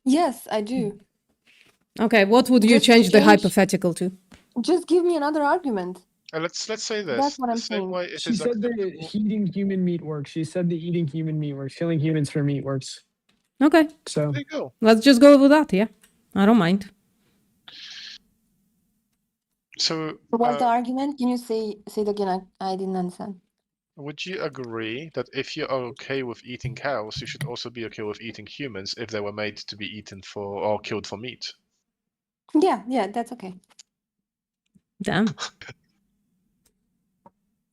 Yes, I do. Okay, what would you Just change the change- hypothetical to? Just give me another argument. Let's say this. That's what the I'm same saying. way it She is said that acceptable. eating human meat works. She said that eating human meat works. Killing humans for meat works. Okay, So There you go. let's just go with that. Yeah, I don't mind. So What's the uh, argument? Can you say it again? I didn't understand. Would you agree that if you are okay with eating cows, you should also be okay with eating humans if they were made to be eaten for or killed for meat? Yeah, that's okay. Damn.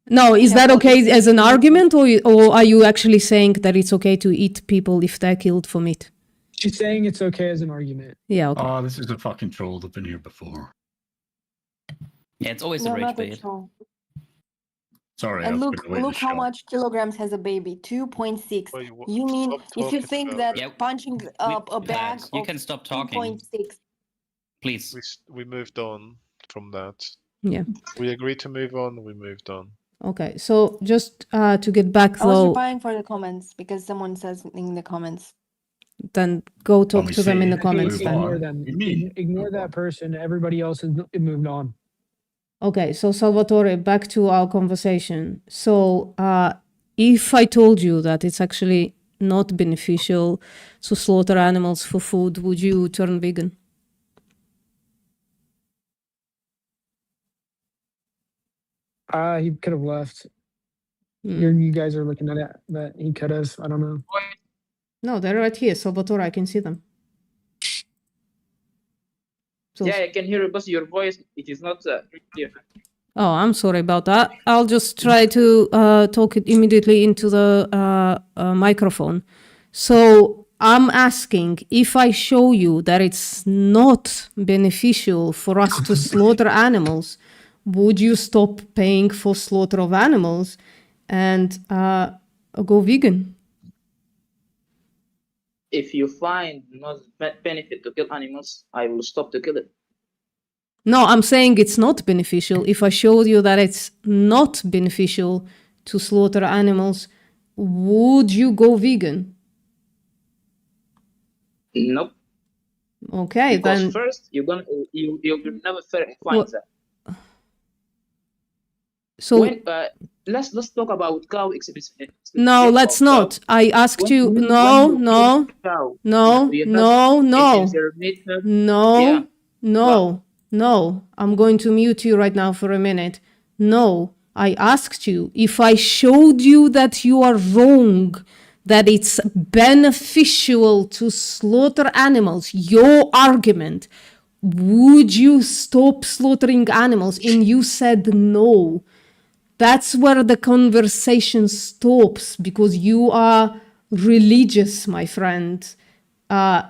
No, is Yeah, that well, okay it's- as an argument, or are you actually saying that it's okay to eat people if they're killed for meat? She's saying it's okay as an argument. Yeah, okay. Oh, this is a fucking troll. They've been here before. Yeah, it's always No, a rage not at bait. all. Sorry, And I've look, been away in the look how shop. much kilograms has a baby. 2.6. Wait, what- You mean stop if you talking think about that Yeah, punching up a bag Lads, you of can stop talking, 2.6? please. We moved on from that. Yeah. We agreed to move on. We moved on. Okay, so just to get back I was though, replying for the comments because someone says in the comments. then go talk we to them in say the comments move then. Ignore on. them. You mean? Ignore that person. Everybody else has moved on. Okay, so Salvatore, back to our conversation. So, if I told you that it's actually not beneficial to slaughter animals for food, would you turn vegan? He could have left. Mm. You guys are looking at it, but he could have. I don't know. No, they're right here, Salvatore. I can see them. So, Yeah, I can hear you, but your voice it is not clear. oh, I'm sorry about that. I'll just try to talk it immediately into the microphone. So I'm asking, if I show you that it's not beneficial for us to slaughter animals, would you stop paying for slaughter of animals and go vegan? If you find no benefit to kill animals, I will stop to kill it. No, I'm saying it's not beneficial. If I showed you that it's not beneficial to slaughter animals, would you go vegan? Nope. Okay, Because then. first you'll never find Well, that. So When, let's talk about cow exhibition. no, let's not. I asked you. No, no, no, no, no, no, no, no. I'm going to mute you right now for a minute. No, I asked you if I showed you that you are wrong, that it's beneficial to slaughter animals, your argument, would you stop slaughtering animals? And you said no. That's where the conversation stops because you are religious, my friend.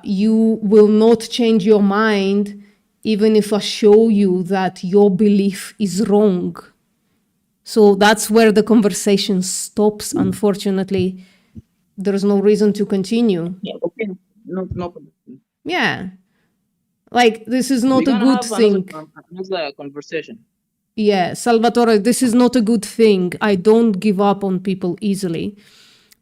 You will not change your mind even if I show you that your belief is wrong. So that's where the conversation stops, unfortunately. There's no reason to continue. Yeah, okay. No problem. Yeah. Like, this is not We're a gonna good have thing. another conversation. Yeah, Salvatore, this is not a good thing. I don't give up on people easily.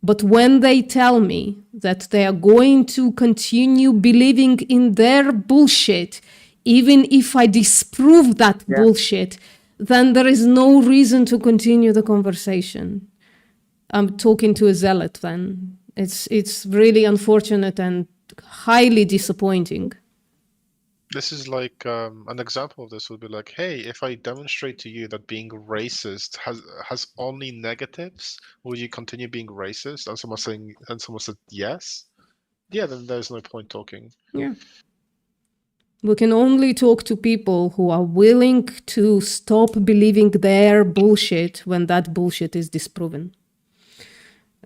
But when they tell me that they are going to continue believing in their bullshit, even if I disprove that bullshit, then there is no reason to continue the conversation. I'm talking to a zealot then. It's really unfortunate and highly disappointing. This is like an example of this would be like, hey, if I demonstrate to you that being racist has only negatives, will you continue being racist? And someone said yes. Yeah, then there's no point talking. Yeah. We can only talk to people who are willing to stop believing their bullshit when that bullshit is disproven.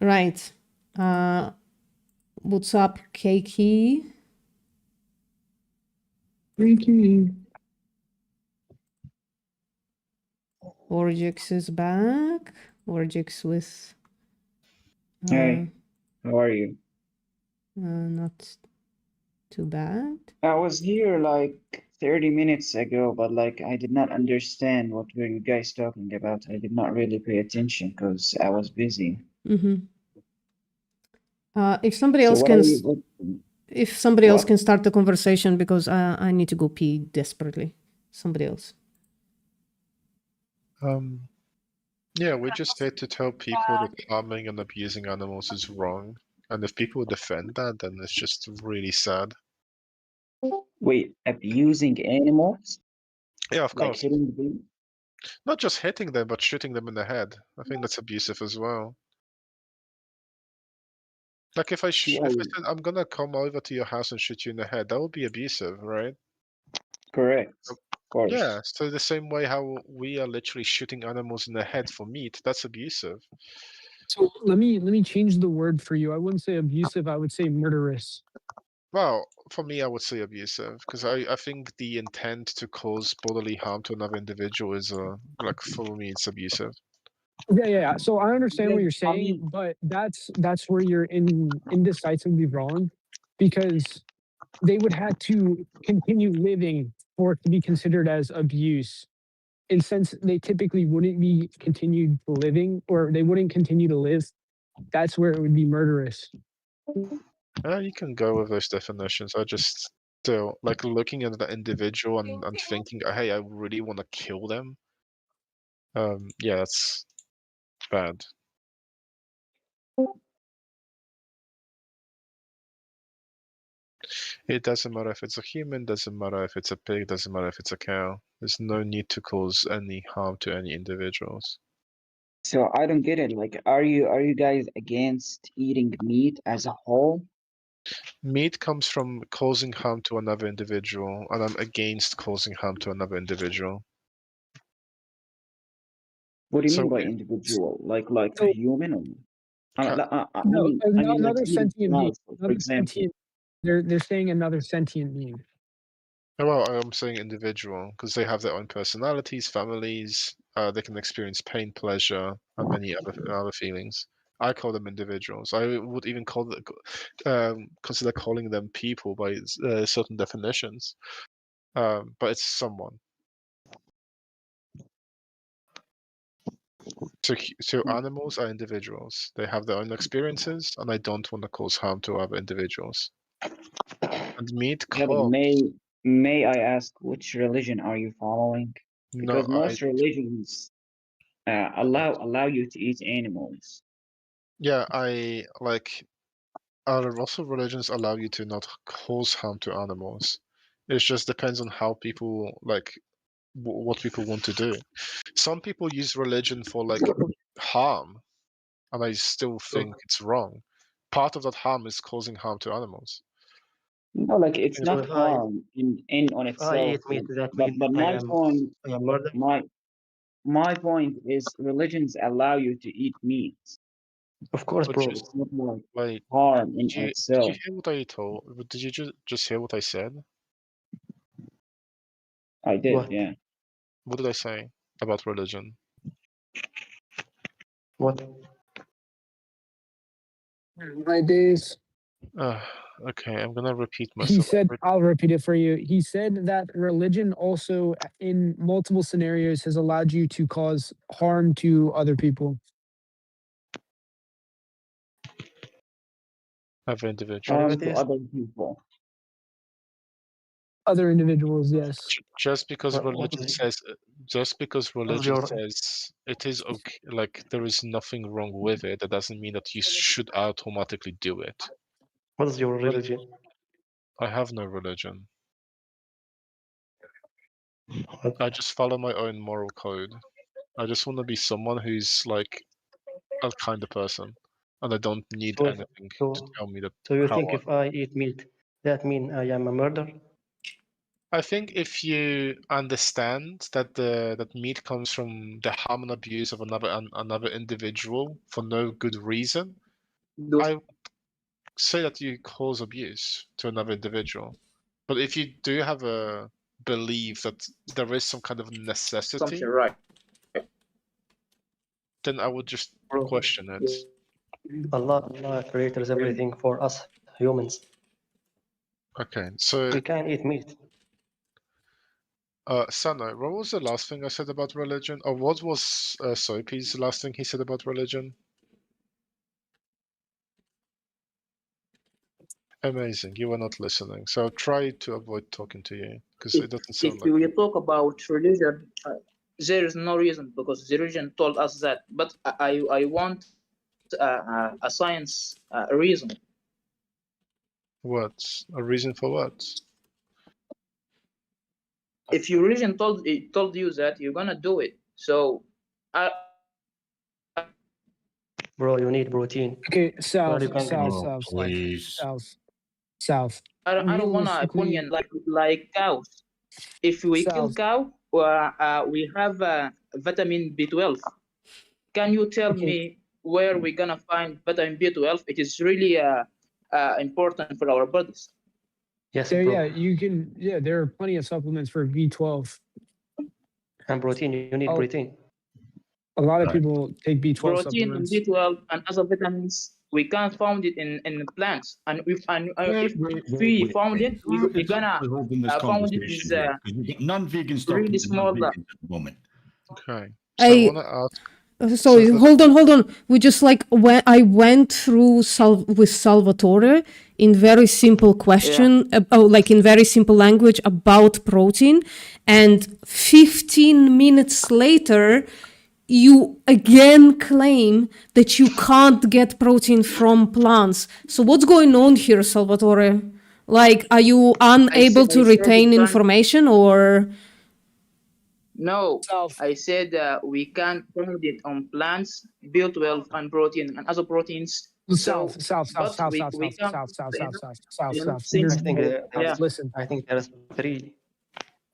Right. What's up, Keiki? Orgix is back. Orgix with... Hey, how are you? Not too bad. I was here like 30 minutes ago, but like I did not understand what were you guys talking about. I did not really pay attention because I was busy. Mm-hmm. If somebody So else what can... are you, If somebody else What? can start the conversation, because I need to go pee desperately. Somebody else. Yeah, we're just here to tell people that harming and abusing animals is wrong. And if people defend that, then it's just really sad. Wait, abusing animals? Yeah, of Like course. hitting them? Not just hitting them, but shooting them in the head. I think that's abusive as well. Like if I said I'm gonna come over to your house and shoot you in the head, that would be abusive, right? Correct. Of course. Yeah. So the same way how we are literally shooting animals in the head for meat, that's abusive. So let me change the word for you. I wouldn't say abusive. I would say murderous. Well, for me, I would say abusive because I think the intent to cause bodily harm to another individual is like for me it's abusive. Yeah. So I understand what you're saying, but that's where you're indecisively wrong, because they would have to continue living for it to be considered as abuse. And since they typically wouldn't be continued living, or they wouldn't continue to live, that's where it would be murderous. You can go with those definitions. I just still like looking at the individual and thinking, hey, I really want to kill them. Yeah, that's bad. It doesn't matter if it's a human, doesn't matter if it's a pig, doesn't matter if it's a cow. There's no need to cause any harm to any individuals. So I don't get it. Like, are you guys against eating meat as a whole? Meat comes from causing harm to another individual, and I'm against causing harm to another individual. What do you So mean by we- individual? Like a human? Or, I No, mean, like another eating sentient being. mouse, for Another example. sentient. They're saying another sentient being. Well, I'm saying individual because they have their own personalities, families. They can experience pain, pleasure, and many other feelings. I call them individuals. I would even consider calling them people by certain definitions. But it's someone. So animals are individuals. They have their own experiences, and I don't want to cause harm to other individuals. And meat Yeah, but may I ask which religion are you following? Because most religions allow you to eat animals. Yeah, I like. Also, religions allow you to not cause harm to animals. It just depends on how people like what people want to do. Some people use religion for like harm, and I still think it's wrong. Part of that harm is causing harm to animals. No, like it's So not if harm in on I itself. eat meat, that But means I my point, am murder. my point is religions allow you to eat meat. Of course, But bro. just It's not like like, harm in did you itself. hear what I told? Did you just hear what I said? I did, What? yeah. What did I say about religion? What? My days. Okay, I'm gonna repeat He myself. said, I'll repeat it for you. He said that religion also, in multiple scenarios, has allowed you to cause harm to other people. Other individuals. Harm to other people. Other individuals, yes. Just because What religion is it? says, just because religion your- says it is okay, like there is nothing wrong with it, that doesn't mean that you should automatically do it. What is your religion? I have no religion. I just follow my own moral code. I just want to be someone who's like a kind of person, and I don't need So- anything to tell me that. So you how think I- if I eat meat, that mean I am a murderer? I think if you understand that that meat comes from the harm and abuse of another individual for no good reason, I would say that you cause abuse to another individual. But if you do have a belief that there is some kind of necessity, Something right. then I would just question it. Allah created everything for us humans. Okay, so We can eat meat. Sano, what was the last thing I said about religion? Or what was Soapy's last thing he said about religion? Amazing, you were not listening. So try to avoid talking to you because it doesn't sound If like. we talk about religion, there is no reason because the religion told us that. But I want a science reason. What? A reason for what? If your religion told you that, you're gonna do it. So, Bro, you need protein. Okay, South, you can South, get- South, please. South. I don't want to Realistically- opinion like cows. If we kill South. cow, we have vitamin B12. Can you tell me where we're gonna find vitamin B12? It is really important for our bodies. Yes, So bro. yeah, you can. Yeah, there are plenty of supplements for B12. And protein, you need Oh. protein. A lot of people take B12 Protein and supplements. B12 and other vitamins, we can't find it in plants. And if we found it, we're gonna Holding this found it conversation is here, 'cause we get non-vegans talking really to small. non-vegans at the moment. Okay. I- want to ask. Sorry, hold on. We just like when I went through with Salvatore in very simple question, like in very simple language about protein, and 15 minutes later, you again claim that you can't get protein from plants. So what's going on here, Salvatore? Like, are you unable to I said retain you can't- information, or? No, I said we can't find it on plants, B12 and protein and other proteins. South. You're Listen. I think there's three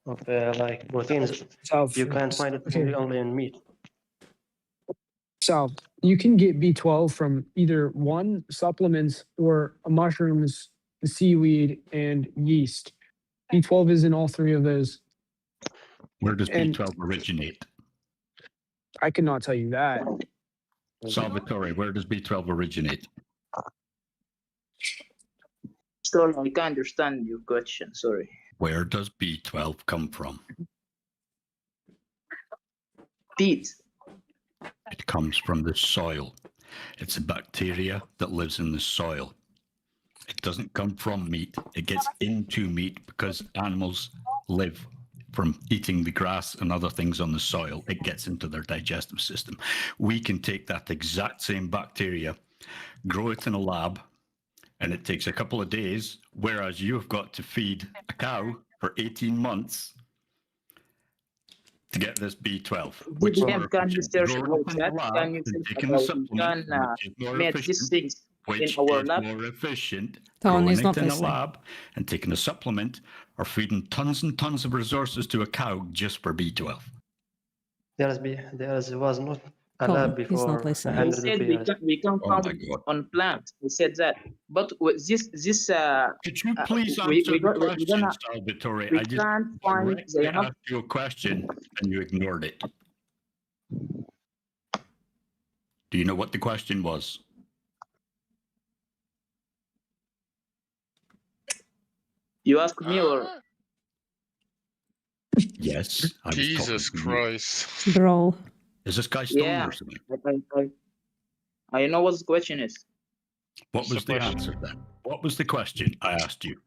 of like proteins. You can't find it only in meat. So you can get B12 from either one, supplements, or mushrooms, seaweed, and yeast. B12 is in all three of those. Where does And- B12 originate? I cannot tell you that. Salvatore, where does B12 originate? Still, I can't understand your question. Sorry. Where does B12 come from? Peat. It comes from the soil. It's a bacteria that lives in the soil. It doesn't come from meat. It gets into meat because animals live from eating the grass and other things on the soil. It gets into their digestive system. We can take that exact same bacteria, grow it in a lab, and it takes a couple of days, whereas you've got to feed a cow for 18 months to get this B12. Which is more Can you efficient, search growing about up in the that? lab Can you and say taking a about we supplement, can which is more make these efficient, things which in our is lab? more efficient, Tone growing is it not in a listening. lab and taking a supplement, or feeding tons and tons of resources to a cow just for B12. There was not a Tom, lab he's before not listening. I 100 said years. we can Oh find my it God. on plants. We said that, but with this Could you please we answer the got- we're question, gonna- Salvatore? we I just can't find directly the enough. asked you a question and you ignored it. Do you know what the question was? You asked me or Yes. I was Jesus talking to you. Christ. Bro. Is this guy stoned yeah. or something? I know what the question is. What was the answer then? What was the question I asked you?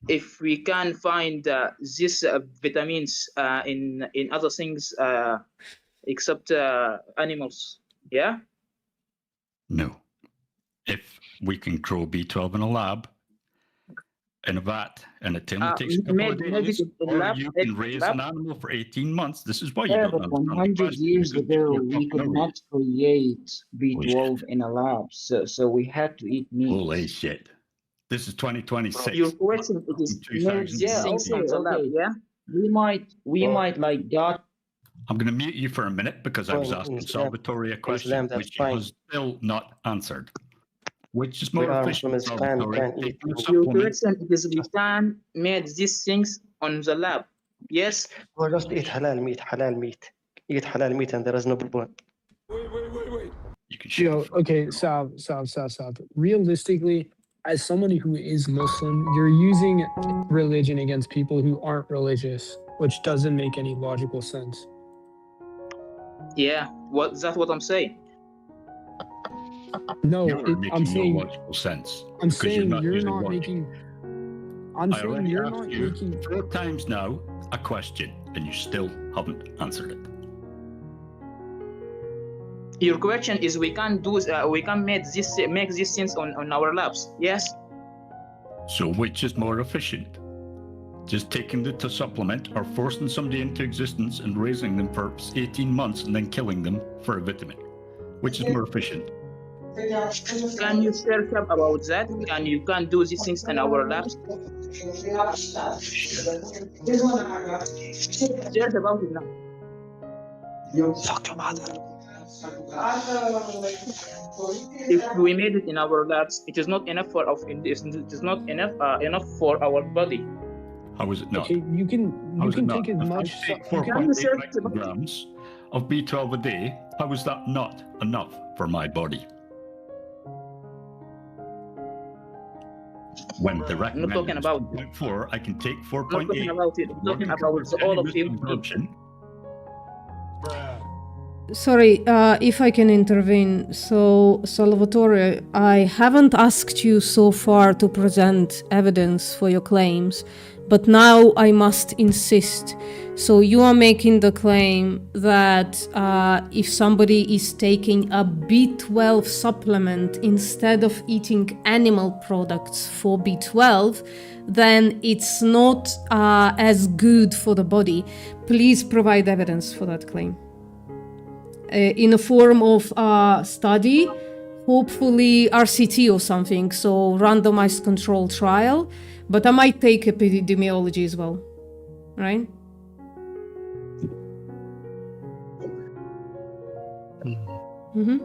If we can find these vitamins in other things except animals, yeah. No. If we can grow B12 in a lab, in a vat, and it only takes a couple of maybe days, in or lab, you maybe can raise lab. an animal for 18 months. This is why you Yeah, don't but understand the 100 question. years because ago, people are we could talking over not create B12 Bullshit. in a lab, so we had to eat meat. Holy shit. This is 2026. Your question it is made these Yeah, things okay, on the lab, okay. yeah. We might like dot. I'm going to mute you for a minute because I was Well, asking Islam- Salvatore a question, Islam, that's which he fine. has still not answered. Which is We more are efficient, Muslims, Salvatore, can eat taking a Your supplement? question it is we can make these things on the lab. Yes. Or just eat halal meat, Eat halal meat and there is no problem. You can Yo, okay, stop. Realistically, as somebody who is Muslim, you're using religion against people who aren't religious, which doesn't make any logical sense. Yeah. That's what I'm saying. No, You're I'm making saying, no logical sense. I'm because saying you're using not logic. making. I'm I saying already you're asked not you making. 4 times now a question, and you still haven't answered it. Your question is we can do we can make these things on our labs. Yes. So which is more efficient? Just taking the supplement or forcing somebody into existence and raising them for 18 months and then killing them for a vitamin, which is more efficient. Can you search up about that? You can do these things in our labs? Search about it now. Fuck your mother. If we made it in our labs, it is not enough for it is not enough for our body. How is it not? Okay, you can take as If much. I take you can- 4.8 micrograms of B12 a day, how is that not enough for my body? When the I'm not recommended talking is about 2.4, I can take I'm not talking 4.8. about it. I'm talking about all of you. Sorry, if I can intervene. So, Salvatore, I haven't asked you so far to present evidence for your claims, but now I must insist. So, you are making the claim that if somebody is taking a B12 supplement instead of eating animal products for B12, then it's not as good for the body. Please provide evidence for that claim. In a form of study, hopefully RCT or something, so randomized control trial, but I might take epidemiology as well, right? Mm-hmm.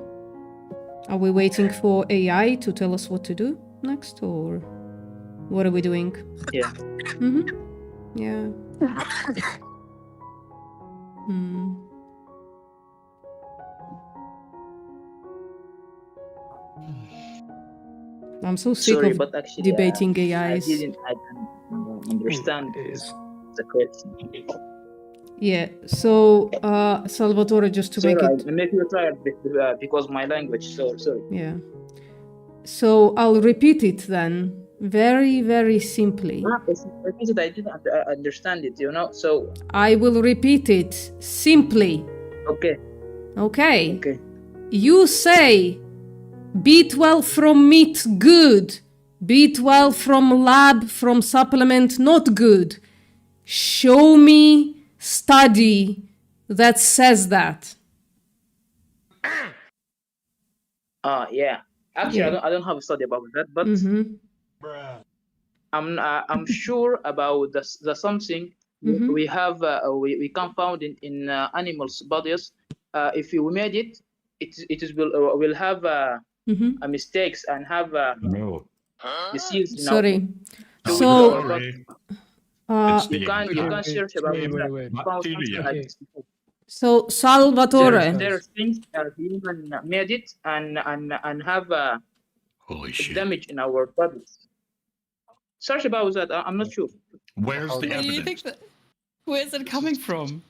Are we waiting for AI to tell us what to do next, or what are we doing? Yeah. Mm-hmm. Yeah. Hmm. I'm so sick Sorry, of but actually, debating I AIs. didn't understand the question. Yeah, so Salvatore, just to Sorry, make it... I make you tired because my language. So sorry. Yeah. So I'll repeat it then, very, very simply. I didn't understand it, you know, so... I will repeat it simply. Okay. Okay. Okay. You say B12 from meat, good. B12 from lab, from supplement, not good. Show me study that says that. Yeah. Actually, Yeah. I don't have a study about that, but Mm-hmm. I'm sure about the something Mhm. we have we can found in animals' bodies. If we made it, it will have Mhm. mistakes and have No. disease. You know. Sorry. So So, Sorry. you can search about that. Found something like this before. So Salvatore. There's things that human made it and have Holy shit. damage in our bodies. Search about that. I'm not sure. Where's the Where do you evidence? think that? Where's it coming from?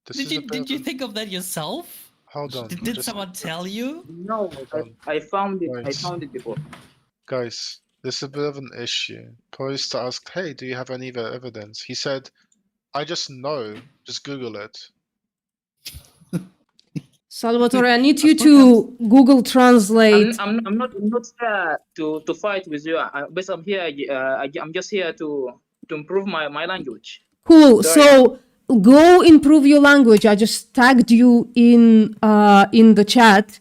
This Did is you a bit did you of think of that yourself? Hold on. Did someone tell you? No, I found it. I found it before. Guys, this is a bit of an issue. Post asked, hey, do you have any evidence? He said, I just know. Just Google it. Salvatore, I need you to Google Translate. I'm not here to fight with you. But I'm here. I'm just here to improve my language. Cool. Sorry. So go improve your language. I just tagged you in the chat.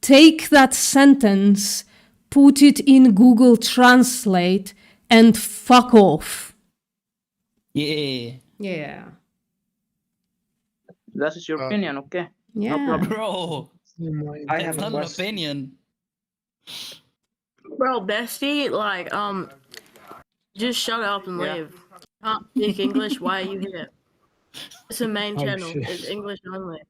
Take that sentence, put it in Google Translate, and fuck off. Yeah. Yeah. That is your opinion, okay? Yeah. No problem. Bro, I that's have a not an question. opinion. Bro, bestie, like, just shut up and Yeah. leave. Can't speak English, why are you here? It's a main Oh, channel, shit. it's English only.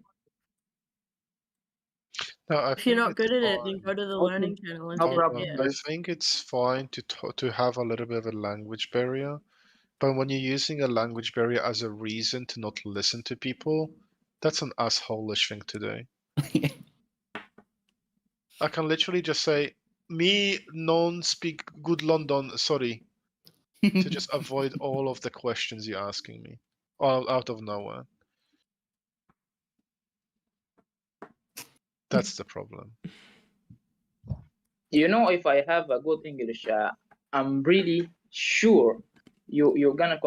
No, I If you're think not good at it's it, then go to the Okay. learning channel and No sit problem. here. I think it's fine to have a little bit of a language barrier, but when you're using a language barrier as a reason to not listen to people, that's an asshole-ish thing to do. I can literally just say, me non-speak good London, sorry, to just avoid all of the questions you're asking me, out of nowhere. That's the problem. You know, if I have a good English, I'm really sure you're gonna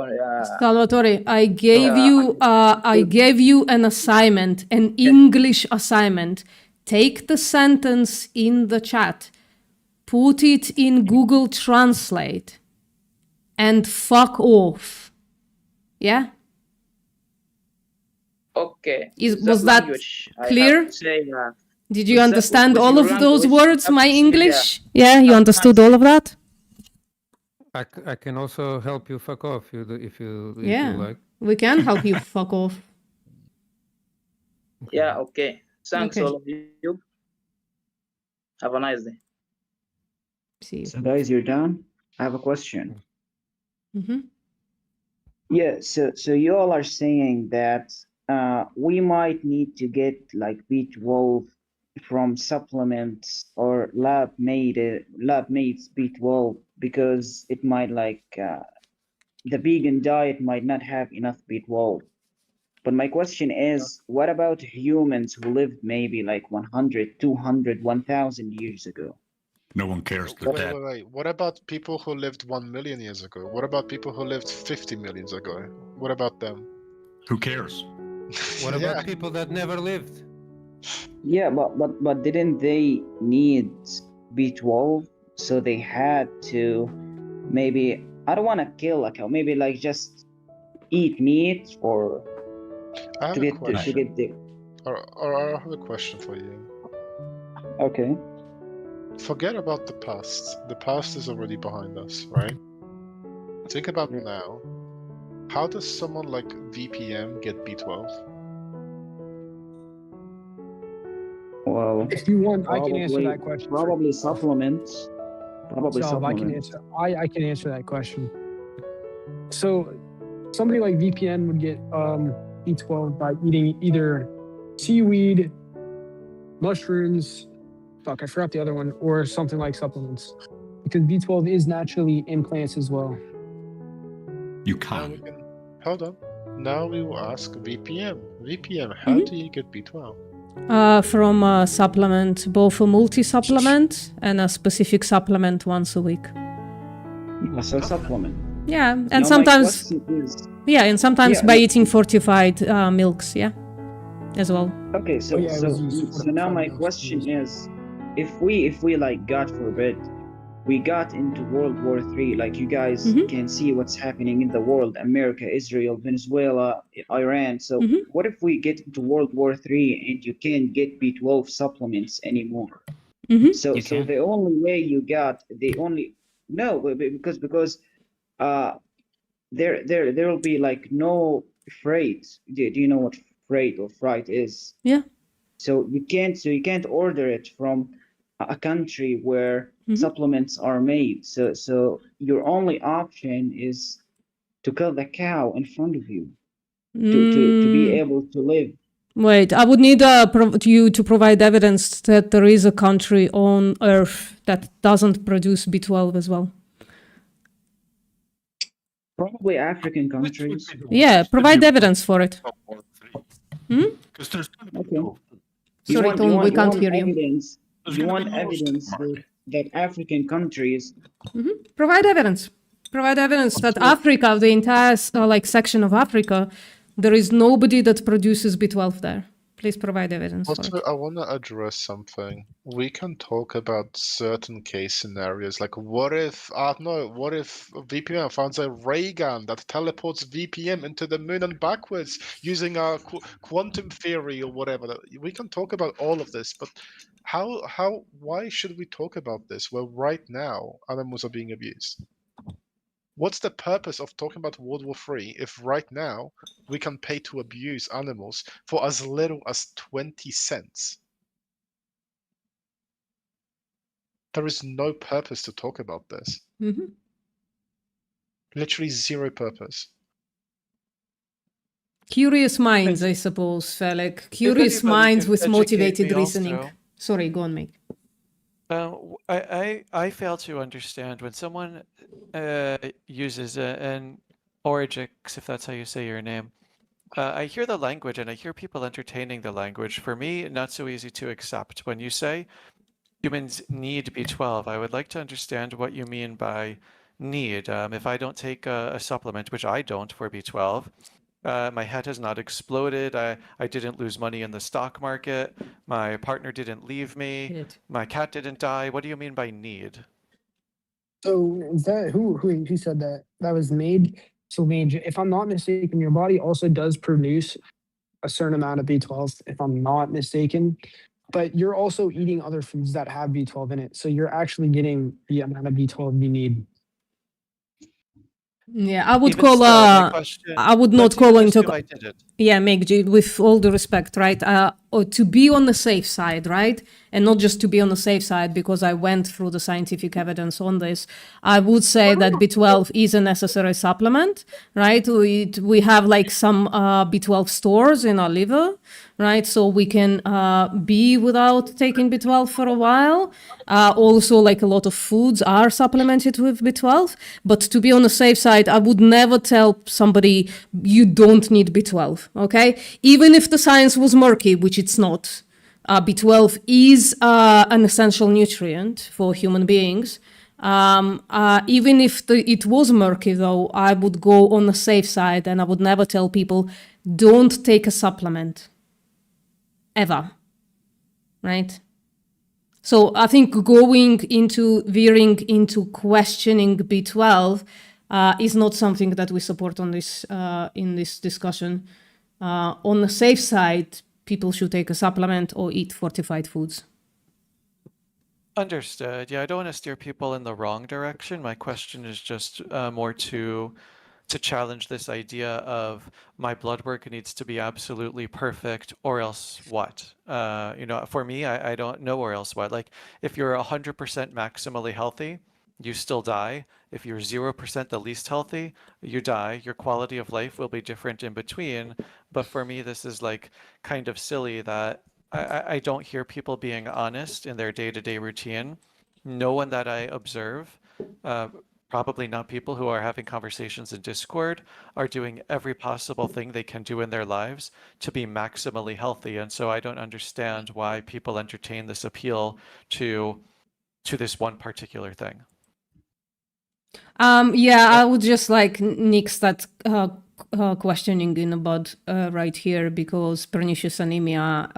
Salvatore, I gave you an assignment, an English assignment. Take the sentence in the chat, put it in Google Translate, and fuck off. Yeah? okay. Was that language, clear? I have to say, Did you with understand with all your of those language, words, I have my to say, English? Yeah, you understood all of that? I can also help you fuck off if you Yeah, like. we can help you fuck off. yeah, okay. Thanks, Okay. all of you. Have a nice day. See you. So guys, you're done? I have a question. Mm-hmm. Yeah, so you all are saying that we might need to get like B12 from supplements or lab-made B12 because it might like the vegan diet might not have enough B12. But my question is, what about humans who lived maybe like 100, 200, 1,000 years ago? No one cares. They're dead. Wait. What about people who lived 1 million years ago? What about people who lived 50 million years ago? What about them? Who cares? What Yeah. about people that never lived? Yeah, but didn't they need B12? So they had to maybe, I don't want to kill a cow, maybe like just eat meat or I have to a get question. to get the. Or I have a question for you. Okay. Forget about the past. The past is already behind us, right? Think about now. How does someone like VPN get B12? Well, If you want, I can answer probably- that question. Probably supplements. Probably So I can supplements. answer. I can answer that question. So somebody like VPN would get B12 by eating either seaweed, mushrooms. Fuck, I forgot the other one, or something like supplements, because B12 is naturally in plants as well. You Now we can. can. Hold on. Now we will ask VPN. VPN, how do you get B12? From a supplement, both a multi-supplement and a specific supplement once a week. So supplement. Yeah, and Now my sometimes, question is- yeah, and sometimes Yeah, by no- eating fortified milks, yeah, as well. Okay, so yeah, it was used so now my for question is, if we like, God forbid, we got into World War III, like you guys can see what's happening in the world, America, Israel, Venezuela, Iran. So what if we get into World War III and you can't get B12 supplements anymore? So so the only way you got because there will be like no freight. Do you know what freight or freight is? Yeah. So you can't order it from a country where supplements are made. So your only option is to kill the cow in front of you to be able to live. Wait, I would need you to provide evidence that there is a country on Earth that doesn't produce B12 as well. Probably African countries. Yeah, provide evidence for it. Because there's Okay. Sorry, Tom, we can't hear you. Evidence, There's you gonna be want no evidence that African countries. Provide evidence. Provide evidence that Africa, the entire section of Africa, there is nobody that produces B12 there. Please provide evidence for Also, it. I want to address something. We can talk about certain case scenarios, like what if, I don't know, what if VPN finds a ray gun that teleports VPN into the moon and backwards using our quantum theory or whatever? We can talk about all of this, but why should we talk about this? Well, right now, animals are being abused. What's the purpose of talking about World War III if right now we can pay to abuse animals for as little as 20 cents? There is no purpose to talk about this. Literally zero purpose. Curious minds, I suppose, Felix. Curious minds with motivated me reasoning. also. Sorry, go on, Meg. I fail to understand when someone uses an Origix, if that's how you say your name. I hear the language and I hear people entertaining the language. For me, not so easy to accept. When you say humans need B12, I would like to understand what you mean by need. If I don't take a supplement, which I don't for B12, my head has not exploded. I didn't lose money in the stock market. My partner didn't leave me. My cat didn't die. What do you mean by need? So is that who said that? That was Mage. So Mage, if I'm not mistaken, your body also does produce a certain amount of B12, if I'm not mistaken. But you're also eating other foods that have B12 in it. So you're actually getting the amount of B12 you need. Yeah, I would Even call still, my question, I would not let's call even into assume I did it. yeah, Meg, with all the respect, right? Or to be on the safe side, right? And not just to be on the safe side because I went through the scientific evidence on this. I would say that B12 is a necessary supplement, right? We have like some B12 stores in our liver, right? So we can be without taking B12 for a while. Also, like a lot of foods are supplemented with B12. But to be on the safe side, I would never tell somebody you don't need B12, okay? Even if the science was murky, which it's not. B12 is an essential nutrient for human beings. Even if it was murky, though, I would go on the safe side and I would never tell people, don't take a supplement. Ever. Right? So I think veering into questioning B12 is not something that we support on this in this discussion. On the safe side, people should take a supplement or eat fortified foods. Understood. Yeah, I don't want to steer people in the wrong direction. My question is just more to challenge this idea of my blood work needs to be absolutely perfect or else what? For me, I don't know or else what. Like if you're 100% maximally healthy, you still die. If you're 0% the least healthy, you die. Your quality of life will be different in between. But for me, this is like kind of silly that I don't hear people being honest in their day-to-day routine. No one that I observe, probably not people who are having conversations in Discord, are doing every possible thing they can do in their lives to be maximally healthy. And so I don't understand why people entertain this appeal to this one particular thing. Yeah, I would just like nix that questioning in the bud right here because pernicious anemia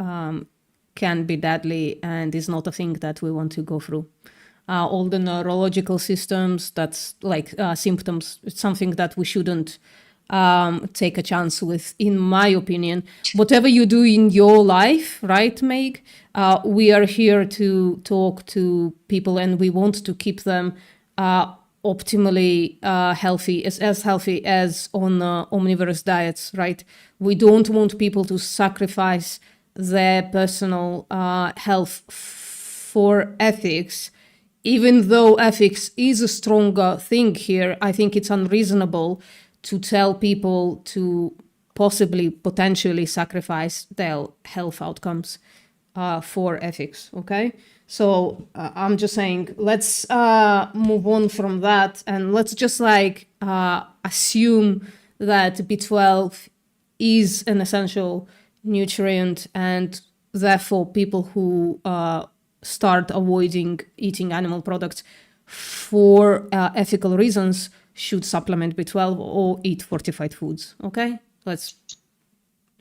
can be deadly and is not a thing that we want to go through. All the neurological systems, that's like symptoms, it's something that we shouldn't take a chance with, in my opinion. Whatever you do in your life, right, Meg? We are here to talk to people and we want to keep them optimally healthy, as healthy as on omnivorous diets, right? We don't want people to sacrifice their personal health for ethics. Even though ethics is a stronger thing here, I think it's unreasonable to tell people to potentially sacrifice their health outcomes for ethics, okay? So I'm just saying, let's move on from that and let's just like assume that B12 is an essential nutrient and therefore people who start avoiding eating animal products for ethical reasons should supplement B12 or eat fortified foods, okay? Let's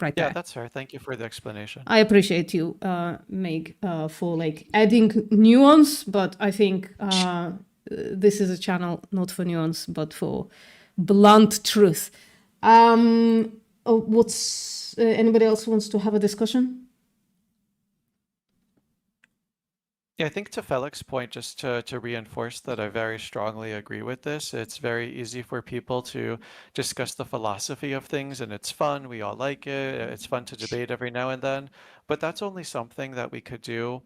right there. Yeah, that's fair. Thank you for the explanation. I appreciate you, Meg, for like adding nuance, but I think this is a channel not for nuance, but for blunt truth. What's anybody else wants to have a discussion? Yeah, I think to Felix's point, just to reinforce that I very strongly agree with this. It's very easy for people to discuss the philosophy of things and it's fun. We all like it. It's fun to debate every now and then. But that's only something that we could do,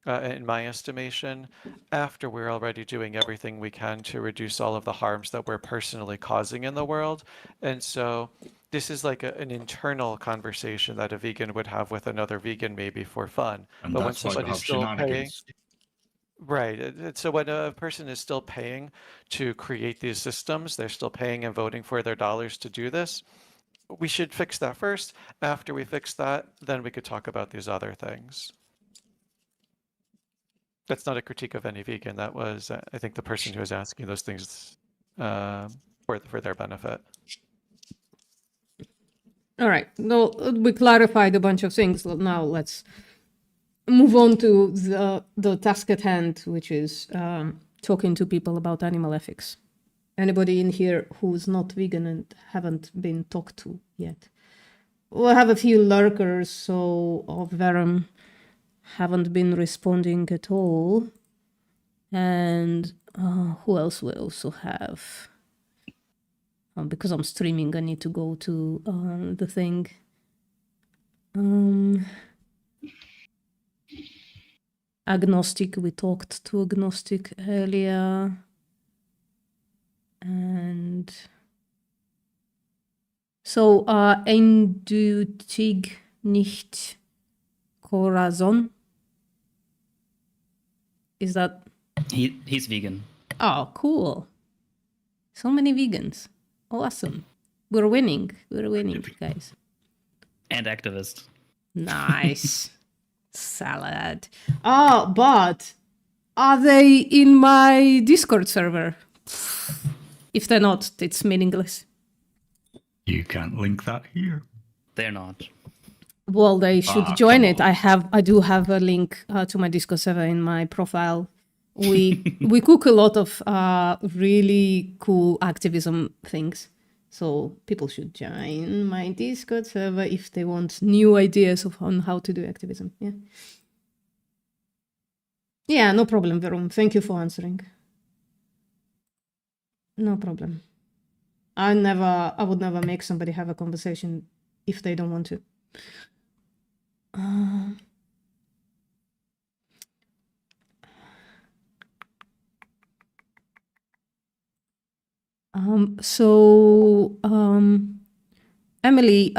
in my estimation, after we're already doing everything we can to reduce all of the harms that we're personally causing in the world. And so this is like an internal conversation that a vegan would have with another vegan, maybe for fun. And But when that's why we somebody's have still paying, shenanigans. right? So when a person is still paying to create these systems, they're still paying and voting for their dollars to do this. We should fix that first. After we fix that, then we could talk about these other things. That's not a critique of any vegan. That was, I think, the person who was asking those things for their benefit. All right. No, we clarified a bunch of things. Now let's move on to the task at hand, which is talking to people about animal ethics. Anybody in here who's not vegan and haven't been talked to yet? We'll have a few lurkers, so of Verum haven't been responding at all. And who else we also have? Because I'm streaming, I need to go to the thing. Agnostic, we talked to Agnostic earlier. And so, eindeutig nicht Corazon. Is that? He's vegan. Oh, cool. So many vegans. Awesome. We're winning. We're winning, guys. And activist. Nice. Salad. Oh, but are they in my Discord server? If they're not, it's meaningless. You can't link that here. They're not. Well, they should join it. I do have a link to my Discord server in my profile. We cook a lot of really cool activism things. So people should join my Discord server if they want new ideas on how to do activism. Yeah. Yeah, no problem, Verum. Thank you for answering. No problem. I would never make somebody have a conversation if they don't want to. Emily,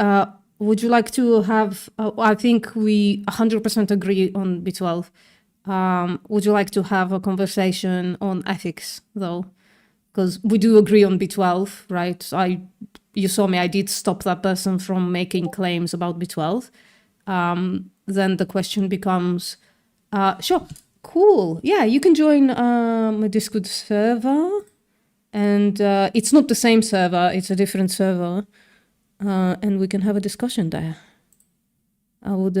would you like to have, I think we 100% agree on B12. Would you like to have a conversation on ethics, though? Because we do agree on B12, right? You saw me, I did stop that person from making claims about B12. Then the question becomes, sure, cool. Yeah, you can join my Discord server. And it's not the same server, it's a different server. And we can have a discussion there. I would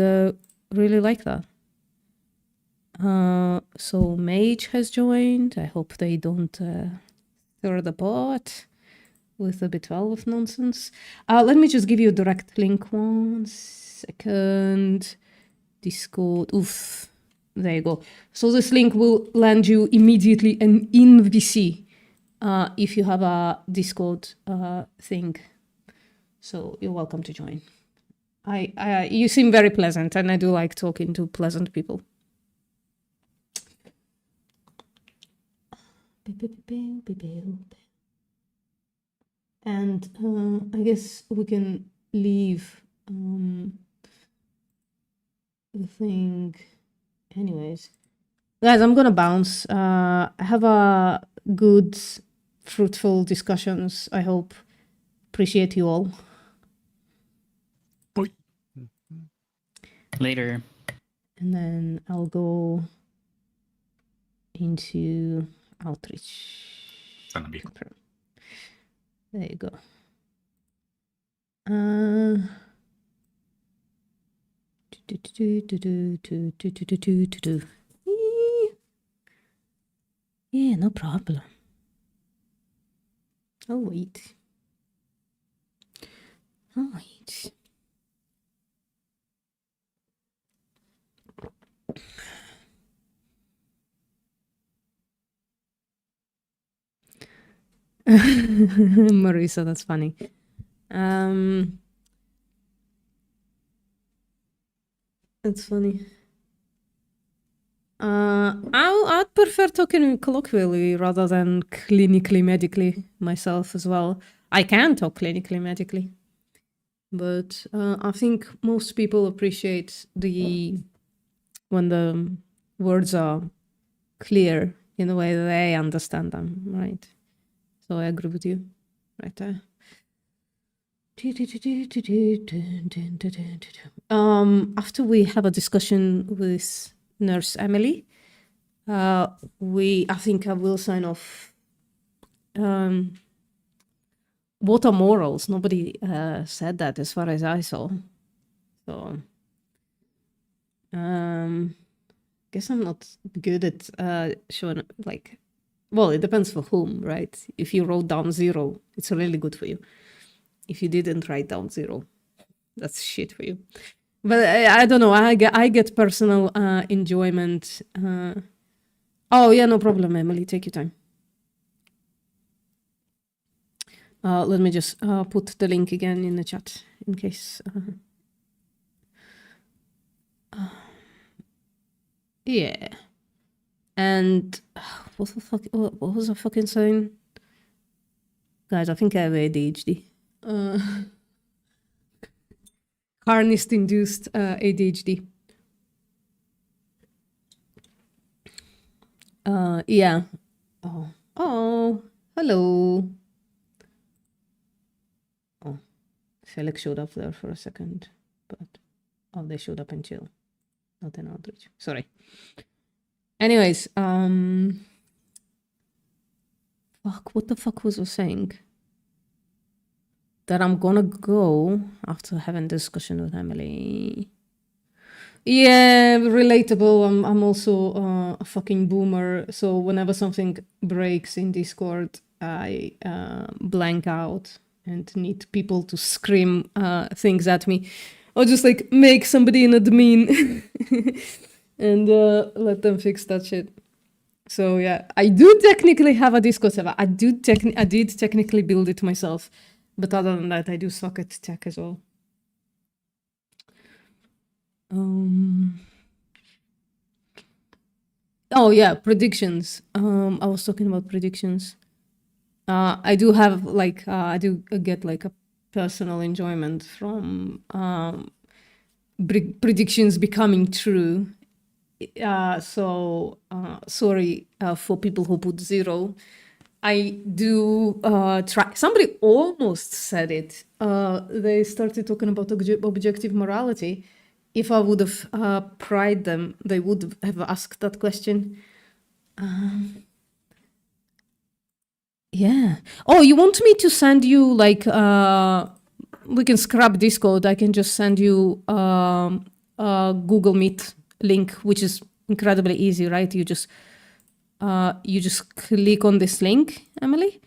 really like that. So Mage has joined. I hope they don't stir the pot with a B12 of nonsense. Let me just give you a direct link 1 second. Discord, oof, there you go. So this link will land you immediately in VC. If you have a Discord thing. So you're welcome to join. You seem very pleasant, and I do like talking to pleasant people. And I guess we can leave the thing. Anyways, guys, I'm gonna bounce. Have a good, fruitful discussions, I hope. Appreciate you all. Bye. Later. And then I'll go into outreach. There you go. Yeah, no problem. I'll wait. I'll wait. Marisa, that's funny. That's funny. I'd prefer talking colloquially rather than clinically, medically myself as well. I can talk clinically, medically, but I think most people appreciate when the words are clear in the way that they understand them, right? So I agree with you right there. After we have a discussion with Nurse Emily, I think I will sign off what are morals? Nobody said that as far as I saw. So, guess I'm not good at showing, like, well, it depends for whom, right? If you wrote down 0, it's really good for you. If you didn't write down 0, that's shit for you. But I don't know. I get personal enjoyment. Oh yeah, no problem, Emily. Take your time. Let me just put the link again in the chat in case. Yeah. And what the fuck? What was I fucking saying? Guys, I think I have ADHD. Harness-induced ADHD. Yeah. Oh, hello. Oh, Felix showed up there for a second, but they showed up in chill, not in outreach. Sorry. Anyways, fuck, what the fuck was I saying? That I'm gonna go after having discussion with Emily. Yeah, relatable. I'm also a fucking boomer, so whenever something breaks in Discord, I blank out and need people to scream things at me, or just like make somebody an admin and let them fix that shit. So yeah, I do technically have a Discord server. I did technically build it myself, but other than that, I do suck at tech as well. Oh yeah, predictions. I was talking about predictions. I do have like I do get like a personal enjoyment from predictions becoming true. So sorry for people who put 0. I do try. Somebody almost said it. They started talking about objective morality. If I would have pried them, they would have asked that question. Yeah. Oh, you want me to send you like we can scrap Discord. I can just send you a Google Meet link, which is incredibly easy, right? You just click on this link, Emily.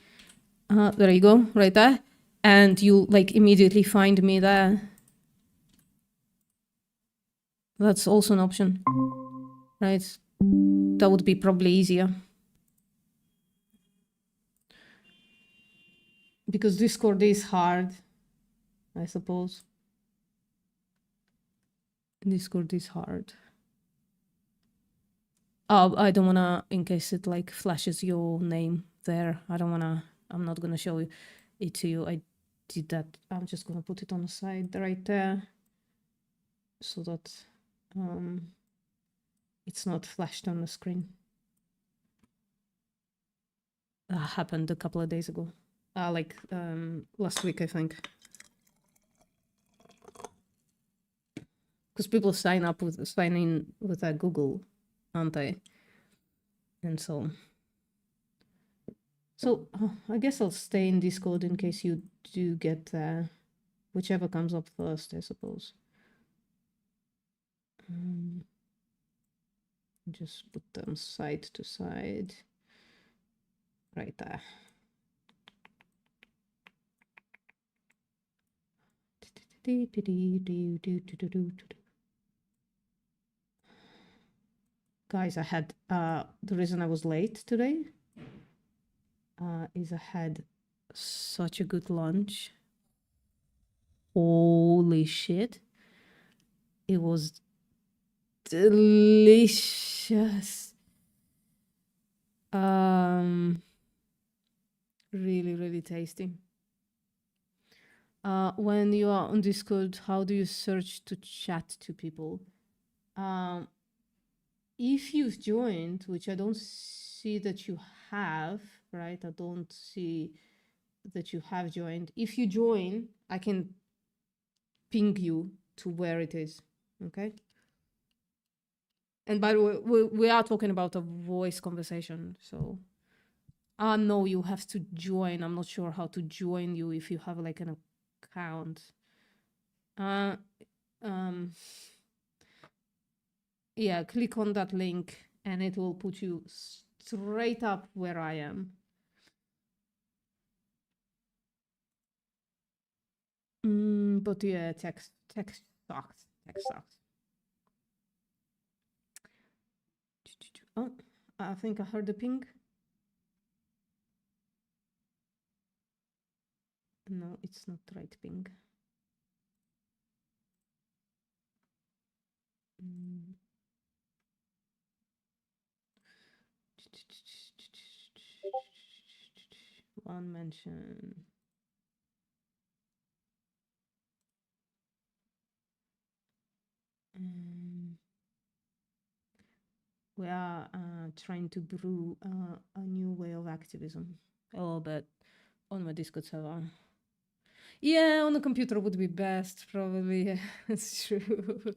There you go, right there, and you like immediately find me there. That's also an option, right? That would be probably easier. Because Discord is hard, I suppose. Discord is hard. Oh, I don't wanna, in case it like flashes your name there, I'm not gonna show it to you. I did that. I'm just gonna put it on the side right there so that it's not flashed on the screen. That happened a couple of days ago. Like last week, I think. Because people sign in with Google, aren't they? And so I guess I'll stay in Discord in case you do get there. Whichever comes up first, I suppose. Just put them side to side. Right there. Guys, I had the reason I was late today is I had such a good lunch. Holy shit. It was delicious. Really, really tasty. When you are on Discord, how do you search to chat to people? If you've joined, which I don't see that you have, right? I don't see that you have joined. If you join, I can ping you to where it is, okay? And by the way, we are talking about a voice conversation, so No, you have to join. I'm not sure how to join you if you have like an account. Yeah, click on that link and it will put you straight up where I am. But yeah, text sucks. Text sucks. Oh, I think I heard a ping. No, it's not right ping. One mention. We are trying to brew a new way of activism a little bit on my Discord server. Yeah, on a computer would be best, probably. It's true.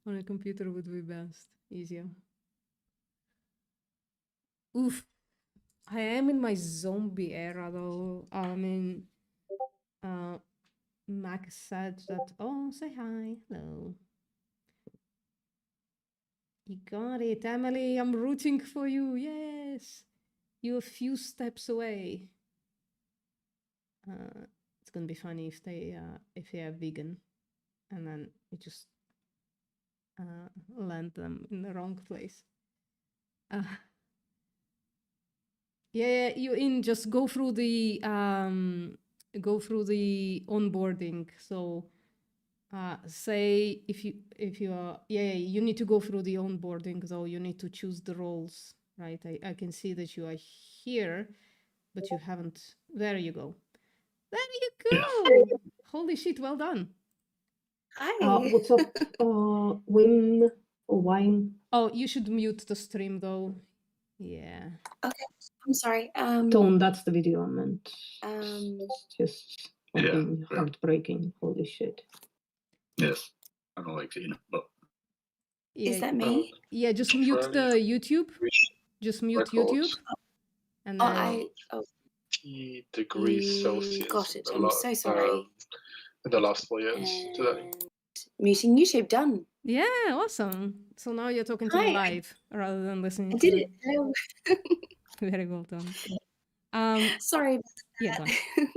On a computer would be best, easier. Oof. I am in my zombie era though. I mean, Max said that. Oh, say hi. Hello. You got it, Emily. I'm rooting for you. Yes. You're a few steps away. It's gonna be funny if they are vegan, and then we just land them in the wrong place. Yeah, you in. Just go through the onboarding. So say if you are you need to go through the onboarding though. You need to choose the roles, right? I can see that you are here, but you haven't. There you go. There you go. Holy shit, well done. Hi. What's up, Win or Wine? Oh, you should mute the stream though. Yeah. Okay, I'm sorry. Tone, that's the video I meant. Just Yeah, fucking yeah. heartbreaking. Holy shit. Yes, I don't like seeing it, but Yeah, Is that me? yeah, just mute the YouTube. Just mute YouTube. And then 80 degrees Celsius Got in it. the, I'm so sorry. in the last 4 years today. And muting YouTube done. yeah, awesome. So now you're talking to me Hi, live rather than listening I to did the it. Hello. very well done. Sorry about Yeah, that. go on.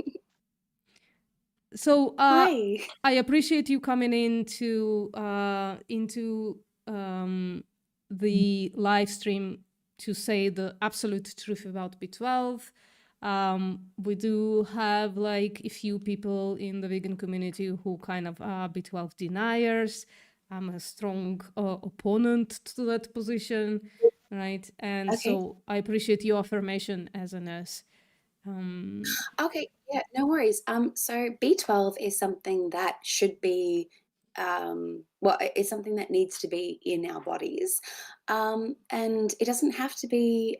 So Hi. I appreciate you coming into the live stream to say the absolute truth about B12. We do have like a few people in the vegan community who kind of are B12 deniers. I'm a strong opponent to that position, right? And Okay. so I appreciate your affirmation as a nurse. Okay, yeah, no worries. So B12 is something that should be, well, it's something that needs to be in our bodies. And it doesn't have to be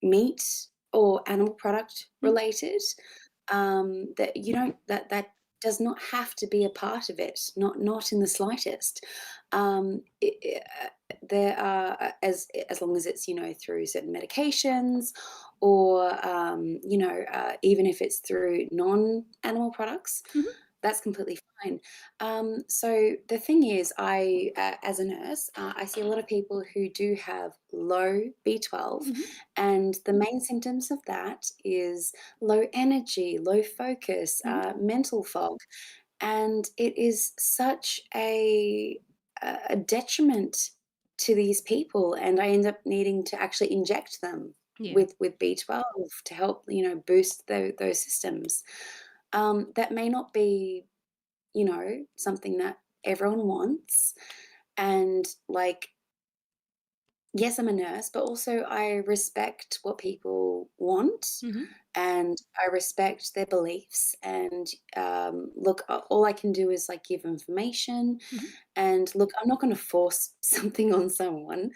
meat or animal product related. That you don't, that does not have to be a part of it, not in the slightest. There are, as long as it's, through certain medications or, even if it's through non-animal products, that's completely fine. So the thing is, I, as a nurse, I see a lot of people who do have low B12, and the main symptoms of that is low energy, low focus, mental fog, and it is such a detriment to these people, and I end up needing to actually inject them Yeah. with B12 to help, boost those systems. That may not be, something that everyone wants. And like, yes, I'm a nurse, but also I respect what people want and I respect their beliefs. And look, all I can do is like give information. And look, I'm not going to force something on someone.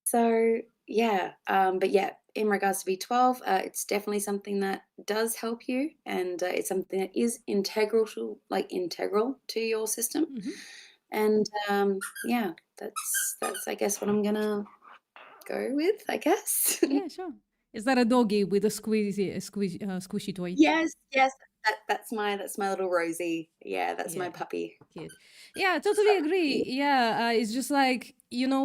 So yeah, but yeah, in regards to B12, it's definitely something that does help you, and it's something that is integral to your system. And yeah, that's I guess what I'm gonna go with, I guess. Yeah, sure. Is that a doggy with a squishy toy? Yes, yes, that's my little Rosie. Yeah, that's my puppy. Cute. Yeah, I totally agree. Yeah, it's just like, you know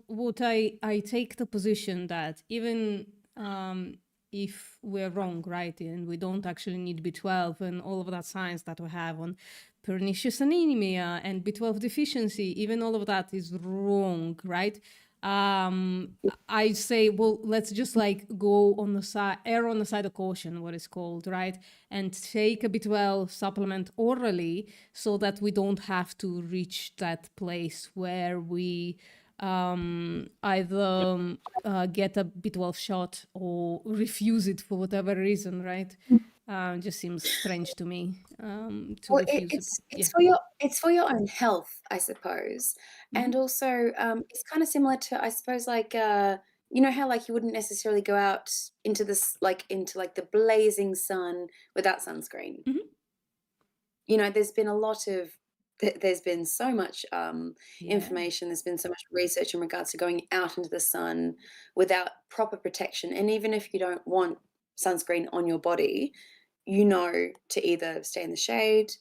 what I take the position that even if we're wrong, right, and we don't actually need B12 and all of that science that we have on pernicious anemia and B12 deficiency, even all of that is wrong, right? I say, well, let's just like go on the side, err on the side of caution, what it's called, right? And take a B12 supplement orally so that we don't have to reach that place where we either get a B12 shot or refuse it for whatever reason, right? Just seems strange to me. To Well, refuse it's for your own health, I suppose, and also it's kind of similar to, I suppose, like you know how like you wouldn't necessarily go out into this into the blazing sun without sunscreen. You know, there's been a lot of there's been so much information, there's been so much research in regards to going out into the sun without proper protection, and even if you don't want sunscreen on your body, you know, to either stay in the shade,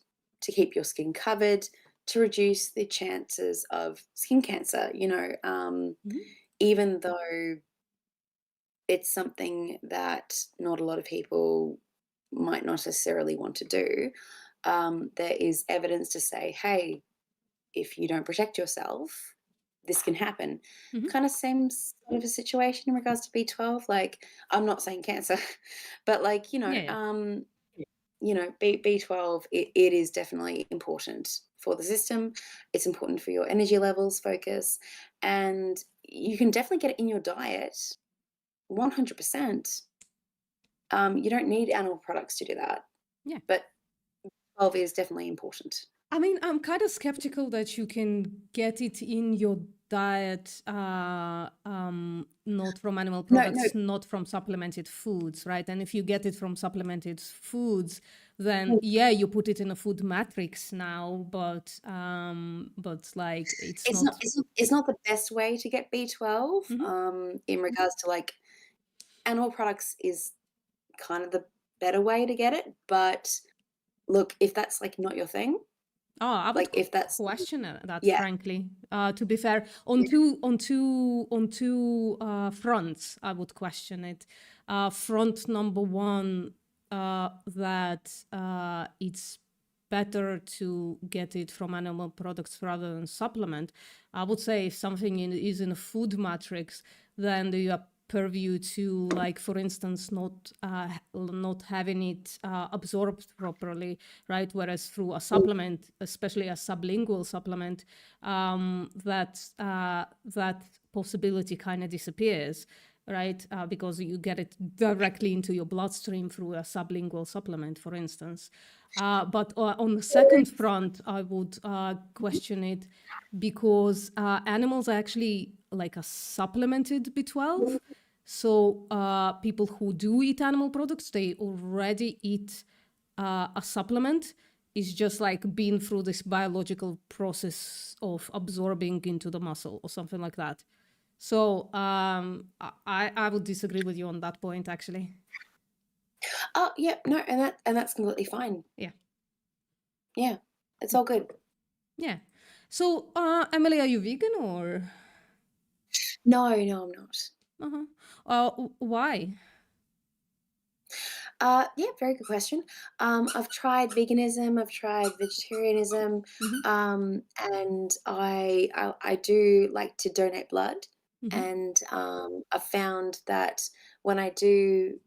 to keep your skin covered, to reduce the chances of skin cancer, you know, even though it's something that not a lot of people might not necessarily want to do. There is evidence to say, hey, if you don't protect yourself, this can happen. Kind of same sort of a situation in regards to B12. Like, I'm not saying cancer, but like, you know, you know, B12, it is definitely important for the system. It's important for your energy levels, focus, and you can definitely get it in your diet, 100%. You don't need animal products to do that. Yeah. But B12 is definitely important. I mean, I'm kind of skeptical that you can get it in your diet, not from animal products, not from supplemented foods, right? And if you get it from supplemented foods, then yeah, you put it in a food matrix now, but like It's not the best way to get B12. In regards to like animal products is kind of the better way to get it, but look, if that's like not your thing. Oh, I would like if that's question that, frankly. To be fair, on two fronts, I would question it. Front number one, that it's better to get it from animal products rather than supplement. I would say if something is in a food matrix, then you are purview to, like, for instance, not having it absorbed properly, right? Whereas through a supplement, especially a sublingual supplement, that possibility kind of disappears, right? Because you get it directly into your bloodstream through a sublingual supplement, for instance. But on the second front, I would question it because animals are actually like a supplemented B12. So people who do eat animal products, they already eat a supplement. It's just like being through this biological process of absorbing into the muscle or something like that. So I would disagree with you on that point, actually. Oh yeah, no, and that's completely fine. Yeah, it's all good. Yeah. So Emily, are you vegan or? No, I'm not. Why? Yeah, very good question. I've tried veganism, I've tried vegetarianism, and I do like to donate blood, and I've found that when I do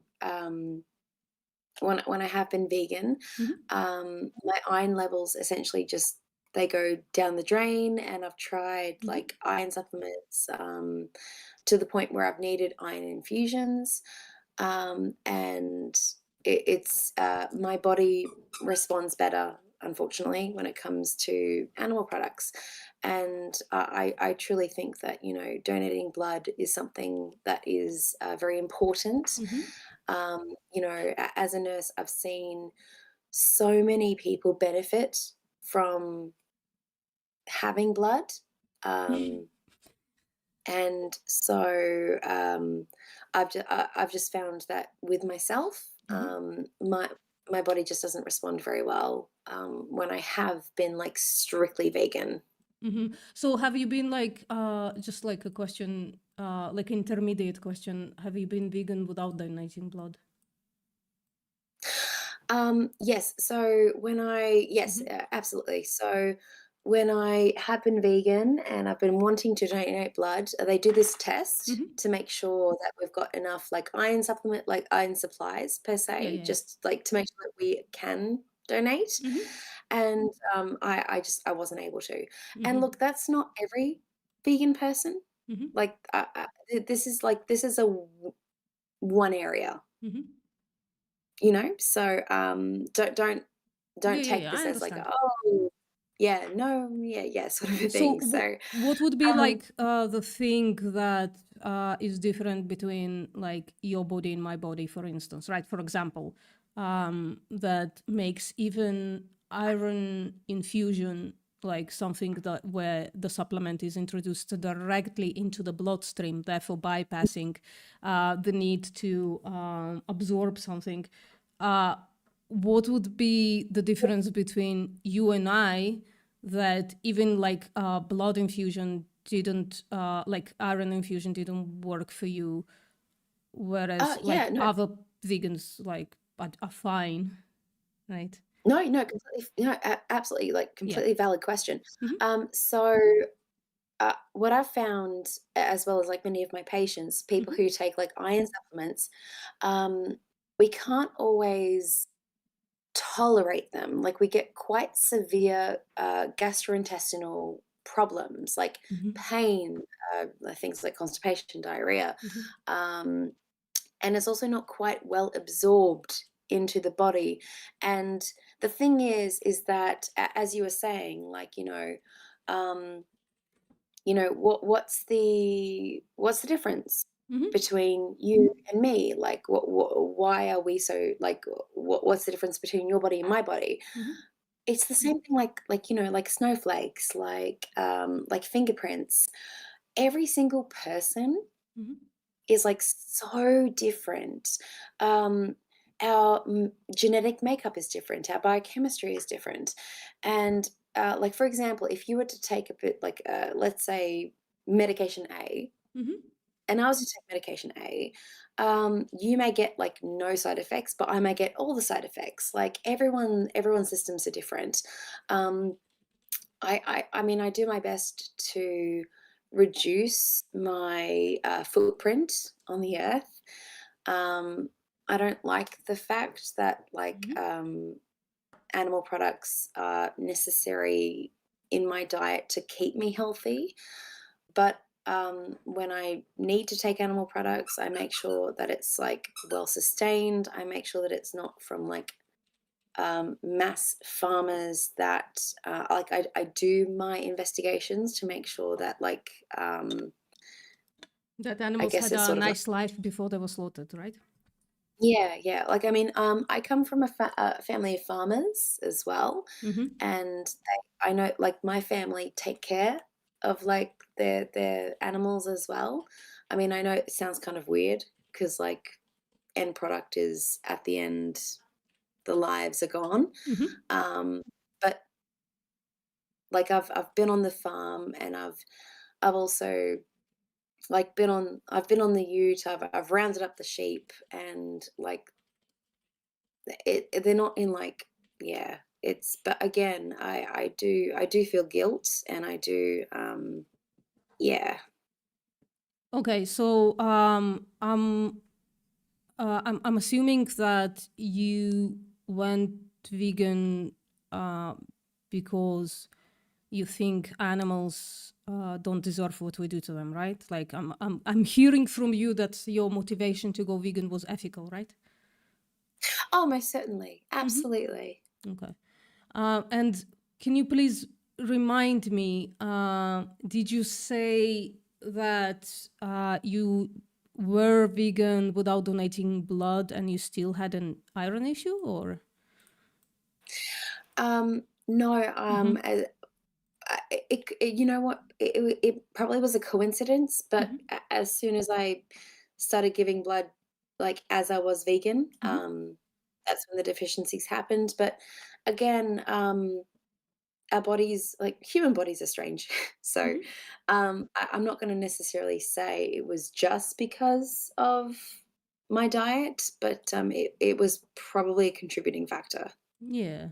when I have been vegan, my iron levels essentially just they go down the drain, and I've tried like iron supplements to the point where I've needed iron infusions, and it's my body responds better, unfortunately, when it comes to animal products. And I truly think that, you know, donating blood is something that is very important. You know, as a nurse, I've seen so many people benefit from having blood. And so I've just found that with myself, my body just doesn't respond very well when I have been like strictly vegan. So have you been like, just like a question, like intermediate question, have you been vegan without donating blood? Yes. So yes, absolutely. So when I have been vegan and I've been wanting to donate blood, they do this test to make sure that we've got enough like iron supplies per se, yeah. just like to make sure that we can donate. And I wasn't able to. And look, that's not every vegan person. Like this is one area. You know, so don't take Yeah, this I as like understand. sort of a So thing. So what would be like the thing that is different between like your body and my body, for instance, right? For example, that makes even iron infusion like something that where the supplement is introduced directly into the bloodstream, therefore bypassing the need to absorb something. What would be the difference between you and I that even like blood infusion didn't, like iron infusion didn't work for you, whereas like other vegans like are fine, right? No, absolutely, like completely valid question. So what I've found, as well as like many of my patients, people who take like iron supplements, we can't always tolerate them. Like we get quite severe gastrointestinal problems, like pain, things like constipation, diarrhea, and it's also not quite well absorbed into the body. And the thing is that as you were saying, like what's the difference between you and me? Like why are we so like what's the difference between your body and my body? It's the same thing like snowflakes, like fingerprints. Every single person is like so different. Our genetic makeup is different, our biochemistry is different. And like for example, if you were to take a bit like let's say medication A, and I was to take medication A, you may get like no side effects, but I may get all the side effects. Like everyone's systems are different. I mean, I do my best to reduce my footprint on the earth. I don't like the fact that like animal products are necessary in my diet to keep me healthy, but when I need to take animal products, I make sure that it's like well sustained. I make sure that it's not from like mass farmers that like I do my investigations to make sure that like that animals guess had it's a sort of nice life before they were slaughtered, right? yeah. Like I mean, I come from a family of farmers as well, and I know like my family take care of like their animals as well. I mean, I know it sounds kind of weird because like end product is at the end, the lives are gone. But like I've been on the farm and I've also like I've been on the ute. I've rounded up the sheep and like they're not in like it's but again I do feel guilt and I do Okay, so I'm assuming that you went vegan because you think animals don't deserve what we do to them, right? Like I'm hearing from you that your motivation to go vegan was ethical, right? Oh, most certainly, absolutely. Okay, and can you please remind me? Did you say that you were vegan without donating blood and you still had an iron issue, or? No, you know what? It probably was a coincidence, but as soon as I started giving blood like as I was vegan. That's when the deficiencies happened. But again, our bodies, like human bodies, are strange. So I'm not going to necessarily say it was just because of my diet, but it was probably a contributing factor. Yeah,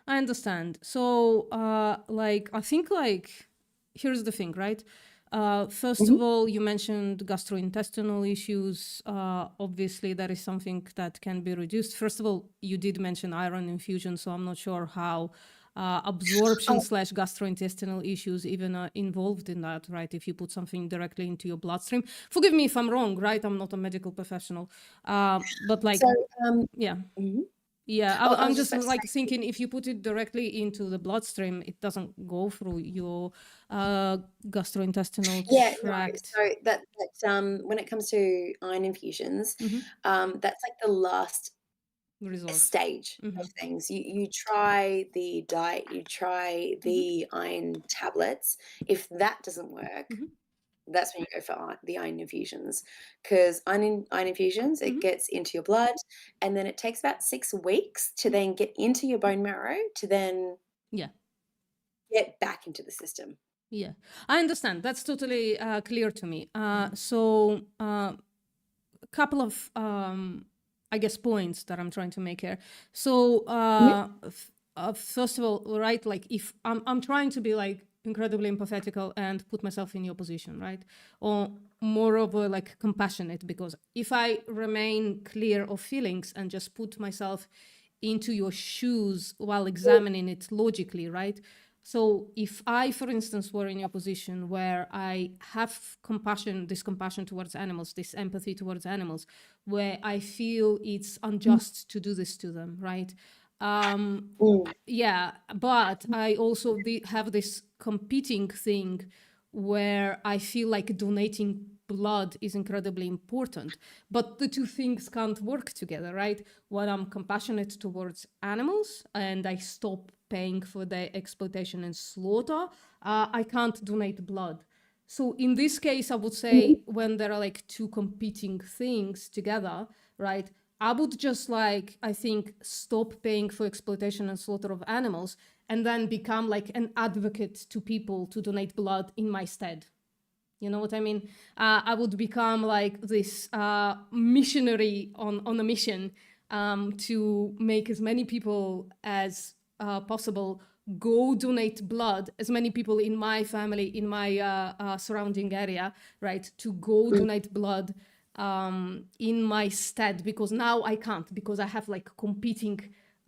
I understand. So, like, I think, like, here's the thing, right? First of all, you mentioned gastrointestinal issues. Obviously, that is something that can be reduced. First of all, you did mention iron infusion, so I'm not sure how absorption slash gastrointestinal issues even are involved in that, right? If you put something directly into your bloodstream. Forgive me if I'm wrong, right? I'm not a medical professional. But like, So, yeah. mhm. Yeah, Oh, I I'm was just just about to like say, thinking if you put it directly into the bloodstream, it doesn't go through your gastrointestinal yeah, no. tract. So when it comes to iron infusions, that's like the last Resort. stage of things. You try the diet, you try the iron tablets. If that doesn't work, that's when you go for the iron infusions, because iron infusions, it gets into your blood, and then it takes about 6 weeks to then get into your bone marrow to then Yeah. get back into the system. Yeah, I understand. That's totally clear to me. So a couple of, I guess, points that I'm trying to make here. So first of all, right, like if I'm trying to be like incredibly empathetical and put myself in your position, right? Or moreover, like compassionate, because if I remain clear of feelings and just put myself into your shoes while examining it logically, right? So if I, for instance, were in your position where I have compassion, this compassion towards animals, this empathy towards animals, where I feel it's unjust to do this to them, right? Yeah, but I also have this competing thing where I feel like donating blood is incredibly important, but the two things can't work together, right? When I'm compassionate towards animals and I stop paying for their exploitation and slaughter, I can't donate blood. So in this case, I would say when there are like two competing things together, right? I would just like, I think, stop paying for exploitation and slaughter of animals and then become like an advocate to people to donate blood in my stead. You know what I mean? I would become like this missionary on a mission to make as many people as possible go donate blood, as many people in my family, in my surrounding area, right, to go donate blood in my stead, because now I can't, because I have like competing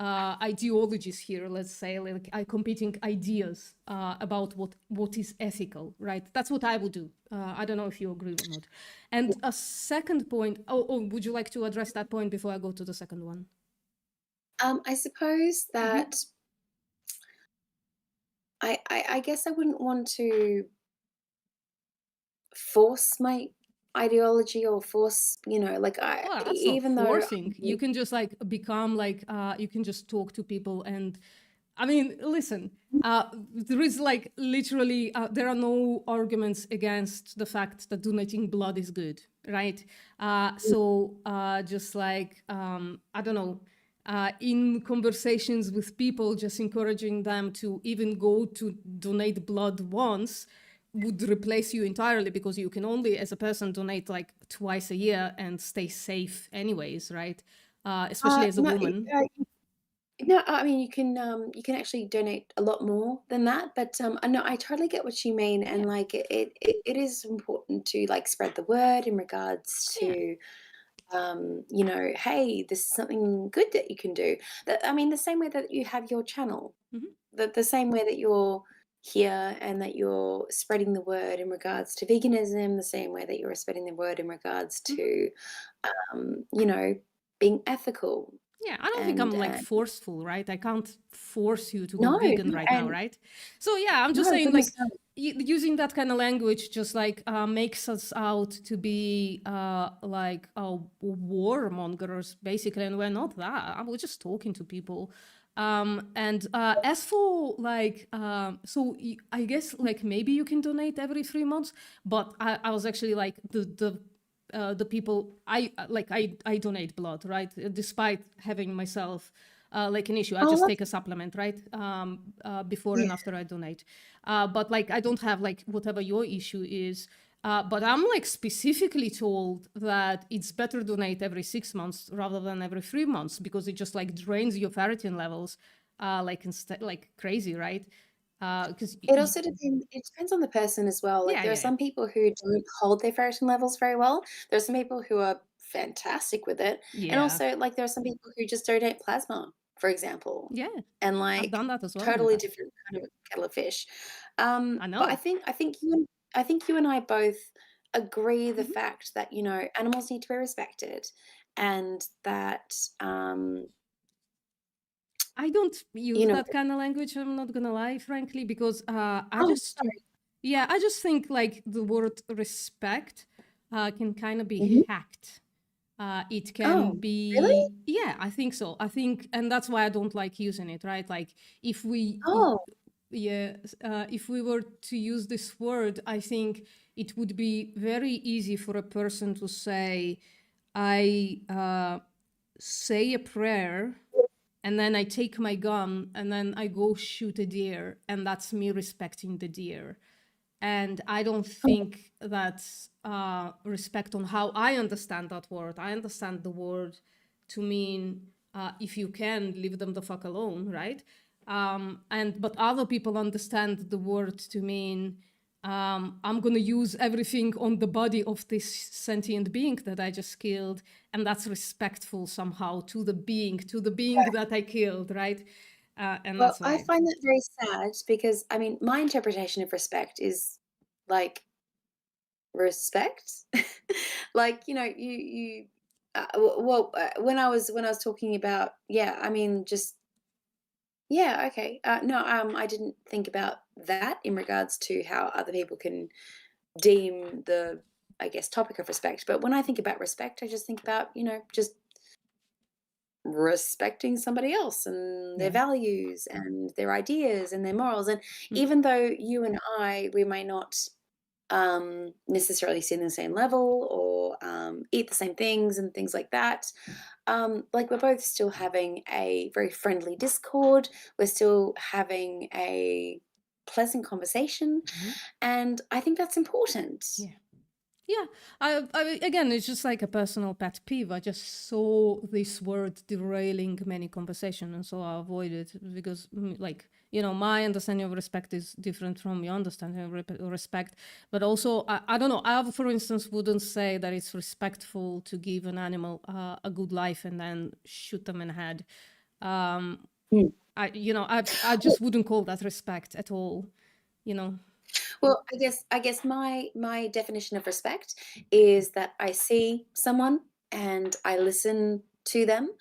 ideologies here, let's say, like competing ideas about what is ethical, right? That's what I would do. I don't know if you agree or not. And a second point, would you like to address that point before I go to the second one? I suppose that I guess I wouldn't want to force my ideology or force, you know, like Well, that's even not though forcing. You can just like become like you can just talk to people, and I mean, listen, there is like literally there are no arguments against the fact that donating blood is good, right? So just like I don't know, in conversations with people, just encouraging them to even go to donate blood once would replace you entirely, because you can only, as a person, donate like twice a year and stay safe anyways, right? Especially as a woman. No, I mean you can actually donate a lot more than that, but no, I totally get what you mean, and like it is important to like spread the word in regards to you know, hey, this is something good that you can do. That, I mean, the same way that you have your channel, the same way that you're here and that you're spreading the word in regards to veganism, the same way that you're spreading the word in regards to you know, being ethical. Yeah, I don't think I'm like forceful, right? I can't force you to go No, vegan right now, right? So yeah, I'm just no, saying like goodness no. using that kind of language just like makes us out to be like warmongers basically, and we're not that. We're just talking to people. And as for like, so I guess like maybe you can donate every 3 months, but I was actually like the the people I donate blood, right? Despite having myself like an issue, I just take a supplement, right? Before and after I donate. But like I don't have like whatever your issue is. But I'm like specifically told that it's better to donate every 6 months rather than every 3 months because it just like drains your ferritin levels like crazy, right? Because it also depends. It depends on the person as well. Like there are some people who don't hold their ferritin levels very well. There are some people who are fantastic with it, and also like there are some people who just donate plasma, for example. Yeah, and I've like done that as well. totally different kind of kettle of fish. I know. But I think you and I both agree the fact that animals need to be respected, and that I don't use that kind of language. I'm not gonna lie, frankly, because I just think like the word respect can kind of be hacked. It can be really? Yeah, I think so. I think, and that's why I don't like using it, right? Like if we if we were to use this word, I think it would be very easy for a person to say, I say a prayer and then I take my gun and then I go shoot a deer, and that's me respecting the deer. And I don't think that's respect on how I understand that word. I understand the word to mean if you can, leave them the fuck alone, right? But other people understand the word to mean I'm gonna use everything on the body of this sentient being that I just killed, and that's respectful somehow to the being that I killed, right? And Well, that's why I find that very sad because I mean, my interpretation of respect is like respect. Like you. When I was talking about I mean just okay. No, I didn't think about that in regards to how other people can deem the, I guess, topic of respect. But when I think about respect, I just think about, just respecting somebody else and their values and their ideas and their morals. And even though you and we may not necessarily sit in the same level or eat the same things and things like that, like we're both still having a very friendly Discord. We're still having a pleasant conversation, and I think that's important. Yeah, I again, it's just like a personal pet peeve. I just saw this word derailing many conversation, and so I avoid it because, like, my understanding of respect is different from your understanding of respect. But also, I don't know. I, for instance, wouldn't say that it's respectful to give an animal a good life and then shoot them in the head. I just wouldn't call that respect at all. Well, I guess my definition of respect is that I see someone and I listen to them,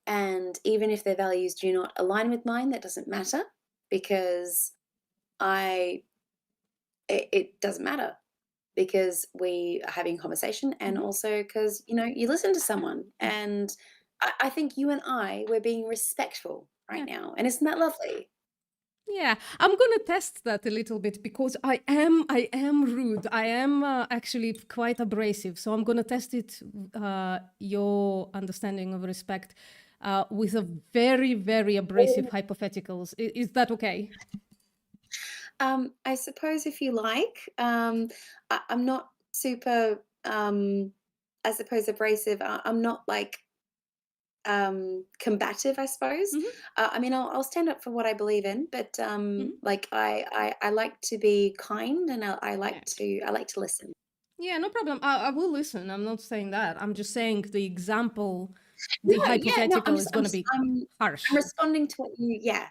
and even if their values do not align with mine, that doesn't matter because it doesn't matter because we are having a conversation, and also because you listen to someone, and I think you and we're being respectful right now, and isn't that lovely? Yeah, I'm gonna test that a little bit because I am rude. I am actually quite abrasive. So I'm gonna test it, your understanding of respect, with a very, very abrasive hypotheticals. Is that okay? I suppose if you like. I'm not super, I suppose, abrasive. I'm not like combative, I suppose. I mean, I'll stand up for what I believe in, but like I like to be kind, and I like to listen. Yeah, no problem. I will listen. I'm not saying that. I'm just saying the example, the hypothetical is going to be harsh. I'm responding to what you. Yeah.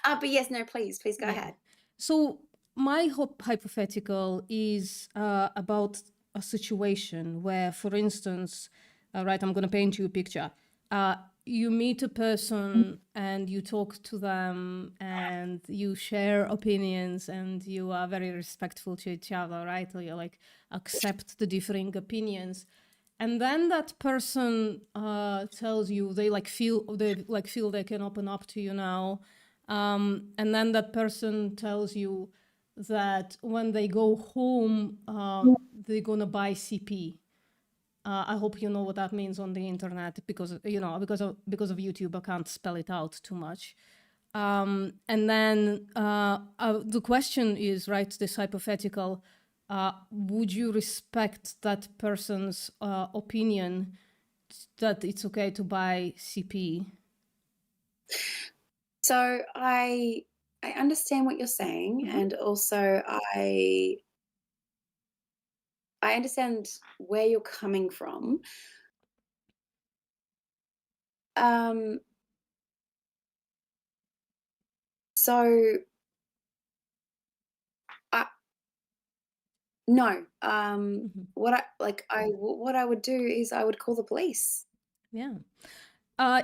But yes, no, please go ahead. So my hypothetical is about a situation where, for instance, right, I'm going to paint you a picture. You meet a person and you talk to them and you share opinions and you are very respectful to each other, right? Or you like accept the differing opinions. And then that person tells you they feel they can open up to you now. And then that person tells you that when they go home, they're gonna buy CP. I hope you know what that means on the internet because because of YouTube I can't spell it out too much. And then the question is, right, this hypothetical, would you respect that person's opinion that it's okay to buy CP? So I understand what you're saying, and also I understand where you're coming from. So no. What I would do is I would call the police. Yeah.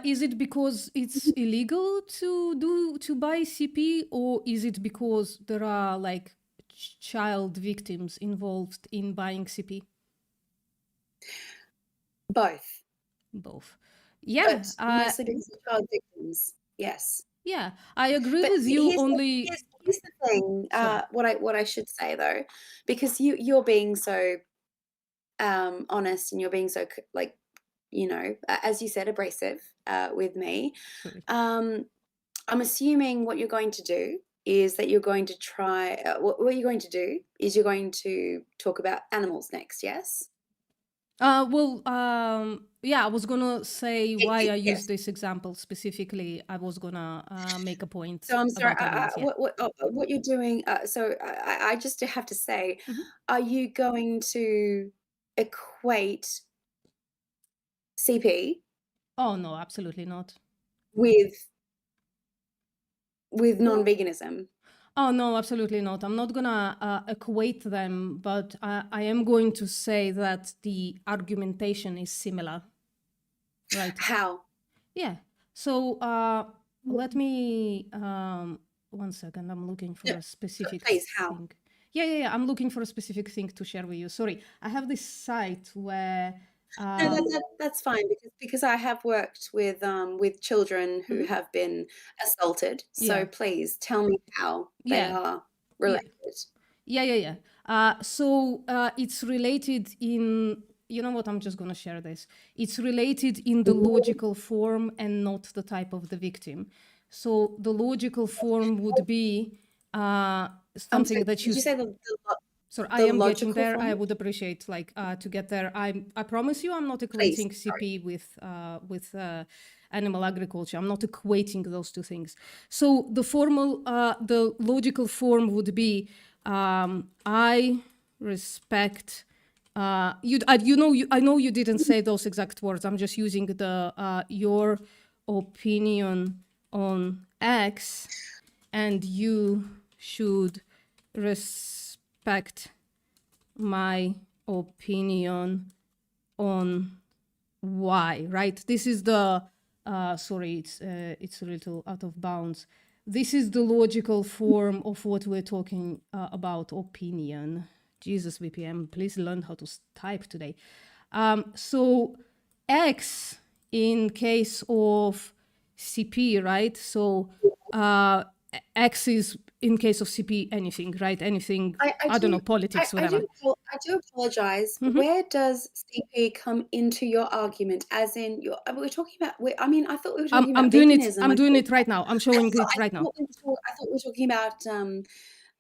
Is it because it's illegal to buy CP, or is it because there are like child victims involved in buying CP? Both. Both. Yeah. But mostly because of child victims. Yes. Yeah, I agree But with you. here's the thing. What I should say though, because you're being so honest, and you're being so like, as you said, abrasive with me. I'm assuming what you're going to do is that you're going to try. What you're going to do is you're going to talk about animals next. Yes. Yeah, I was gonna say why I Yes. use this example specifically. I was gonna make a point So I'm sorry. about animals. Yeah. What you're doing? So I just have to say, are you going to equate CP Oh no, absolutely not. with non-veganism? Oh no, absolutely not. I'm not gonna equate them, but I am going to say that the argumentation is similar. Right. How? Yeah. So let me 1 second. I'm looking for a specific Please, how? thing. Yeah. I'm looking for a specific thing to share with you. Sorry, I have this site where. No, that's fine because I have worked with children who have been assaulted. So Yeah. please tell me how they Yeah. are related. Yeah. So it's related in. You know what? I'm just gonna share this. It's related in the logical form and not the type of the victim. So the logical form would be something that you. Did you say Sorry, the I am getting logical there. I form? would appreciate to get there. I promise you, I'm not equating CP with animal agriculture. I'm not equating those two things. So the logical form would be I respect. I know you didn't say those exact words. I'm just using the your opinion on X, and you should respect my opinion on Y. Right? This is the sorry, it's a little out of bounds. This is the logical form of what we're talking about, opinion. Jesus, VPM, please learn how to type today. So X in case of CP, right? So X is in case of CP anything, right? Anything, I don't know, politics, whatever. I do apologize. Where does CP come into your argument? As in, we're talking about. I mean, I thought we were talking about I'm doing veganism. it. I'm doing it right now. I'm showing it right now. I thought we were talking about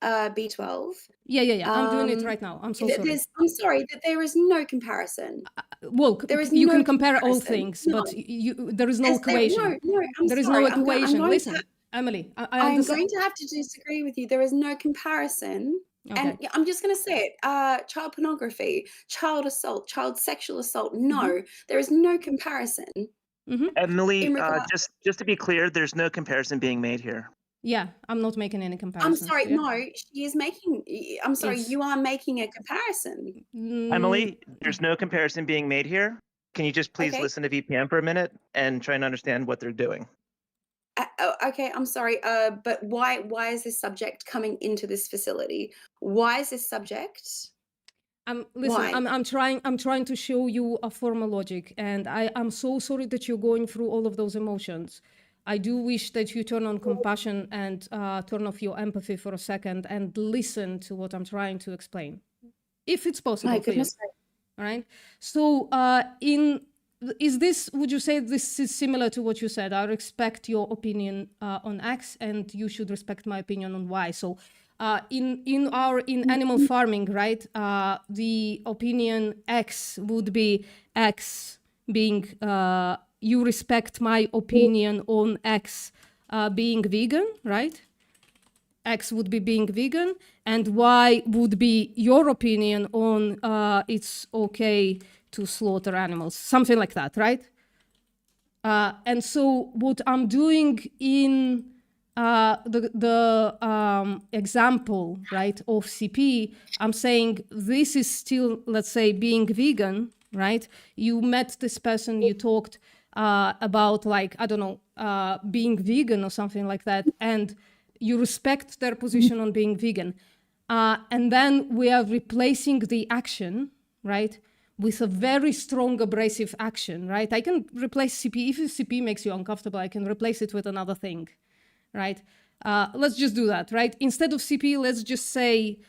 B12. Yeah. I'm doing it right now. I'm so sorry. I'm sorry that there is no comparison. Well, There is you no can compare all comparison. things, No. but there is no equation. No, I'm There is sorry. no I'm equation. going Listen, to- Emily, I I'm understand. going to have to disagree with you. There is no comparison. And Okay. I'm just going to say it. Child pornography, child assault, child sexual assault. No, there is no comparison. Emily, In regard- just to be clear, there's no comparison being made here. Yeah, I'm not making any comparisons. I'm sorry. Yeah. No, she is making. I'm sorry. It's- You are making a comparison. Emily, there's no comparison being made here. Can you just please Okay. listen to VPN for a minute and try and understand what they're doing? Okay, I'm sorry. But why is this subject coming into this facility? Why is this subject? Listen, Why? I'm trying to show you a formal logic, and I'm so sorry that you're going through all of those emotions. I do wish that you turn on compassion and turn off your empathy for a second and listen to what I'm trying to explain, if it's possible My for you. goodness. All right. So would you say this is similar to what you said? I respect your opinion on X, and you should respect my opinion on Y. So in animal farming, right, the opinion X would be X being, you respect my opinion on X being vegan, right? X would be being vegan, and Y would be your opinion on it's okay to slaughter animals, something like that, right? And so what I'm doing in the example, right, of CP, I'm saying this is still, let's say, being vegan, right? You met this person, you talked about, like, I don't know, being vegan or something like that, and you respect their position on being vegan. And then we are replacing the action, right, with a very strong abrasive action, right? I can replace CP. If CP makes you uncomfortable, I can replace it with another thing, right? Let's just do that, right? Instead of CP, let's just say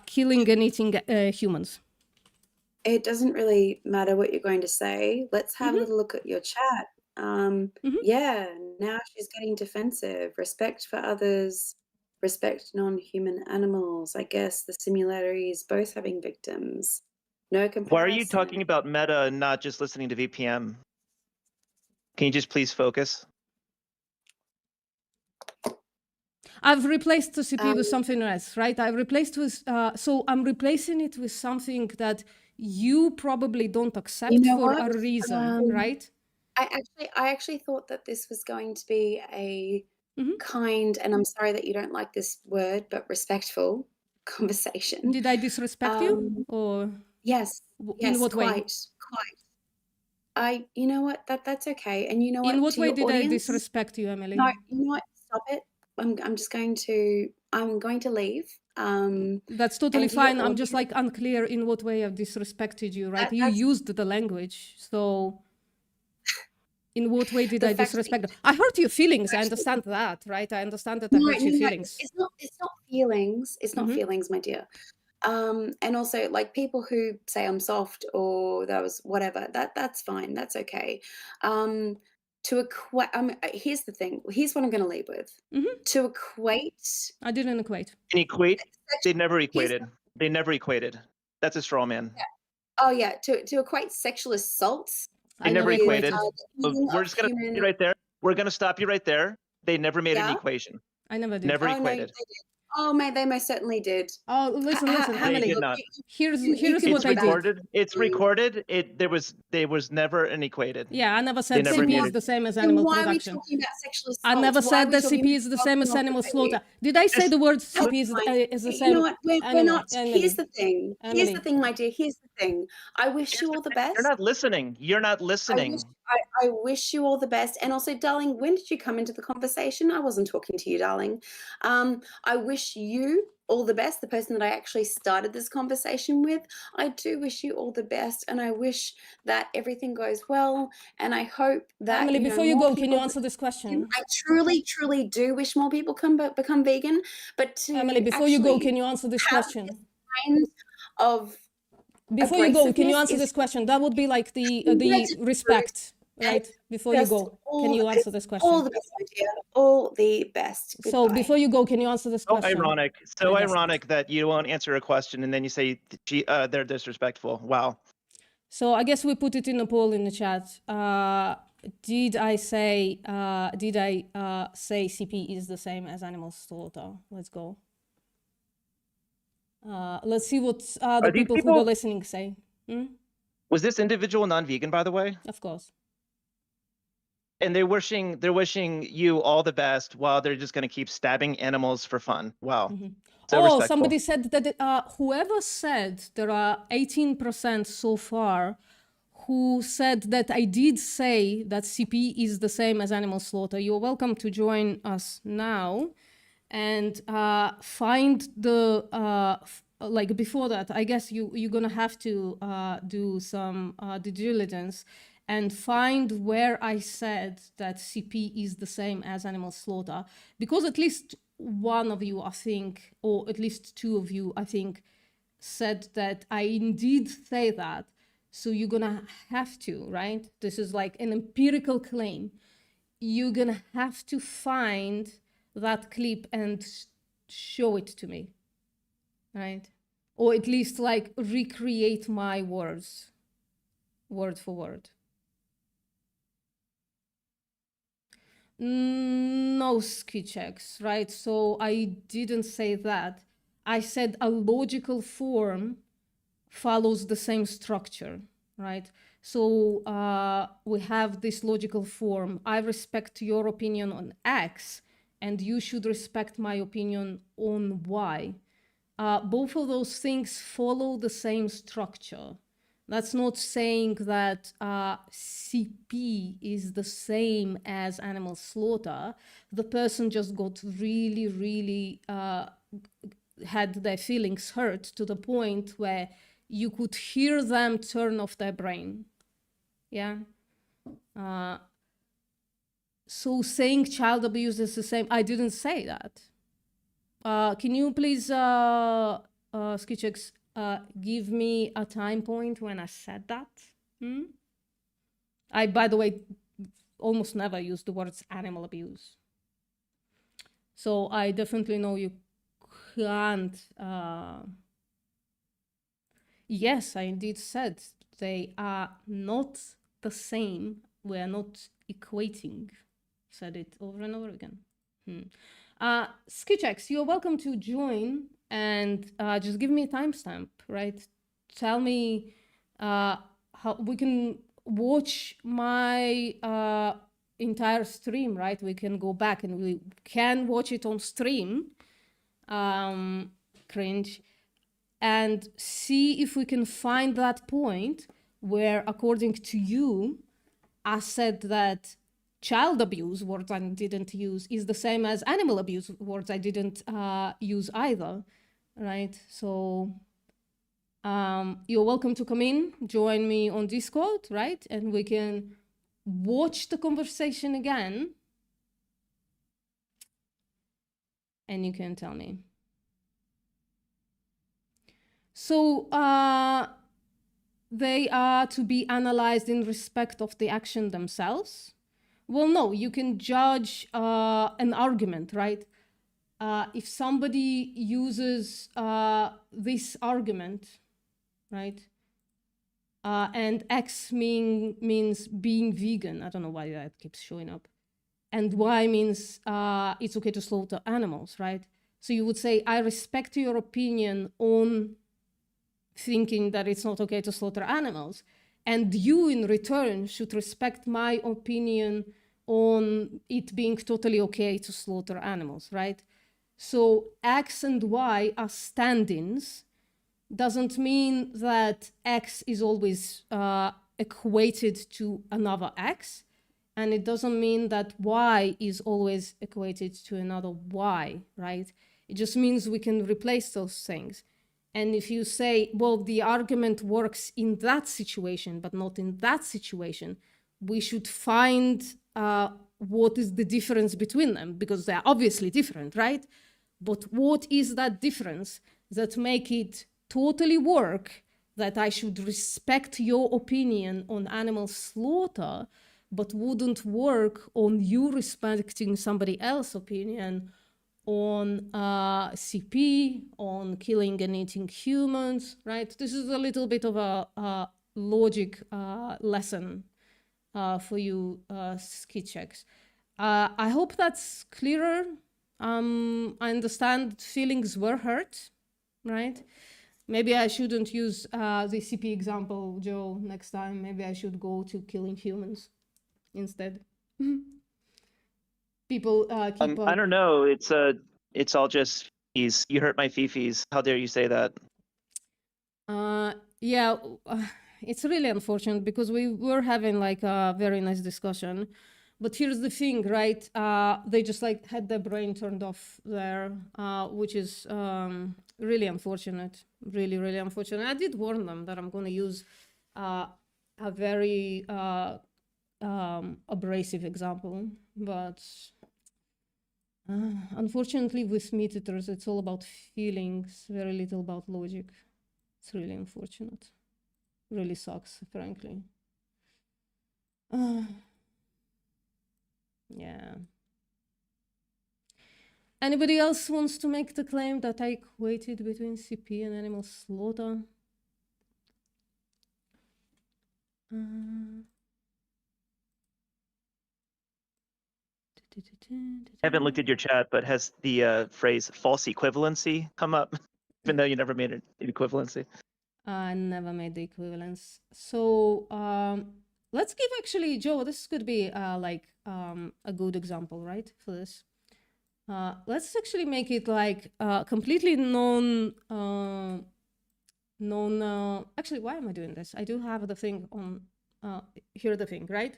killing and eating humans. It doesn't really matter what you're going to say. Let's have a little look at your chat. Yeah, now she's getting defensive. Respect for others, respect non-human animals. I guess the similarities, both having victims. No comparison. Why are you talking about meta and not just listening to VPM? Can you just please focus? I've replaced the CP with something else, right? I've replaced with, so I'm replacing it with something that you probably don't accept for a reason, right? I actually thought that this was going to be a kind, and I'm sorry that you don't like this word, but respectful conversation. Did I disrespect you, or yes, yes, in what way? Quite. You know what? That's okay. And you know what? In what to way your did audience, I disrespect you, Emily? No, you know what? Stop it. I'm just going to. I'm going to leave. That's totally and to your fine. I'm just audience- like unclear in what way I've disrespected you, right? You that's- used the language, so in what way did The I fact that disrespect? I hurt your feelings. I understand that, right? I understand that I hurt your feelings. It's not feelings. It's not feelings, my dear. And also, like, people who say I'm soft or that was whatever, that's fine. That's okay. To equate, here's the thing. Here's what I'm going to leave with. To equate. I didn't equate. Can equate? They never equated. They never equated. That's a straw man. Yeah. Oh yeah. To equate sexual assaults. They never equated. the eating We're of just gonna stop human- you right there. We're gonna stop you right there. They never made an equation. I never did. Never Oh, no, they equated. did. Oh, man, they most certainly did. Oh, listen, Ha- ha- Emily. did not. Here's It's what I did. recorded. It's recorded. There was never an equated. Yeah, I never They said never CP made is it. the same as Then animal why are we production. talking about sexual assault? I never Why are said we that talking CP is the about same as child animal pornography? slaughter. Did I say the word CP is the same? You know what? We're Anyway, not. Emily. Here's the thing. Here's Emily. the thing, my dear. Here's the thing. I wish you all the best. You're not listening. You're not listening. I wish you all the best. And also, darling, when did you come into the conversation? I wasn't talking to you, darling. I wish you all the best, the person that I actually started this conversation with. I do wish you all the best, and I wish that everything goes well, and I hope that Emily, know, before you more go, can you people- answer this question? I truly do wish more people become vegan, but to Emily, before you go, actually can you answer this have question? this kind of Before you go, can you abrasiveness answer is- this question? That would be like the That's respect, right? Before you just go, can you answer this question? all the best, my dear. All the best. So before you go, can you answer this So question? ironic. So ironic that you won't answer a question and then you say they're disrespectful. Wow. So I guess we put it in a poll in the chat. Did I say CP is the same as animal slaughter? Let's go. Let's see what the Are these people who people- were listening say. Was this individual non-vegan, by the way? Of course. And they're wishing you all the best while they're just going to keep stabbing animals for fun. Wow. So Oh, respectful. somebody said that whoever said there are 18% so far who said that I did say that CP is the same as animal slaughter. You're welcome to join us now and find the like before that. I guess you're gonna have to do some due diligence and find where I said that CP is the same as animal slaughter, because at least one of you, I think, or at least two of you, I think, said that I indeed say that. So you're gonna have to, right? This is like an empirical claim. You're gonna have to find that clip and show it to me, right? Or at least like recreate my words, word for word. No, Skichex, right? So I didn't say that. I said a logical form follows the same structure, right? So we have this logical form. I respect your opinion on X, and you should respect my opinion on Y. Both of those things follow the same structure. That's not saying that CP is the same as animal slaughter. The person just got really, really had their feelings hurt to the point where you could hear them turn off their brain. Yeah. So saying child abuse is the same. I didn't say that. Can you please, Skichex, give me a time point when I said that? I, by the way, almost never use the words animal abuse. So I definitely know you can't. Yes, I indeed said they are not the same. We are not equating. Said it over and over again. Skichex, you're welcome to join and just give me a timestamp, right? Tell me how we can watch my entire stream, right? We can go back and we can watch it on stream, cringe, and see if we can find that point where, according to you, I said that child abuse, words I didn't use, is the same as animal abuse, words I didn't use either, right? So you're welcome to come in, join me on Discord, right? And we can watch the conversation again. And you can tell me. So they are to be analyzed in respect of the action themselves. Well, no, you can judge an argument, right? If somebody uses this argument, right? And X means being vegan. I don't know why that keeps showing up. And Y means it's okay to slaughter animals, right? So you would say, I respect your opinion on thinking that it's not okay to slaughter animals. And you, in return, should respect my opinion on it being totally okay to slaughter animals, right? So X and Y are stand-ins. Doesn't mean that X is always equated to another X. And it doesn't mean that Y is always equated to another Y, right? It just means we can replace those things. And if you say, well, the argument works in that situation, but not in that situation, we should find what is the difference between them, because they're obviously different, right? But what is that difference that make it totally work, that I should respect your opinion on animal slaughter, but wouldn't work on you respecting somebody else's opinion on CP, on killing and eating humans, right? This is a little bit of a logic lesson for you, Skichex. I hope that's clearer. I understand feelings were hurt, right? Maybe I shouldn't use the CP example, Joe, next time. Maybe I should go to killing humans instead. People keep I don't know. It's all just fifis. You hurt my fifis. How dare you say that? Yeah, it's really unfortunate because we were having like a very nice discussion. But here's the thing, right? They just like had their brain turned off there, which is really unfortunate. Really, really unfortunate. I did warn them that I'm going to use a very abrasive example, but unfortunately with meat eaters, it's all about feelings, very little about logic. It's really unfortunate. really sucks, frankly. Yeah. Anybody else wants to make the claim that I equated between CP and animal slaughter? I haven't looked at your chat, but has the phrase false equivalency come up? Even though you never made an equivalency. I never made the equivalence. So let's give actually, Joe, this could be like a good example, right, for this. Let's actually make it like completely actually, why am I doing this? I do have the thing on, here the thing, right?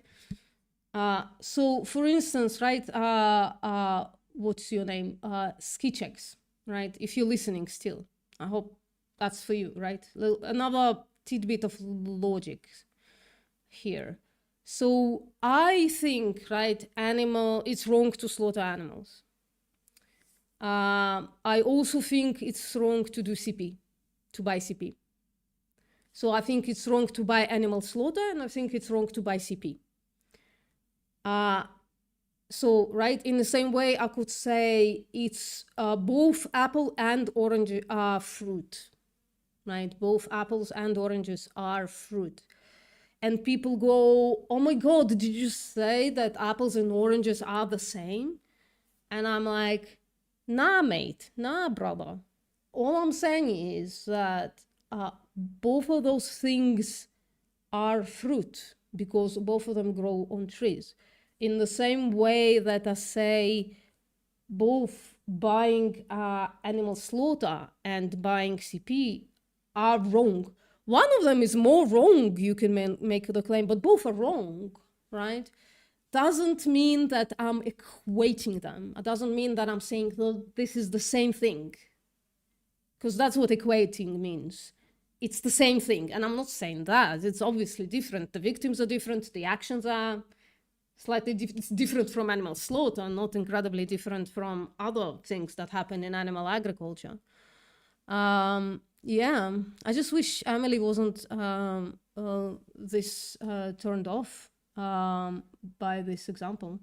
So for instance, right, what's your name? Ski checks, right? If you're listening still, I hope that's for you, right? Another tidbit of logic here. So I think, right, it's wrong to slaughter animals. I also think it's wrong to do CP, to buy CP. So I think it's wrong to buy animal slaughter, and I think it's wrong to buy CP. So, right, in the same way, I could say it's both apple and orange are fruit, right? Both apples and oranges are fruit. And people go, oh my God, did you say that apples and oranges are the same? And I'm like, nah, mate, nah, brother. All I'm saying is that both of those things are fruit because both of them grow on trees. In the same way that I say both buying animal slaughter and buying CP are wrong. One of them is more wrong, you can make the claim, but both are wrong, right? Doesn't mean that I'm equating them. It doesn't mean that I'm saying, well, this is the same thing. Because that's what equating means. It's the same thing. And I'm not saying that. It's obviously different. The victims are different. The actions are slightly different from animal slaughter, not incredibly different from other things that happen in animal agriculture. Yeah, I just wish Emily wasn't this turned off by this example,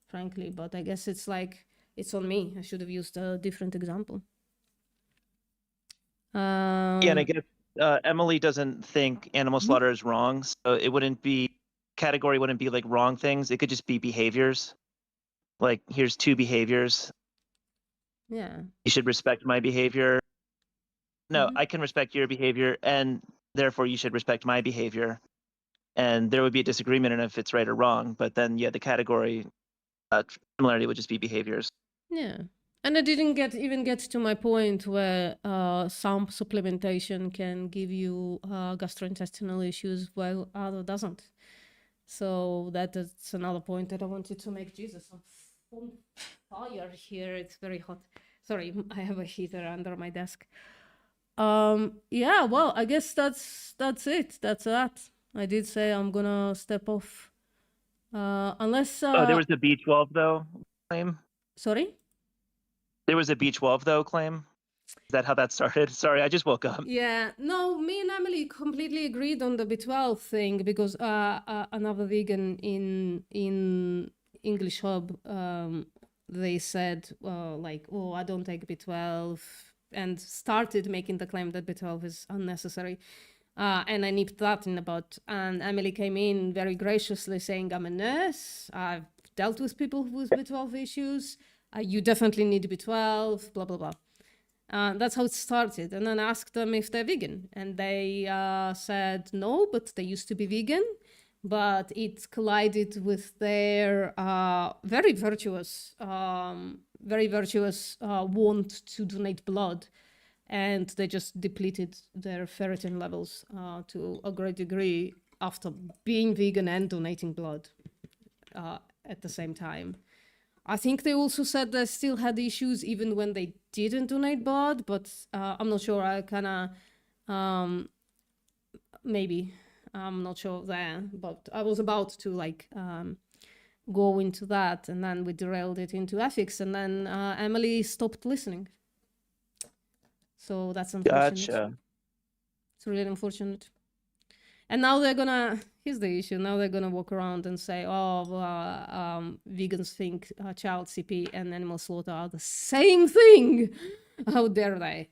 frankly. But I guess it's like, it's on me. I should have used a different example. Yeah, and I guess Emily doesn't think animal slaughter is wrong, so it wouldn't be, category wouldn't be like wrong things. It could just be behaviors. Like, here's two behaviors. Yeah. You should respect my behavior. No, I can respect your behavior, and therefore you should respect my behavior. And there would be a disagreement on if it's right or wrong, but then, yeah, the category similarity would just be behaviors. Yeah. And I didn't even get to my point where some supplementation can give you gastrointestinal issues while other doesn't. So that's another point that I wanted to make. Jesus, I'm on fire here. It's very hot. Sorry, I have a heater under my desk. Yeah, well, I guess that's it. That's that. I did say I'm gonna step off. Unless there was a B12 though claim. Sorry? There was a B12 though claim. Is that how that started? Sorry, I just woke up. Yeah, no, me and Emily completely agreed on the B12 thing because another vegan in English Hub, they said like, oh, I don't take B12, and started making the claim that B12 is unnecessary. And I nipped that in the bud. And Emily came in very graciously saying, I'm a nurse. I've dealt with people with B12 issues. You definitely need B12, blah, blah, blah. That's how it started. And then I asked them if they're vegan. And they said no, but they used to be vegan. But it collided with their very virtuous want to donate blood. And they just depleted their ferritin levels to a great degree after being vegan and donating blood at the same time. I think they also said they still had issues even when they didn't donate blood, but I'm not sure. I kind of, maybe, I'm not sure there, but I was about to like go into that, and then we derailed it into ethics, and then Emily stopped listening. So that's unfortunate. Gotcha. It's really unfortunate. And now they're gonna, here's the issue, now they're gonna walk around and say, oh, well, vegans think child CP and animal slaughter are the same thing. How dare they?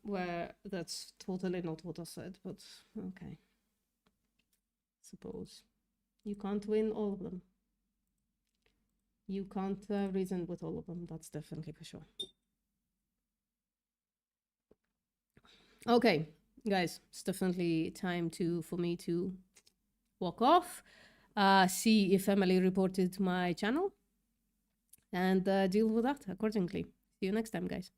Where that's totally not what I said, but okay. Suppose. You can't win all of them. You can't reason with all of them, that's definitely for sure. Okay, guys, it's definitely time for me to walk off, see if Emily reported my channel, and deal with that accordingly. See you next time, guys.